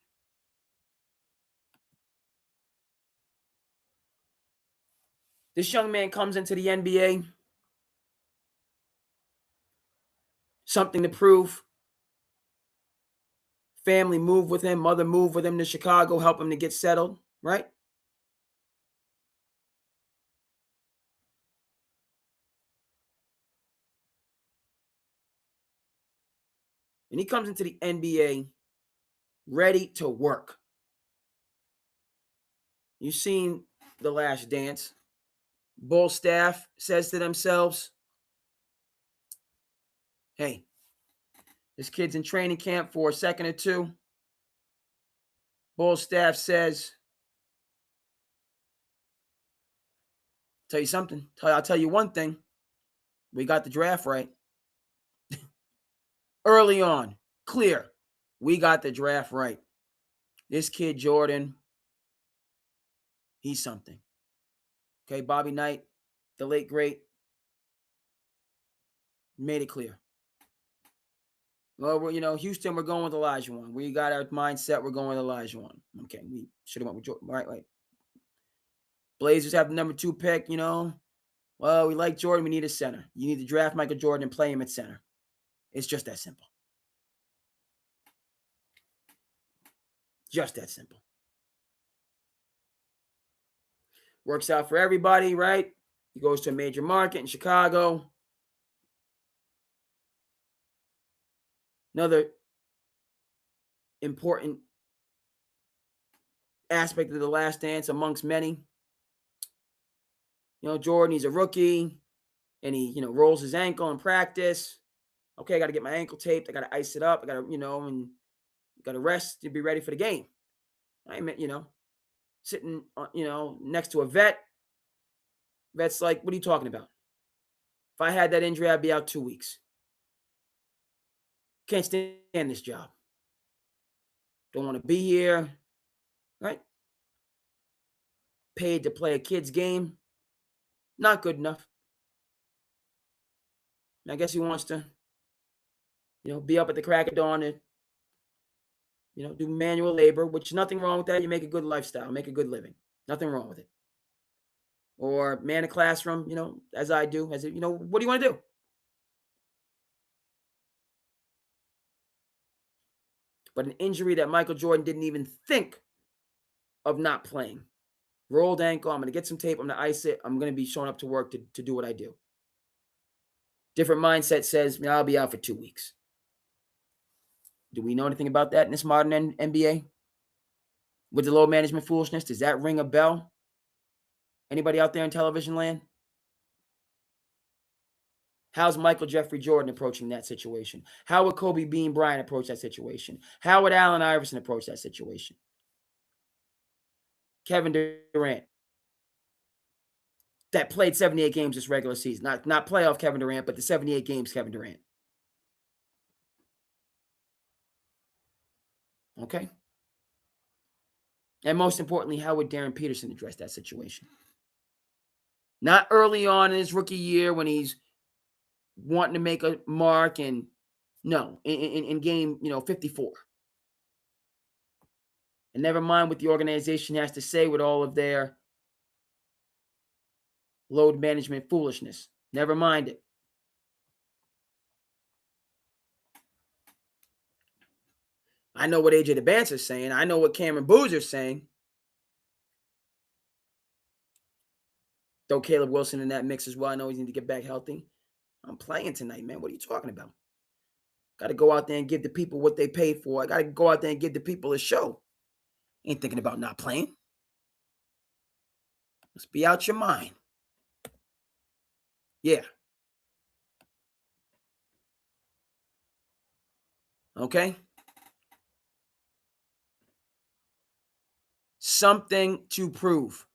This young man comes into the NBA. Something to prove. Family moved with him. Mother moved with him to Chicago, help him to get settled, right? And he comes into the NBA ready to work. You've seen The Last Dance. Bull staff says to themselves, hey, this kid's in training camp for a second or two. Bull staff says, tell you something. I'll tell you one thing. We got the draft right. Early on, clear. We got the draft right. This kid, Jordan, he's something. Okay, Bobby Knight, the late great, made it clear. Well, Houston, we're going with Olajuwon. We got our mindset, we're going with Olajuwon. Okay, we should have went with Jordan. Right. Blazers have the number 2 pick, Well, we like Jordan, we need a center. You need to draft Michael Jordan and play him at center. It's just that simple. Just that simple. Works out for everybody, right? He goes to a major market in Chicago. Another important aspect of The Last Dance amongst many. Jordan, he's a rookie, and he, rolls his ankle in practice. Okay, I got to get my ankle taped. I got to ice it up. I got to, and got to rest to be ready for the game. I mean, sitting, next to a vet. Vet's like, what are you talking about? If I had that injury, I'd be out 2 weeks. Can't stand this job. Don't want to be here. Right? Paid to play a kid's game. Not good enough. And I guess he wants to, be up at the crack of dawn and, do manual labor, which nothing wrong with that. You make a good lifestyle, make a good living. Nothing wrong with it. Or man a classroom, as I do. What do you want to do? But an injury that Michael Jordan didn't even think of not playing. Rolled ankle, I'm going to get some tape, I'm going to ice it, I'm going to be showing up to work to do what I do. Different mindset says, I'll be out for 2 weeks. Do we know anything about that in this modern NBA? With the low management foolishness, does that ring a bell? Anybody out there in television land? How's Michael Jeffrey Jordan approaching that situation? How would Kobe Bean Bryant approach that situation? How would Allen Iverson approach that situation? Kevin Durant. that played 78 games this regular season. Not playoff Kevin Durant, but the 78 games Kevin Durant. Okay? And most importantly, how would Daryn Peterson address that situation? Not early on in his rookie year when he's wanting to make a mark, and no, in game 54. And never mind what the organization has to say with all of their load management foolishness. Never mind it. I know what AJ DeBance is saying. I know what Cameron Boozer's saying. Throw Caleb Wilson in that mix as well. I know he's need to get back healthy. I'm playing tonight, man. What are you talking about? Got to go out there and give the people what they paid for. I got to go out there and give the people a show. Ain't thinking about not playing. Let's be out your mind. Yeah. Okay? Something to prove.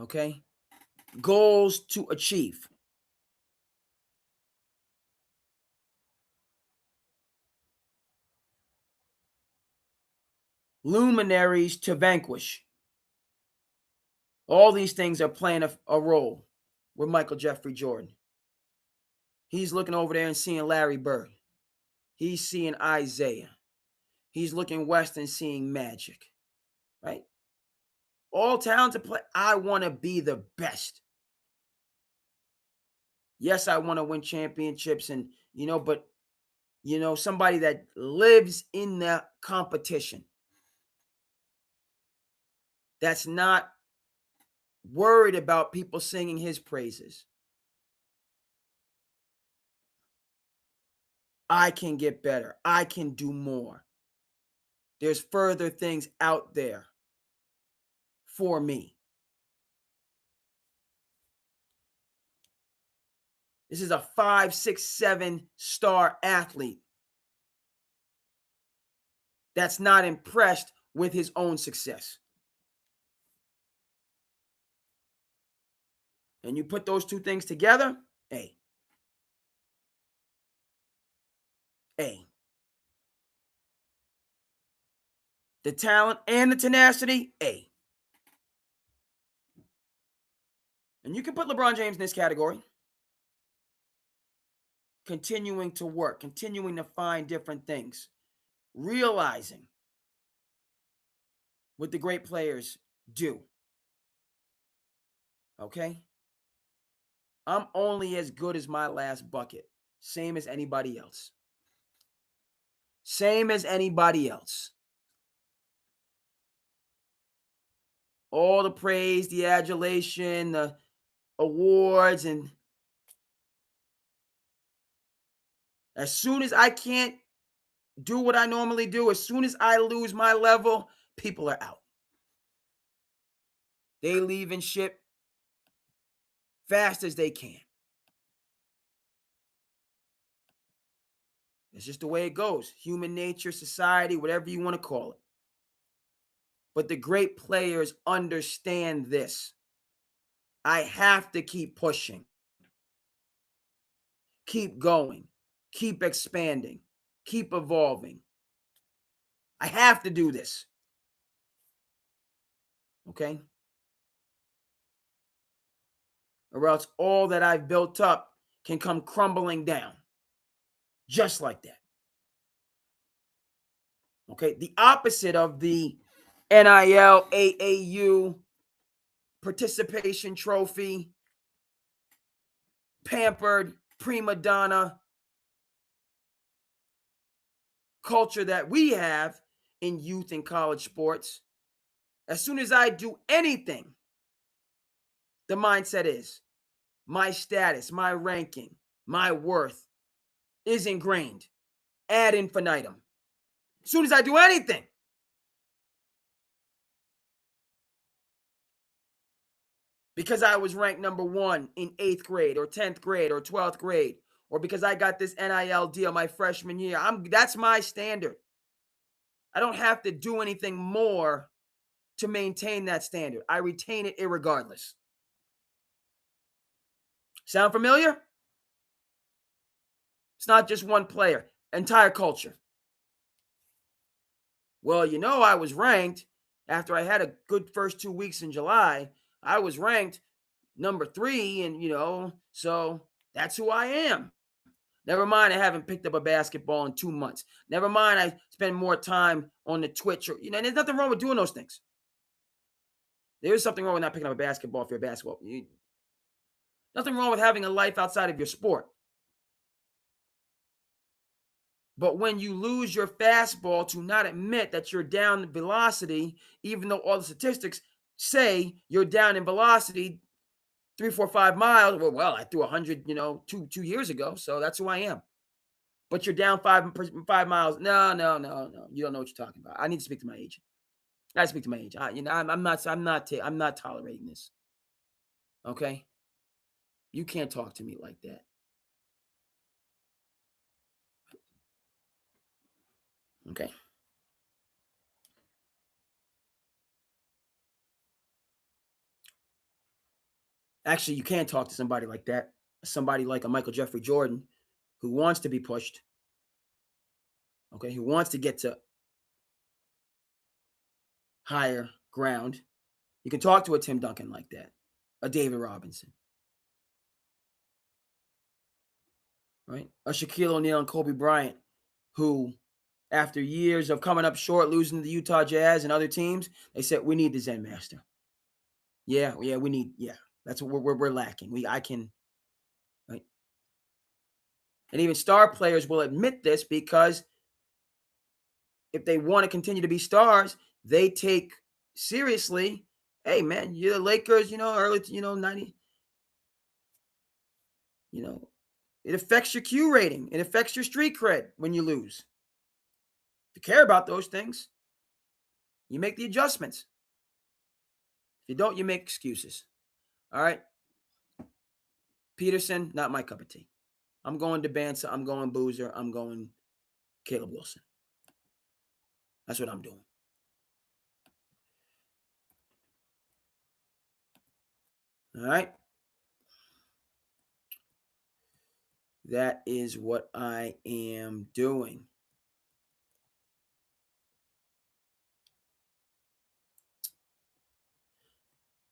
Okay? Goals to achieve. Luminaries to vanquish. All these things are playing a role with Michael Jeffrey Jordan. He's looking over there and seeing Larry Bird. He's seeing Isaiah. He's looking west and seeing Magic. Right? All talented play. I want to be the best. Yes, I want to win championships and, but, somebody that lives in the competition. That's not worried about people singing his praises. I can get better. I can do more. There's further things out there for me. This is a 5, 6, 7-star athlete that's not impressed with his own success. And you put those two things together, A. The talent and the tenacity, A. And you can put LeBron James in this category. Continuing to work, continuing to find different things, realizing what the great players do. Okay? I'm only as good as my last bucket. Same as anybody else. Same as anybody else. All the praise, the adulation, the awards, and as soon as I can't do what I normally do, as soon as I lose my level, people are out. They leave and ship fast as they can. It's just the way it goes. Human nature, society, whatever you want to call it. But the great players understand this. I have to keep pushing. Keep going. Keep expanding. Keep evolving. I have to do this. Okay? Or else all that I've built up can come crumbling down. Just like that. Okay? The opposite of the NIL, AAU, participation trophy, pampered, prima donna culture that we have in youth and college sports. As soon as I do anything, the mindset is my status, my ranking, my worth is ingrained ad infinitum. As soon as I do anything, because I was ranked number 1 in 8th grade or 10th grade or 12th grade, or because I got this NIL deal my freshman year, that's my standard. I don't have to do anything more to maintain that standard. I retain it irregardless. Sound familiar? It's not just one player, entire culture. Well, I was ranked after I had a good first 2 weeks in July. I was ranked number 3, and so that's who I am. Never mind, I haven't picked up a basketball in 2 months. Never mind, I spend more time on the Twitch. Or, and there's nothing wrong with doing those things. There is something wrong with not picking up a basketball if you're a basketball. Nothing wrong with having a life outside of your sport. But when you lose your fastball to not admit that you're down in velocity, even though all the statistics say you're down in velocity 3, 4, 5 miles. Well, I threw 100, 2 years ago, so that's who I am. But you're down 5 miles. No. You don't know what you're talking about. I need to speak to my agent. I have to speak to my agent. I'm not tolerating this. Okay? You can't talk to me like that. Okay? Actually, you can't talk to somebody like that. Somebody like a Michael Jeffrey Jordan who wants to be pushed. Okay? Who wants to get to higher ground. You can talk to a Tim Duncan like that, a David Robinson, right? A Shaquille O'Neal and Kobe Bryant, who, after years of coming up short, losing to the Utah Jazz and other teams, they said, we need the Zen Master. Yeah, we need, that's what we're lacking. Right? And even star players will admit this because if they want to continue to be stars, they take seriously, hey, man, you're the Lakers, early, 90, it affects your Q rating. It affects your street cred when you lose. If you care about those things, you make the adjustments. If you don't, you make excuses. All right? Peterson, not my cup of tea. I'm going to Bansa. I'm going Boozer. I'm going Caleb Wilson. That's what I'm doing. All right? That is what I am doing.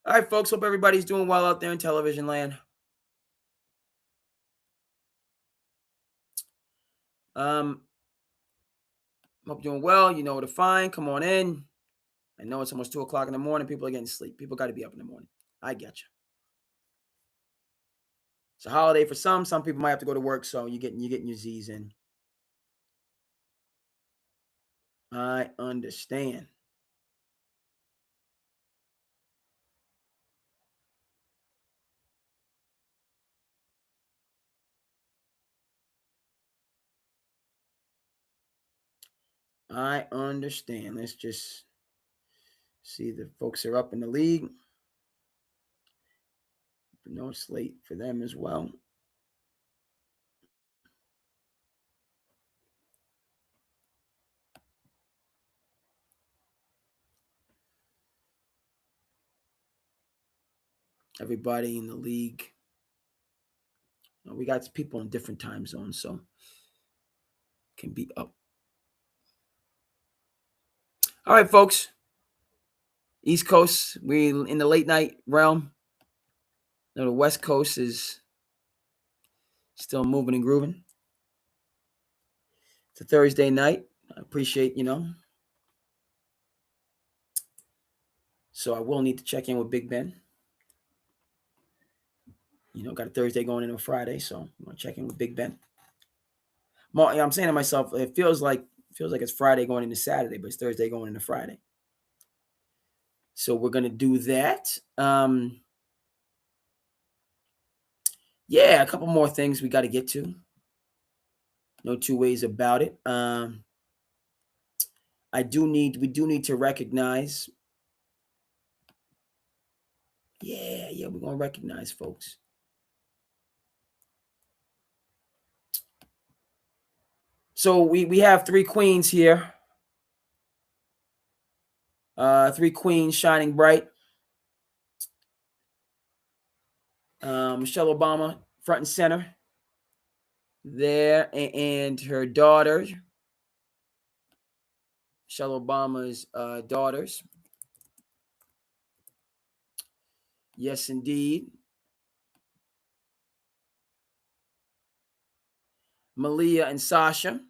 All right, folks. Hope everybody's doing well out there in television land. Hope you're doing well. You know where to find. Come on in. I know it's almost 2 o'clock in the morning. People are getting sleep. People got to be up in the morning. I get you. It's a holiday for some. Some people might have to go to work, so you're getting your Z's in. I understand. I understand. Let's just see the folks are up in the league. No, it's late for them as well. Everybody in the league. We got people in different time zones, so can be up. All right, folks. East Coast, we in the late night realm. The West Coast is still moving and grooving. It's a Thursday night. I appreciate, So I will need to check in with Big Ben. Got a Thursday going into a Friday, so I'm gonna check in with Big Ben. I'm saying to myself, it feels like it's Friday going into Saturday, but it's Thursday going into Friday. So we're gonna do that. A couple more things we got to get to. No two ways about it. We do need to recognize. We're gonna recognize folks. So we have 3 queens here. Three queens shining bright. Michelle Obama, front and center there, and her daughter, Michelle Obama's daughters. Yes, indeed. Malia and Sasha.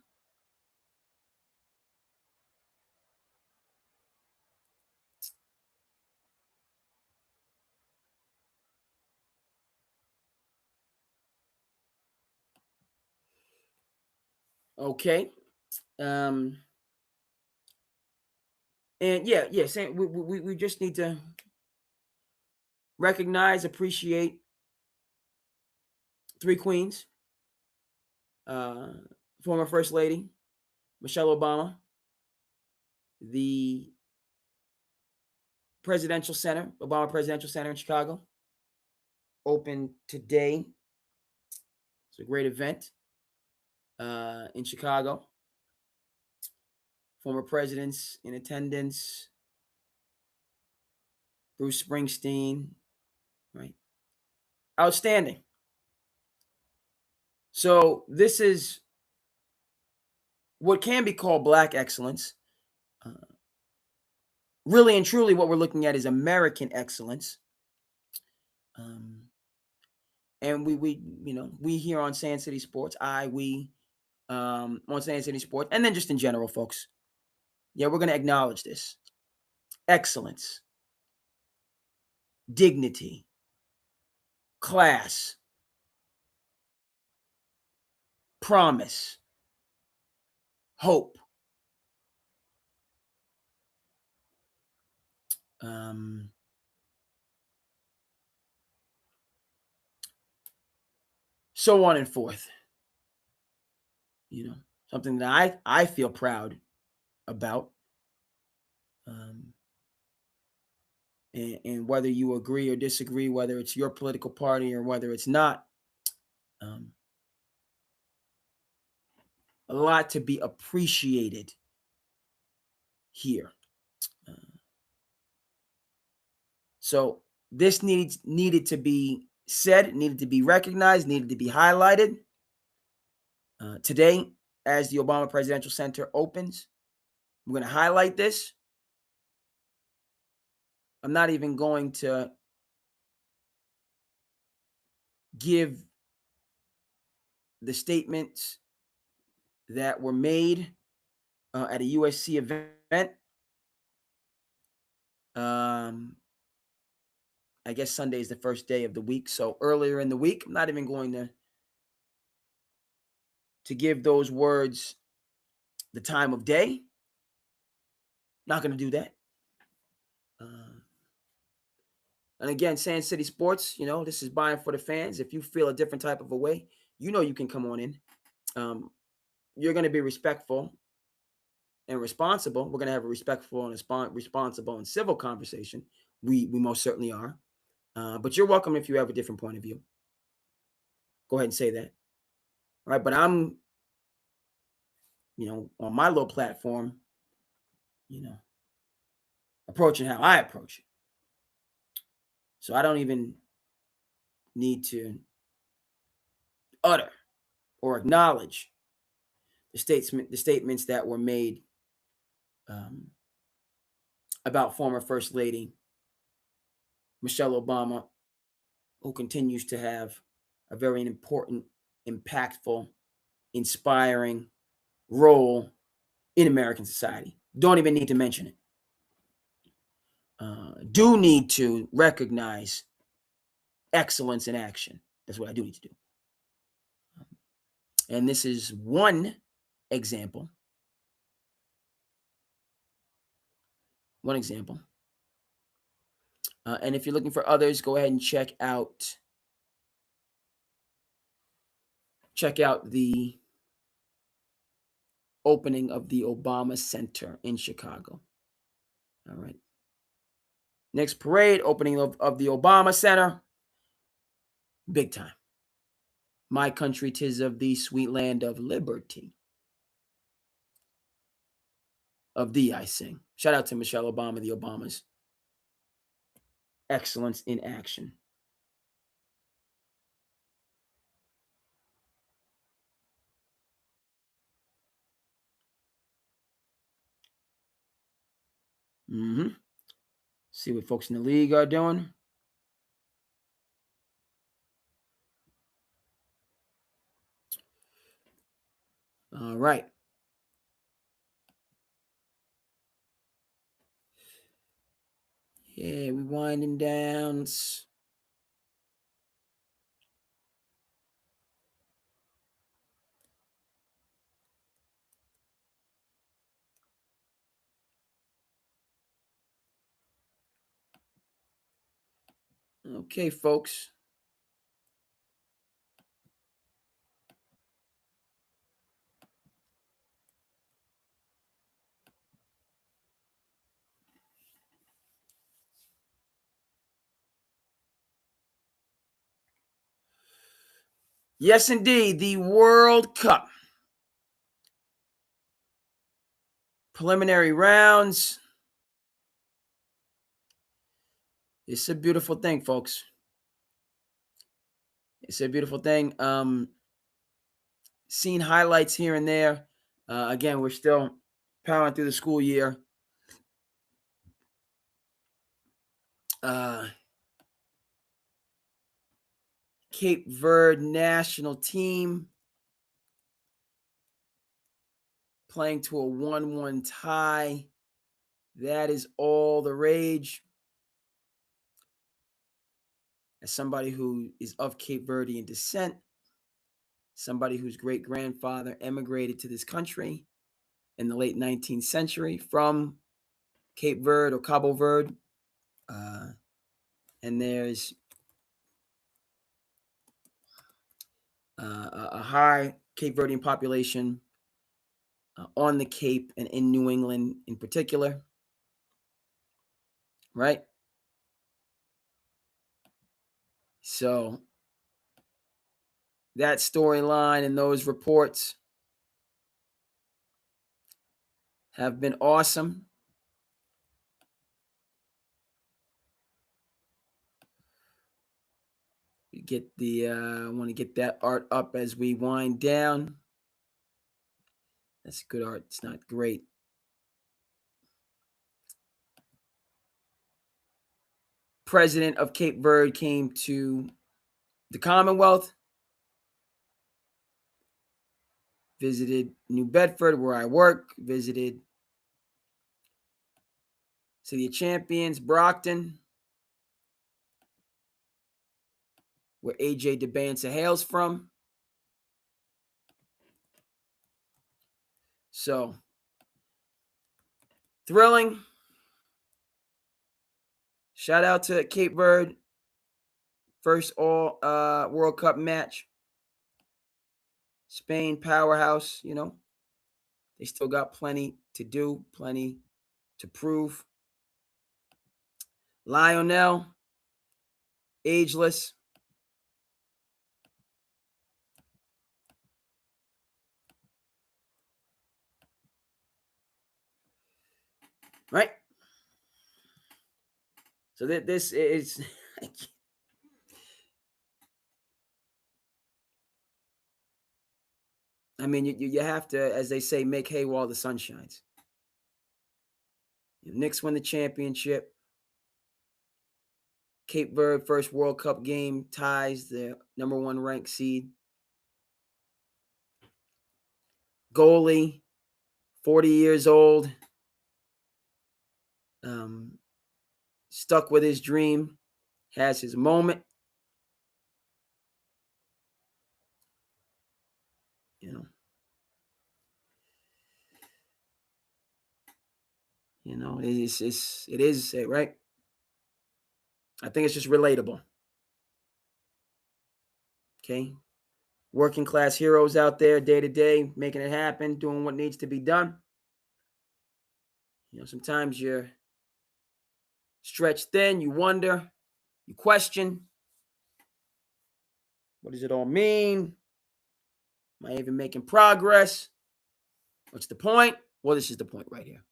Okay. And yeah, we just need to recognize, appreciate three queens. Former First Lady Michelle Obama, the Presidential Center, Obama Presidential Center in Chicago, opened today. It's a great event in Chicago. Former presidents in attendance. Bruce Springsteen, right? Outstanding. So this is what can be called Black excellence. Really and truly, what we're looking at is American excellence. And we here on SandCity Sports, on SandCity Sports, and then just in general, folks. Yeah, we're going to acknowledge this. Excellence, dignity, class, promise, hope. So on and forth. Something that I feel proud about. And whether you agree or disagree, whether it's your political party or whether it's not, a lot to be appreciated here. So this needed to be said, needed to be recognized, needed to be highlighted. Today, as the Obama Presidential Center opens, we're going to highlight this. I'm not even going to give the statements that were made at a USC event. I guess Sunday is the first day of the week. So earlier in the week, I'm not even going to give those words the time of day. Not going to do that. And again, SandCity Sports, this is buying for the fans. If you feel a different type of a way, you can come on in. You're going to be respectful and responsible. We're going to have a respectful and responsible and civil conversation. We most certainly are. But you're welcome if you have a different point of view. Go ahead and say that. All right, but I'm, on my little platform, approaching how I approach it. So I don't even need to utter or acknowledge the statements that were made about former First Lady Michelle Obama, who continues to have a very important, impactful, inspiring role in American society. Don't even need to mention it. Do need to recognize excellence in action. That's what I do need to do. And this is one example. And if you're looking for others, go ahead and check out the opening of the Obama Center in Chicago. All right. Next parade, opening of the Obama Center. Big time. My country, 'tis of thee, sweet land of liberty. of the icing. Shout out to Michelle Obama, the Obamas. Excellence in action. See what folks in the league are doing. All right. Yeah, we winding down. Okay, folks. Yes, indeed. The World Cup. Preliminary rounds. It's a beautiful thing, folks. It's a beautiful thing. Seen highlights here and there. Again, we're still powering through the school year. Cape Verde national team playing to a 1-1 tie. That is all the rage. As somebody who is of Cape Verdean descent, somebody whose great-grandfather emigrated to this country in the late 19th century from Cape Verde or Cabo Verde. And there's a high Cape Verdean population on the Cape and in New England in particular, right? So that storyline and those reports have been awesome. I want to get that art up as we wind down. That's good art. It's not great. President of Cape Verde came to the Commonwealth, visited New Bedford, where I work, visited City of Champions, Brockton, where AJ DeBanza hails from. So, thrilling. Shout out to Cape Verde. First all World Cup match. Spain powerhouse, you know. They still got plenty to do, plenty to prove. Lionel, ageless. Right? So this is I mean, you have to, as they say, make hay while the sun shines. Knicks win the championship. Cape Verde first World Cup game ties the number 1 ranked seed. Goalie, 40 years old, stuck with his dream, has his moment. It is right. I think it's just relatable. Okay, working class heroes out there, day to day, making it happen, doing what needs to be done. Sometimes you're stretched thin. You wonder, you question, what does it all mean? Am I even making progress? What's the point? Well, this is the point right here.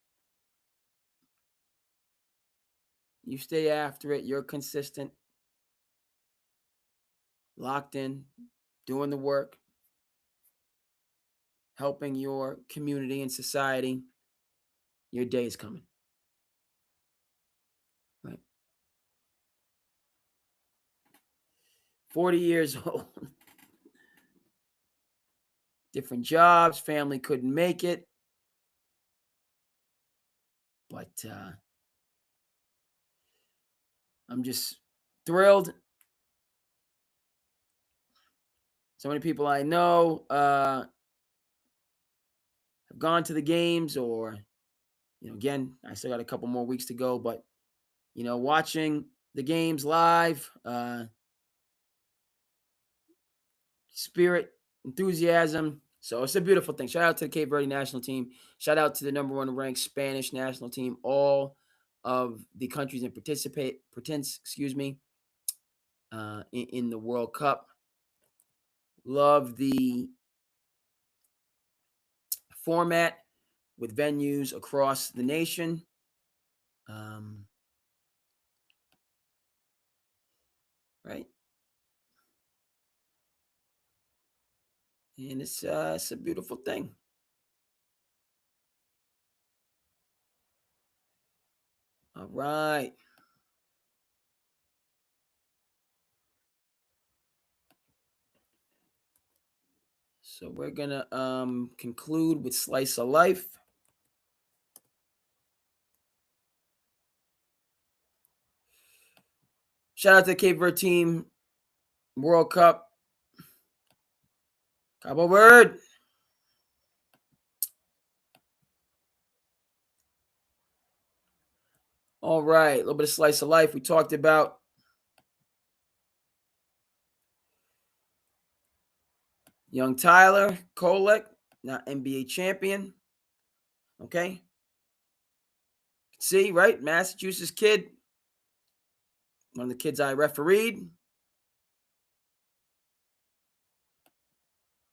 You stay after it. You're consistent, locked in, doing the work, helping your community and society. Your day is coming. Right. 40 years old. Different jobs. Family couldn't make it. But I'm just thrilled. So many people I know have gone to the games, or, again, I still got a couple more weeks to go, but, watching the games live, spirit, enthusiasm. So it's a beautiful thing. Shout out to the Cape Verde national team. Shout out to the number one ranked Spanish national team. All of the countries that in the World Cup. Love the format with venues across the nation. Right. And it's a beautiful thing. All right. So we're gonna conclude with Slice of Life. Shout out to the Cape Verde team. World Cup. Cabo Verde. All right. A little bit of Slice of Life. We talked about young Tyler Kolek, not NBA champion. Okay. See, right? Massachusetts kid. One of the kids I refereed.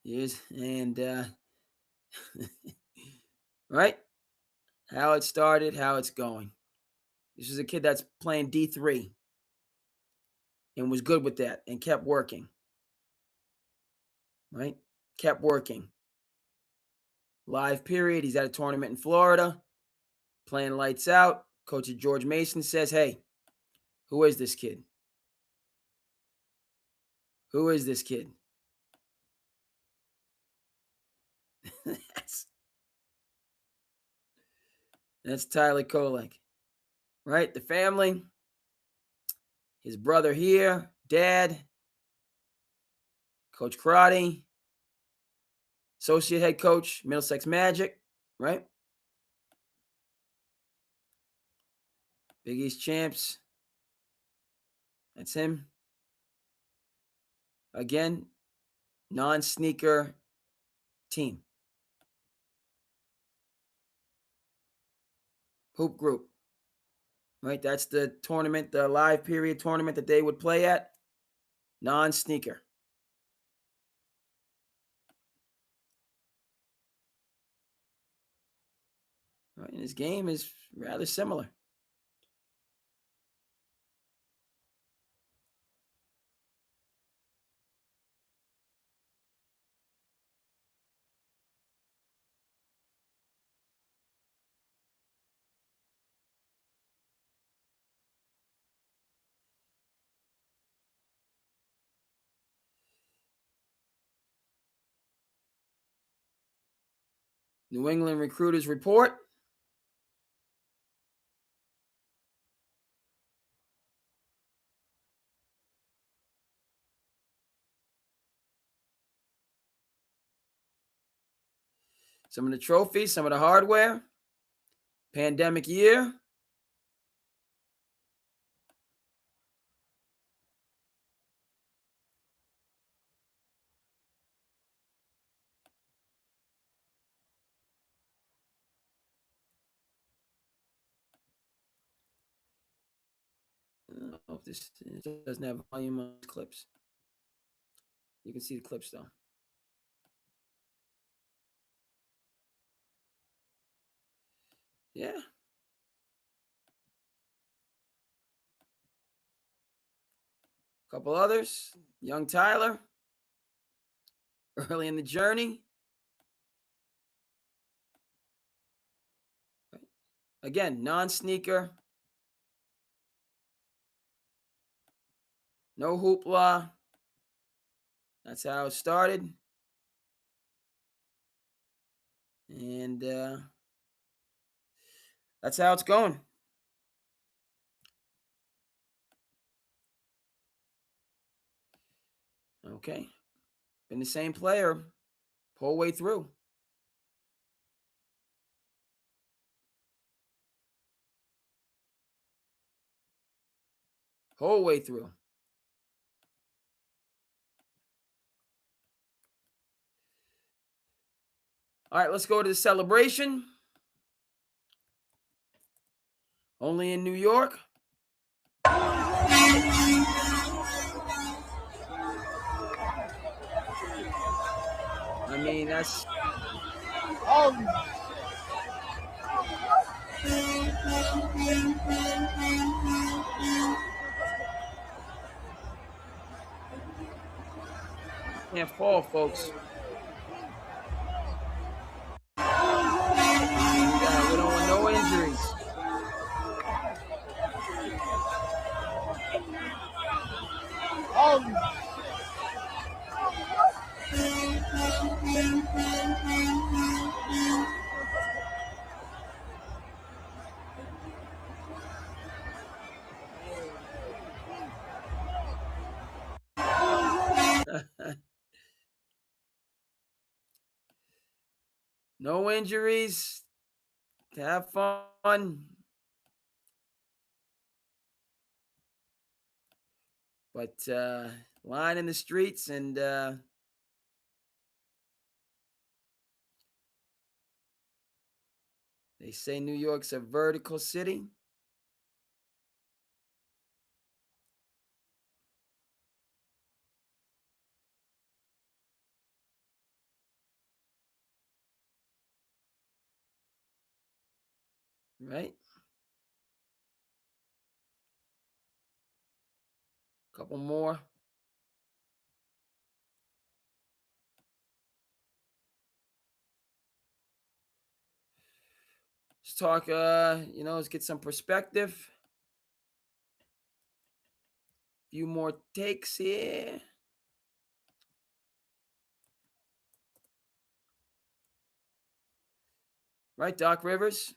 Yes, and right? How it started, how it's going. This is a kid that's playing D3 and was good with that and kept working. Right? Kept working. Live period. He's at a tournament in Florida, playing lights out. Coach George Mason says, "Hey, who is this kid? Who is this kid?" that's Tyler Kolek. Right? The family, his brother here, dad, Coach Karate, associate head coach, Middlesex Magic, right? Big East champs. That's him. Again, non-sneaker team. Hoop group. Right? That's the tournament, the live period tournament that they would play at. Non-sneaker. Right? And his game is rather similar. New England Recruiters Report. Some of the trophies, some of the hardware. Pandemic year. I don't know if this it doesn't have volume on clips. You can see the clips though. Yeah. A couple others. Young Tyler. Early in the journey. Again, non-sneaker. No hoopla. That's how it started. And that's how it's going. Okay. Been the same player whole way through. Whole way through. All right, let's go to the celebration. Only in New York. I mean, that's... Can't fall, folks. Yeah, we don't want no injuries. No injuries. Have fun. But line in the streets, and they say New York's a vertical city. Right? Couple more. Let's talk, let's get some perspective. Few more takes here. Right, Doc Rivers?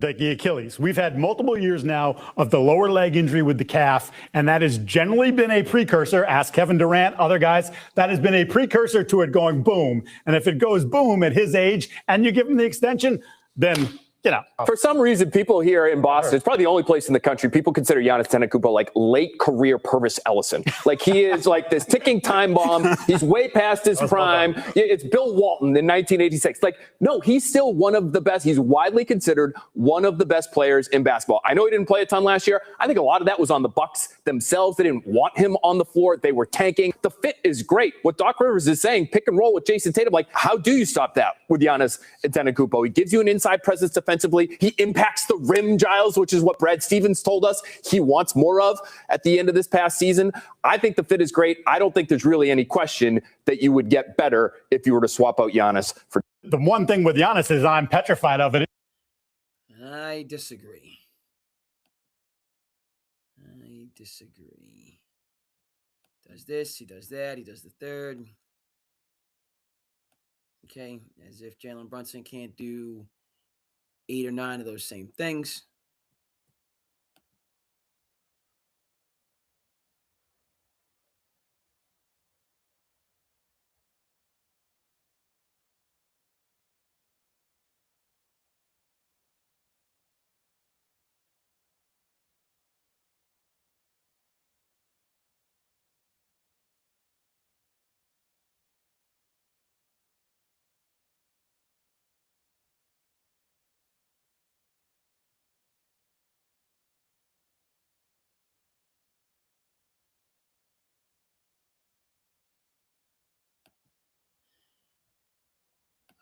Like the Achilles. We've had multiple years now of the lower leg injury with the calf, and that has generally been a precursor. Ask Kevin Durant, other guys. That has been a precursor to it going boom. And if it goes boom at his age and you give him the extension, then, For some reason, people here in Boston, it's probably the only place in the country, people consider Giannis Antetokounmpo like late career Purvis Ellison. Like he is like this ticking time bomb. He's way past his prime. It's Bill Walton in 1986. Like, no, he's still one of the best. He's widely considered one of the best players in basketball. I know he didn't play a ton last year. I think a lot of that was on the Bucks themselves. They didn't want him on the floor. They were tanking. The fit is great. What Doc Rivers is saying, pick and roll with Jason Tatum. Like, how do you stop that with Giannis Antetokounmpo? He gives you an inside presence defensively. He impacts the rim, Giles, which is what Brad Stevens told us he wants more of at the end of this past season. I think the fit is great. I don't think there's really any question that you would get better if you were to swap out Giannis for. The one thing with Giannis is I'm petrified of it. I disagree. Does this, he does that, he does the third. Okay, as if Jalen Brunson can't do 8 or 9 of those same things.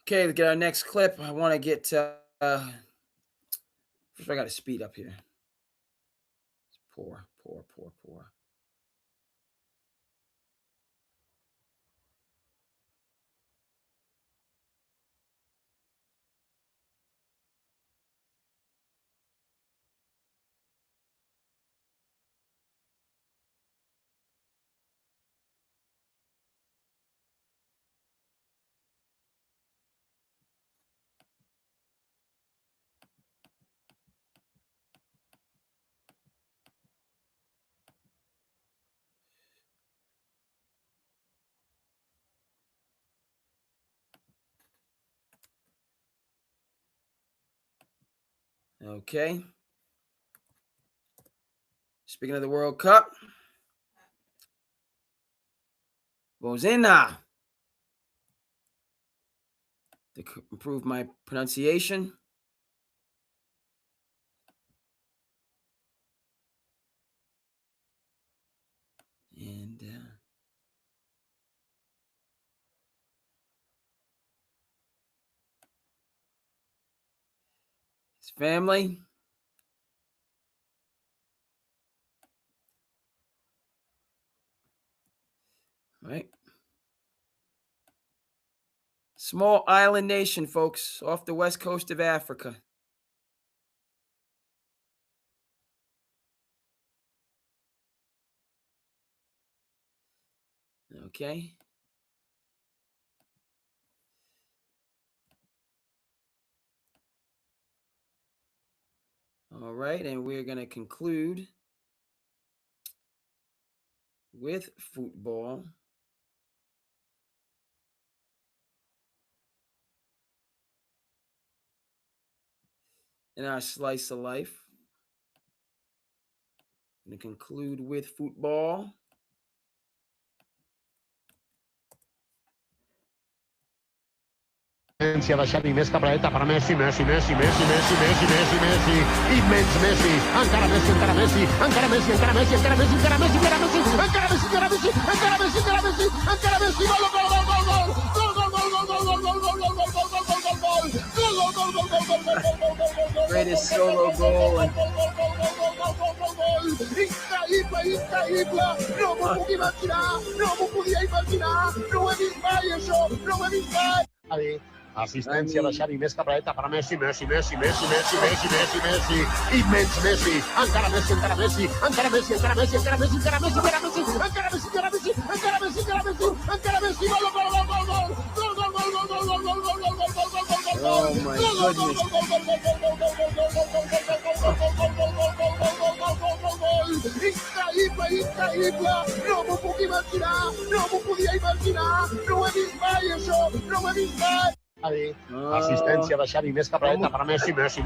Okay, let's get our next clip. I want to get first I got to speed up here. It's poor. Okay. Speaking of the World Cup, Bozena. To improve my pronunciation. And his family. Right. Small island nation, folks, off the west coast of Africa. Okay. All right, and we're going to conclude with football. In our slice of life. I'm going to conclude with football. Valencia de Xavi, més cap a la dreta per Messi, immens Messi, encara Messi, Greatest solo goal. Increïble, no m'ho puc imaginar, no m'ho podia imaginar, no ho he vist mai això, no ho he vist mai. Assistència de Xavi, més cap a la dreta per Messi, immens Messi, encara Messi, Oh my goodness. Increïble, no m'ho puc imaginar, no m'ho podia imaginar, no ho he vist mai això, no ho he vist mai. Assistència de Xavi, més cap a la dreta per Messi, immens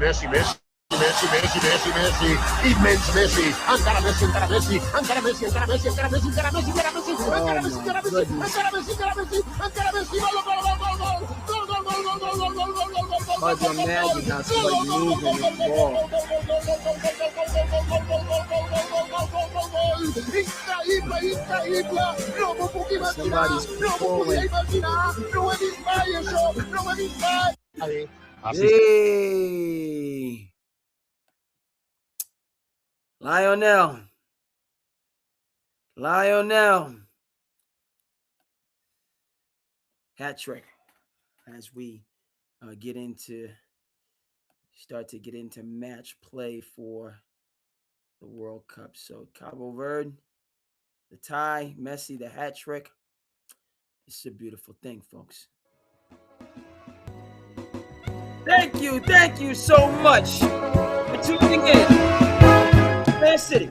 Messi, encara Hard to imagine how somebody's moving this ball. Increïble, no m'ho puc imaginar, no m'ho podia imaginar, no ho he vist mai això, no ho he vist mai. Hey. Lionel. Hat trick as we start to get into match play for the World Cup. So Cabo Verde, the tie, Messi, the hat trick. It's a beautiful thing, folks. Thank you so much for tuning in. SandCity.